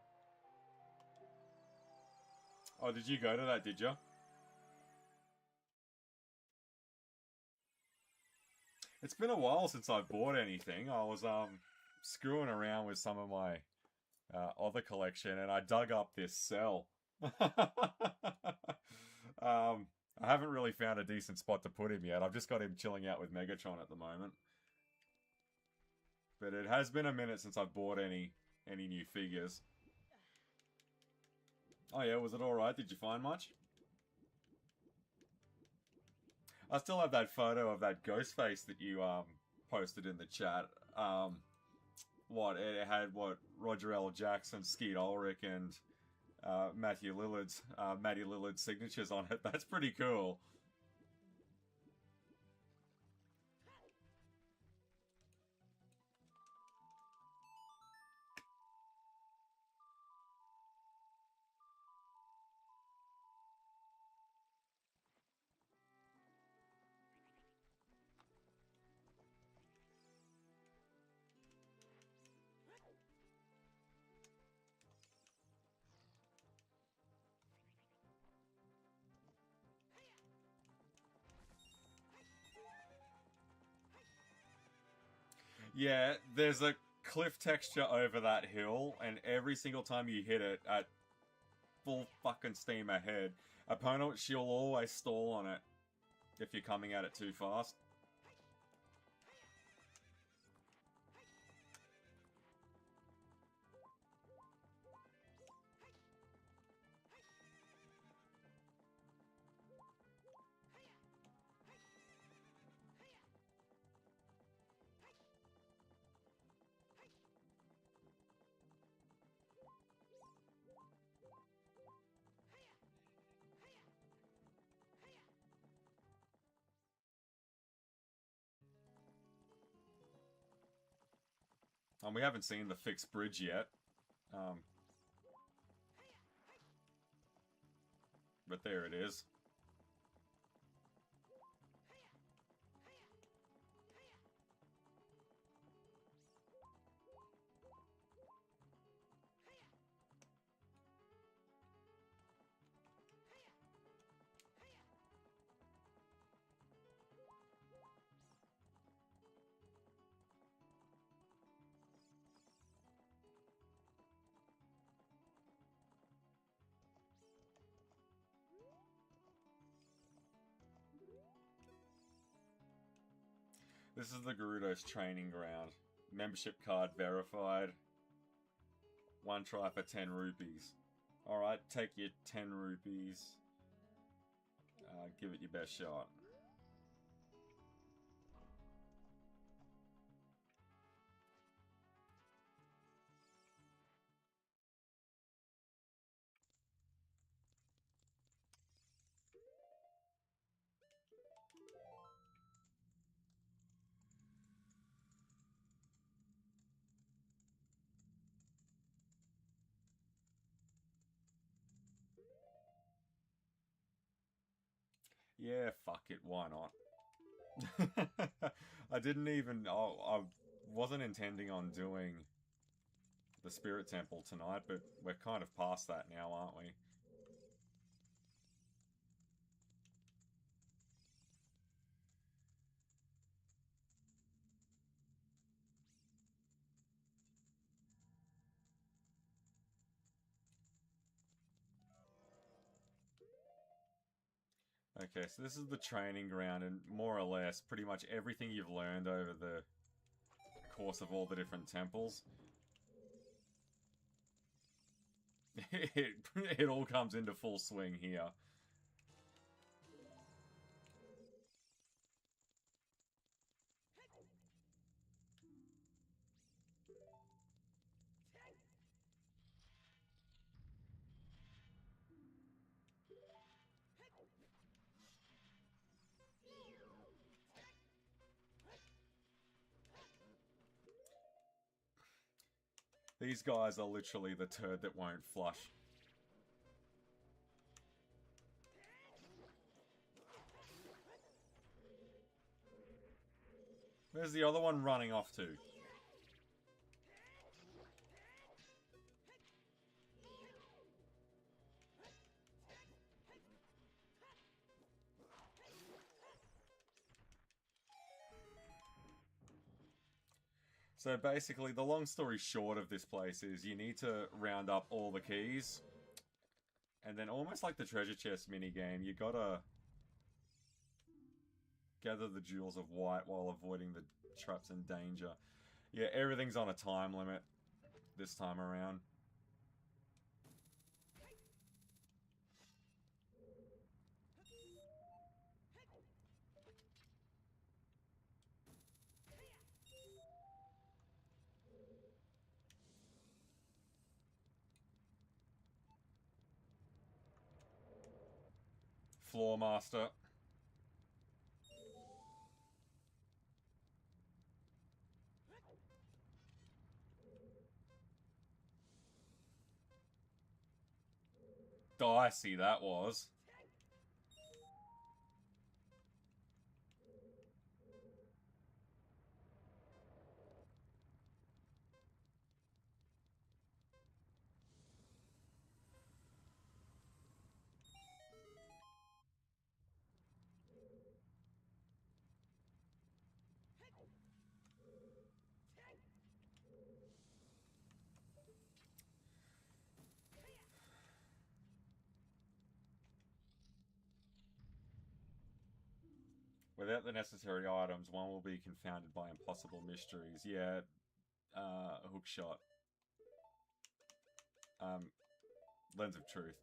[SPEAKER 1] Oh, did you go to that, did you? It's been a while since I bought anything. I was screwing around with some of my other collection, and I dug up this cell. I haven't really found a decent spot to put him yet. I've just got him chilling out with Megatron at the moment. But it has been a minute since I've bought any new figures. Oh yeah, was it alright? Did you find much? I still have that photo of that ghost face that you posted in the chat. what it had what Roger L. Jackson, Skeet Ulrich, and Matty Lillard's signatures on it. That's pretty cool. Yeah, there's a cliff texture over that hill, and every single time you hit it at full fucking steam ahead, opponent, she'll always stall on it if you're coming at it too fast. And we haven't seen the fixed bridge yet. But there it is. This is the Gerudo's training ground. Membership card verified. One try for 10 rupees. Alright, take your 10 rupees. Give it your best shot. Yeah, fuck it, why not? I didn't even... I wasn't intending on doing the Spirit Temple tonight, but we're kind of past that now, aren't we? Okay, so this is the training ground, and more or less, pretty much everything you've learned over the course of all the different temples, it all comes into full swing here. These guys are literally the turd that won't flush. Where's the other one running off to? So basically, the long story short of this place is you need to round up all the keys. And then almost like the treasure chest minigame, you gotta gather the jewels of white while avoiding the traps and danger. Yeah, everything's on a time limit this time around. Floor Master. Dicey that was. Without the necessary items, one will be confounded by impossible mysteries. Yeah, hook shot. Lens of truth.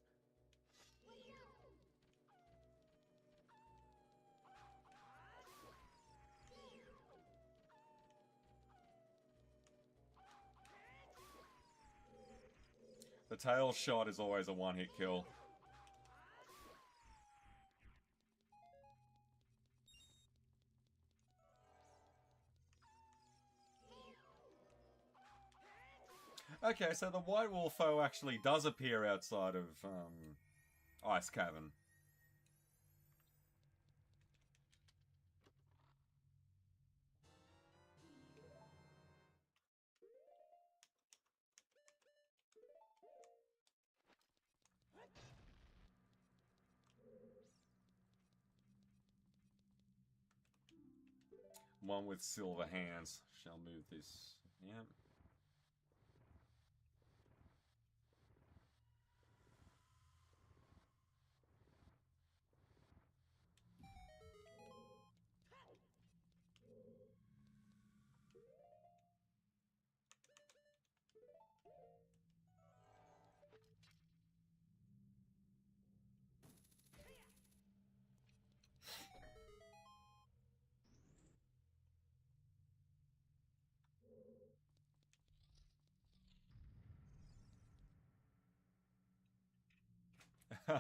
[SPEAKER 1] The tail shot is always a one-hit kill. Okay, so the White Wolfo actually does appear outside of Ice Cavern. One with silver hands. Shall move this. Yeah.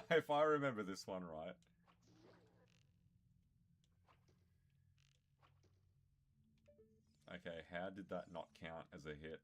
[SPEAKER 1] If I remember this one right. Okay, how did that not count as a hit?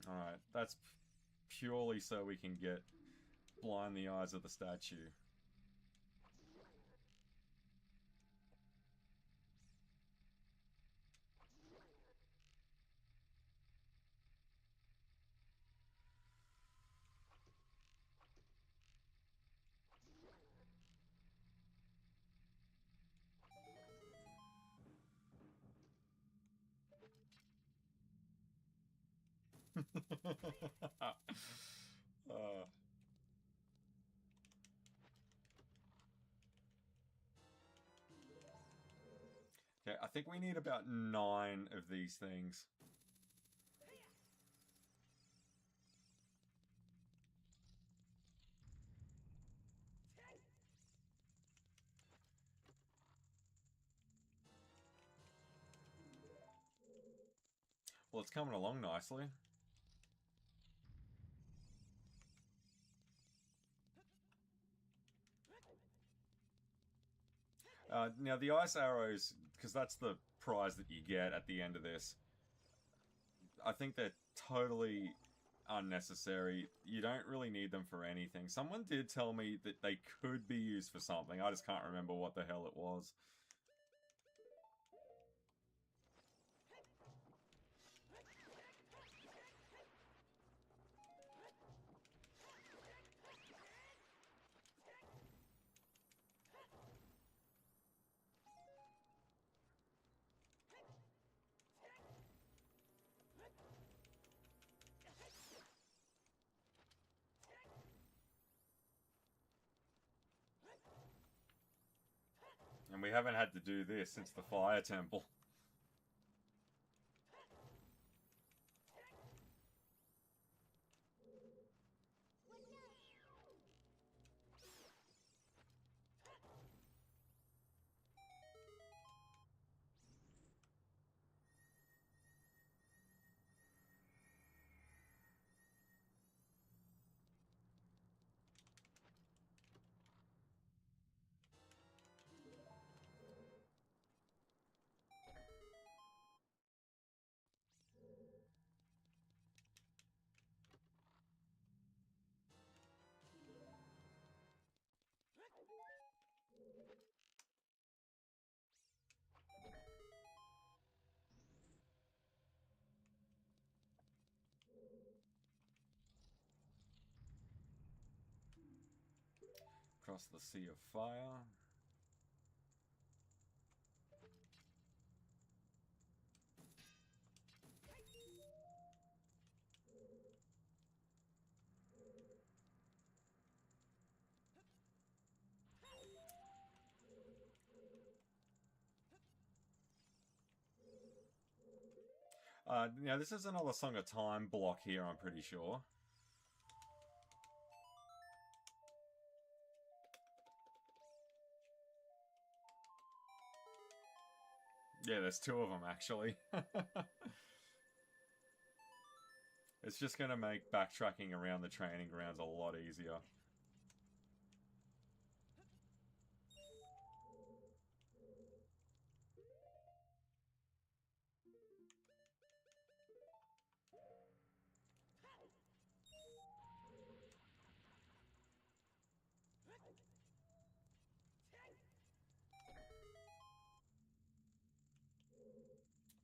[SPEAKER 1] Alright, that's purely so we can get blind the eyes of the statue. Okay, I think we need about 9 of these things. Well, it's coming along nicely. Now, the ice arrows, because that's the prize that you get at the end of this, I think they're totally unnecessary. You don't really need them for anything. Someone did tell me that they could be used for something. I just can't remember what the hell it was. And we haven't had to do this since the Fire Temple. Across the Sea of Fire. Now this is another Song of Time block here, I'm pretty sure. Yeah, there's two of them, actually. It's just going to make backtracking around the training grounds a lot easier.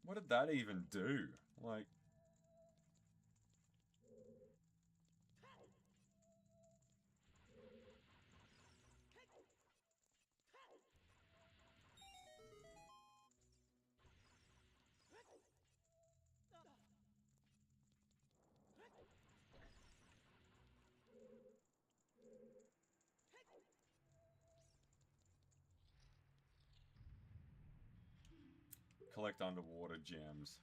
[SPEAKER 1] What did that even do? Like... Collect underwater gems.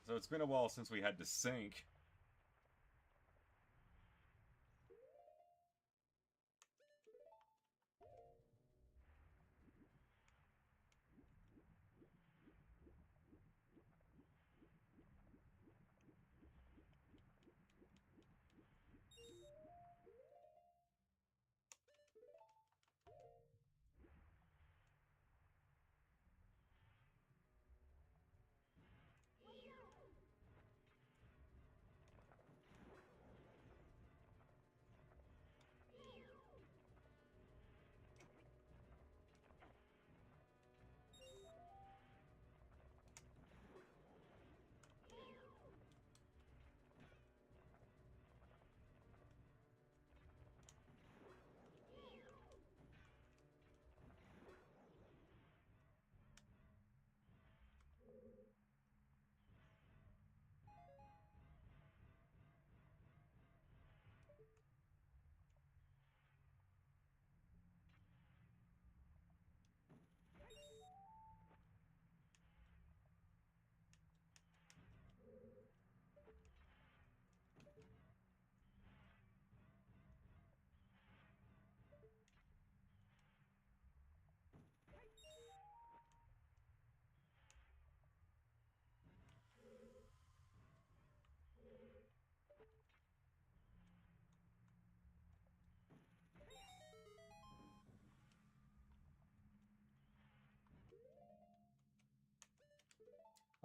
[SPEAKER 1] So it's been a while since we had to sink.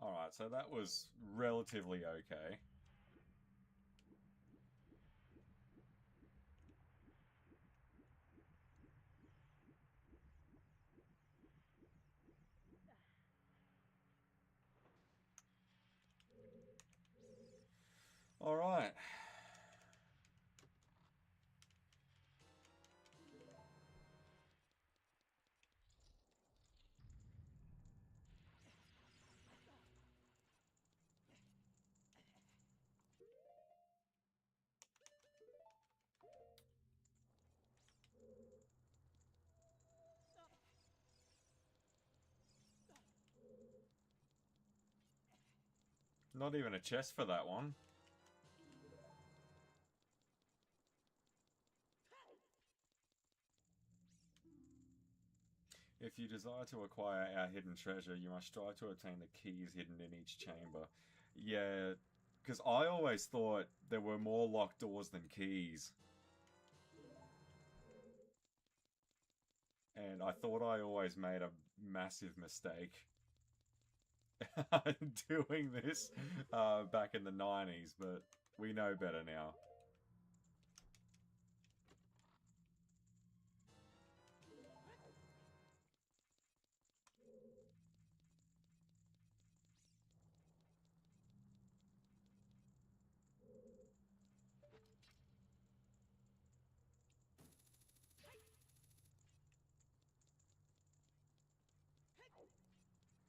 [SPEAKER 1] Alright, so that was relatively okay. Alright. Not even a chest for that one. If you desire to acquire our hidden treasure, you must strive to obtain the keys hidden in each chamber. Yeah, because I always thought there were more locked doors than keys. And I thought I always made a massive mistake doing this back in the 90s, but we know better now.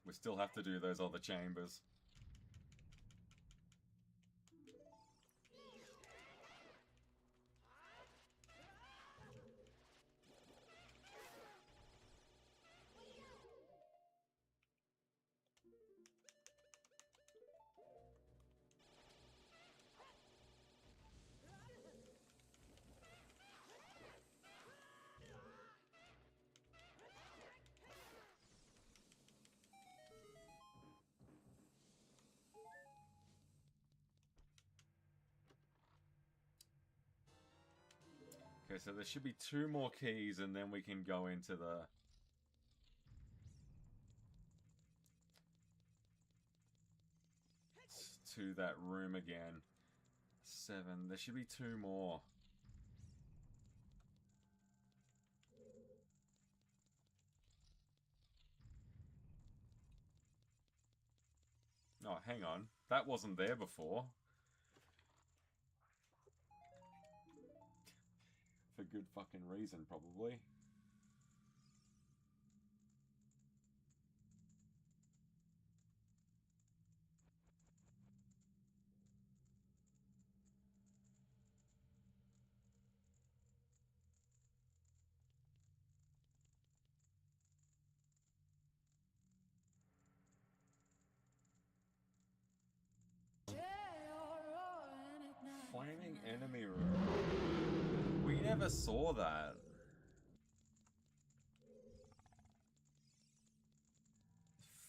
[SPEAKER 1] We still have to do those other chambers. Okay, so there should be 2 more keys and then we can go into the... to that room again. 7. There should be 2 more. Oh, hang on. That wasn't there before. For good fucking reason, probably. Flaming enemy room. We never saw that.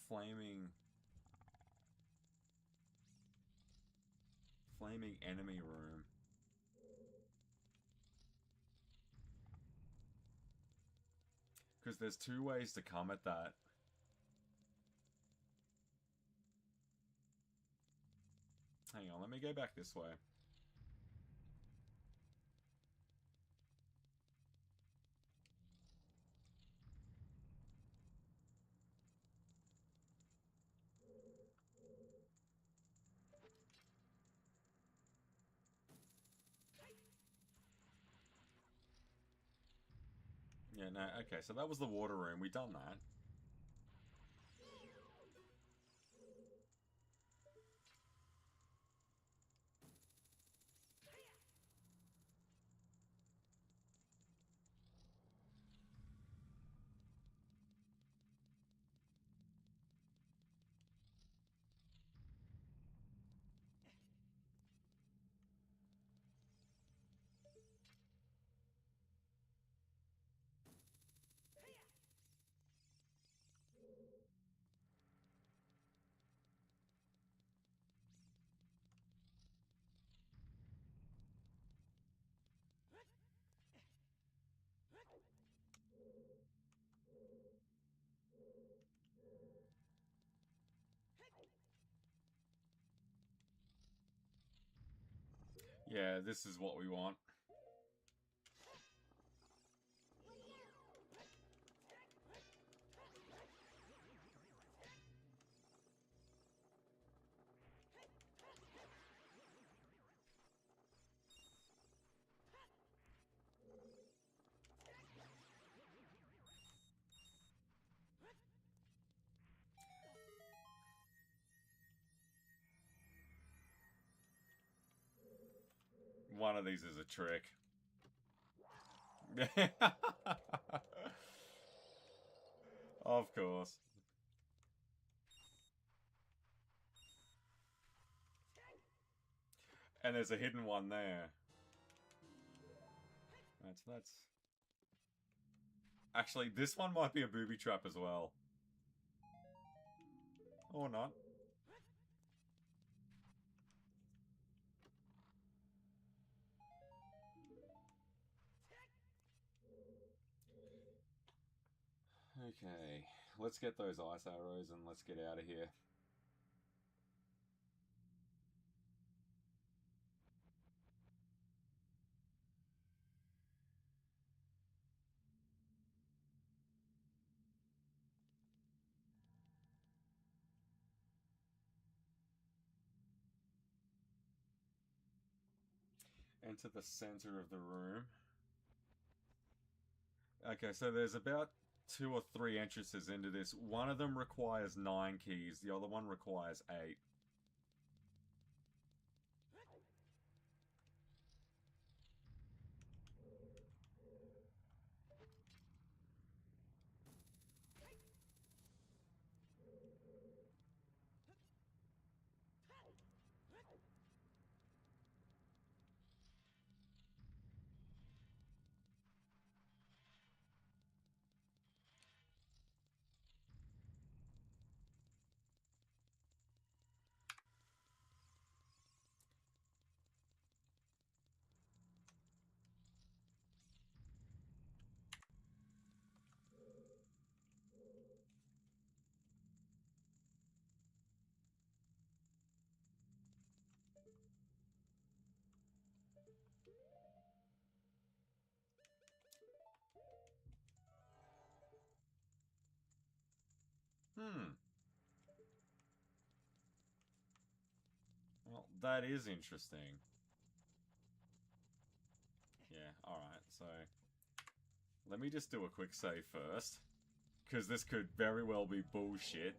[SPEAKER 1] Flaming enemy room. Because there's 2 ways to come at that. Hang on, let me go back this way. Yeah, no, okay, so that was the water room. We done that. Yeah, this is what we want. One of these is a trick. Of course. And there's a hidden one there. That's... Actually, this one might be a booby trap as well. Or not. Okay, let's get those ice arrows and let's get out of here. Enter the center of the room. Okay, so there's about 2 or 3 entrances into this. One of them requires 9 keys, the other one requires 8. Well, that is interesting. Yeah, alright, so... Let me just do a quick save first. Because this could very well be bullshit.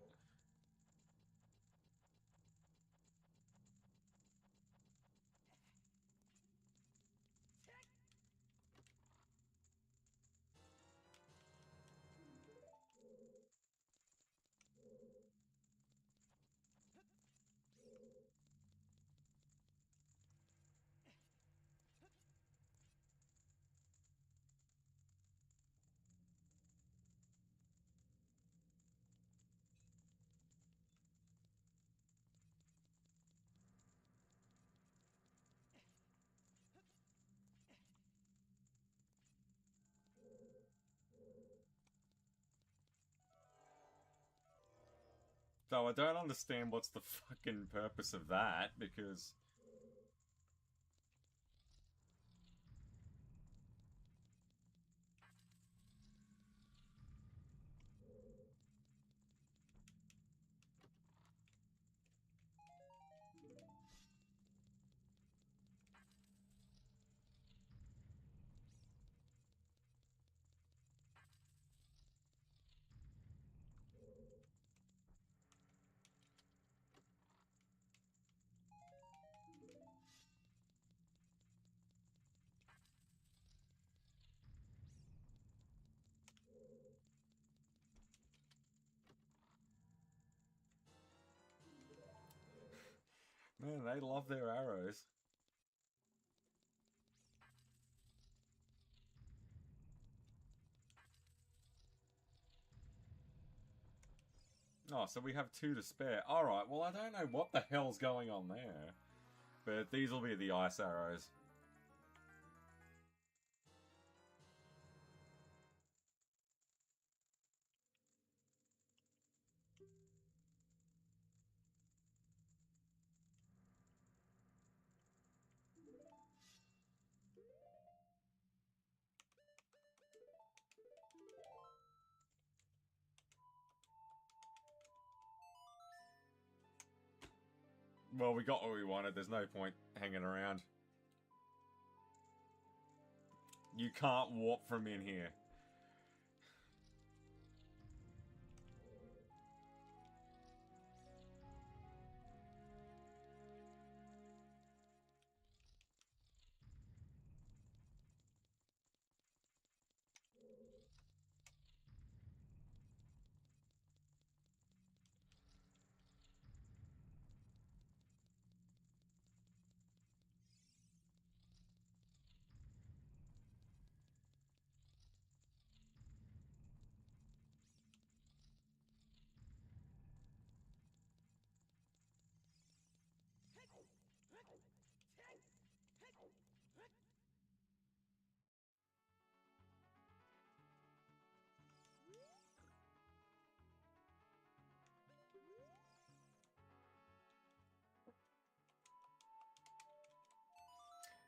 [SPEAKER 1] Though I don't understand what's the fucking purpose of that, because... Man, they love their arrows. Oh, so we have 2 to spare. Alright, well I don't know what the hell's going on there. But these will be the ice arrows. Well, we got what we wanted. There's no point hanging around. You can't warp from in here.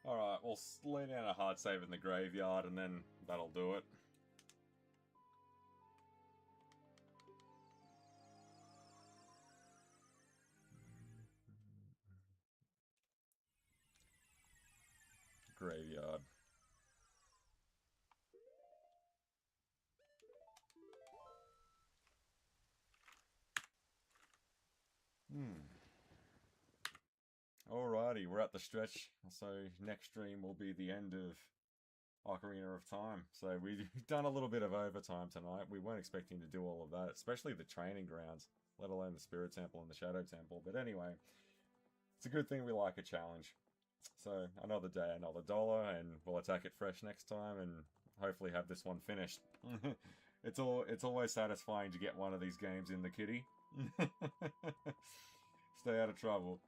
[SPEAKER 1] Alright, we'll lay down a hard save in the graveyard and then that'll do it. Graveyard. Alrighty, we're at the stretch, so next stream will be the end of Ocarina of Time. So we've done a little bit of overtime tonight. We weren't expecting to do all of that, especially the training grounds, let alone the Spirit Temple and the Shadow Temple. But anyway, it's a good thing we like a challenge. So another day, another dollar, and we'll attack it fresh next time and hopefully have this one finished. It's always satisfying to get one of these games in the kitty. Stay out of trouble.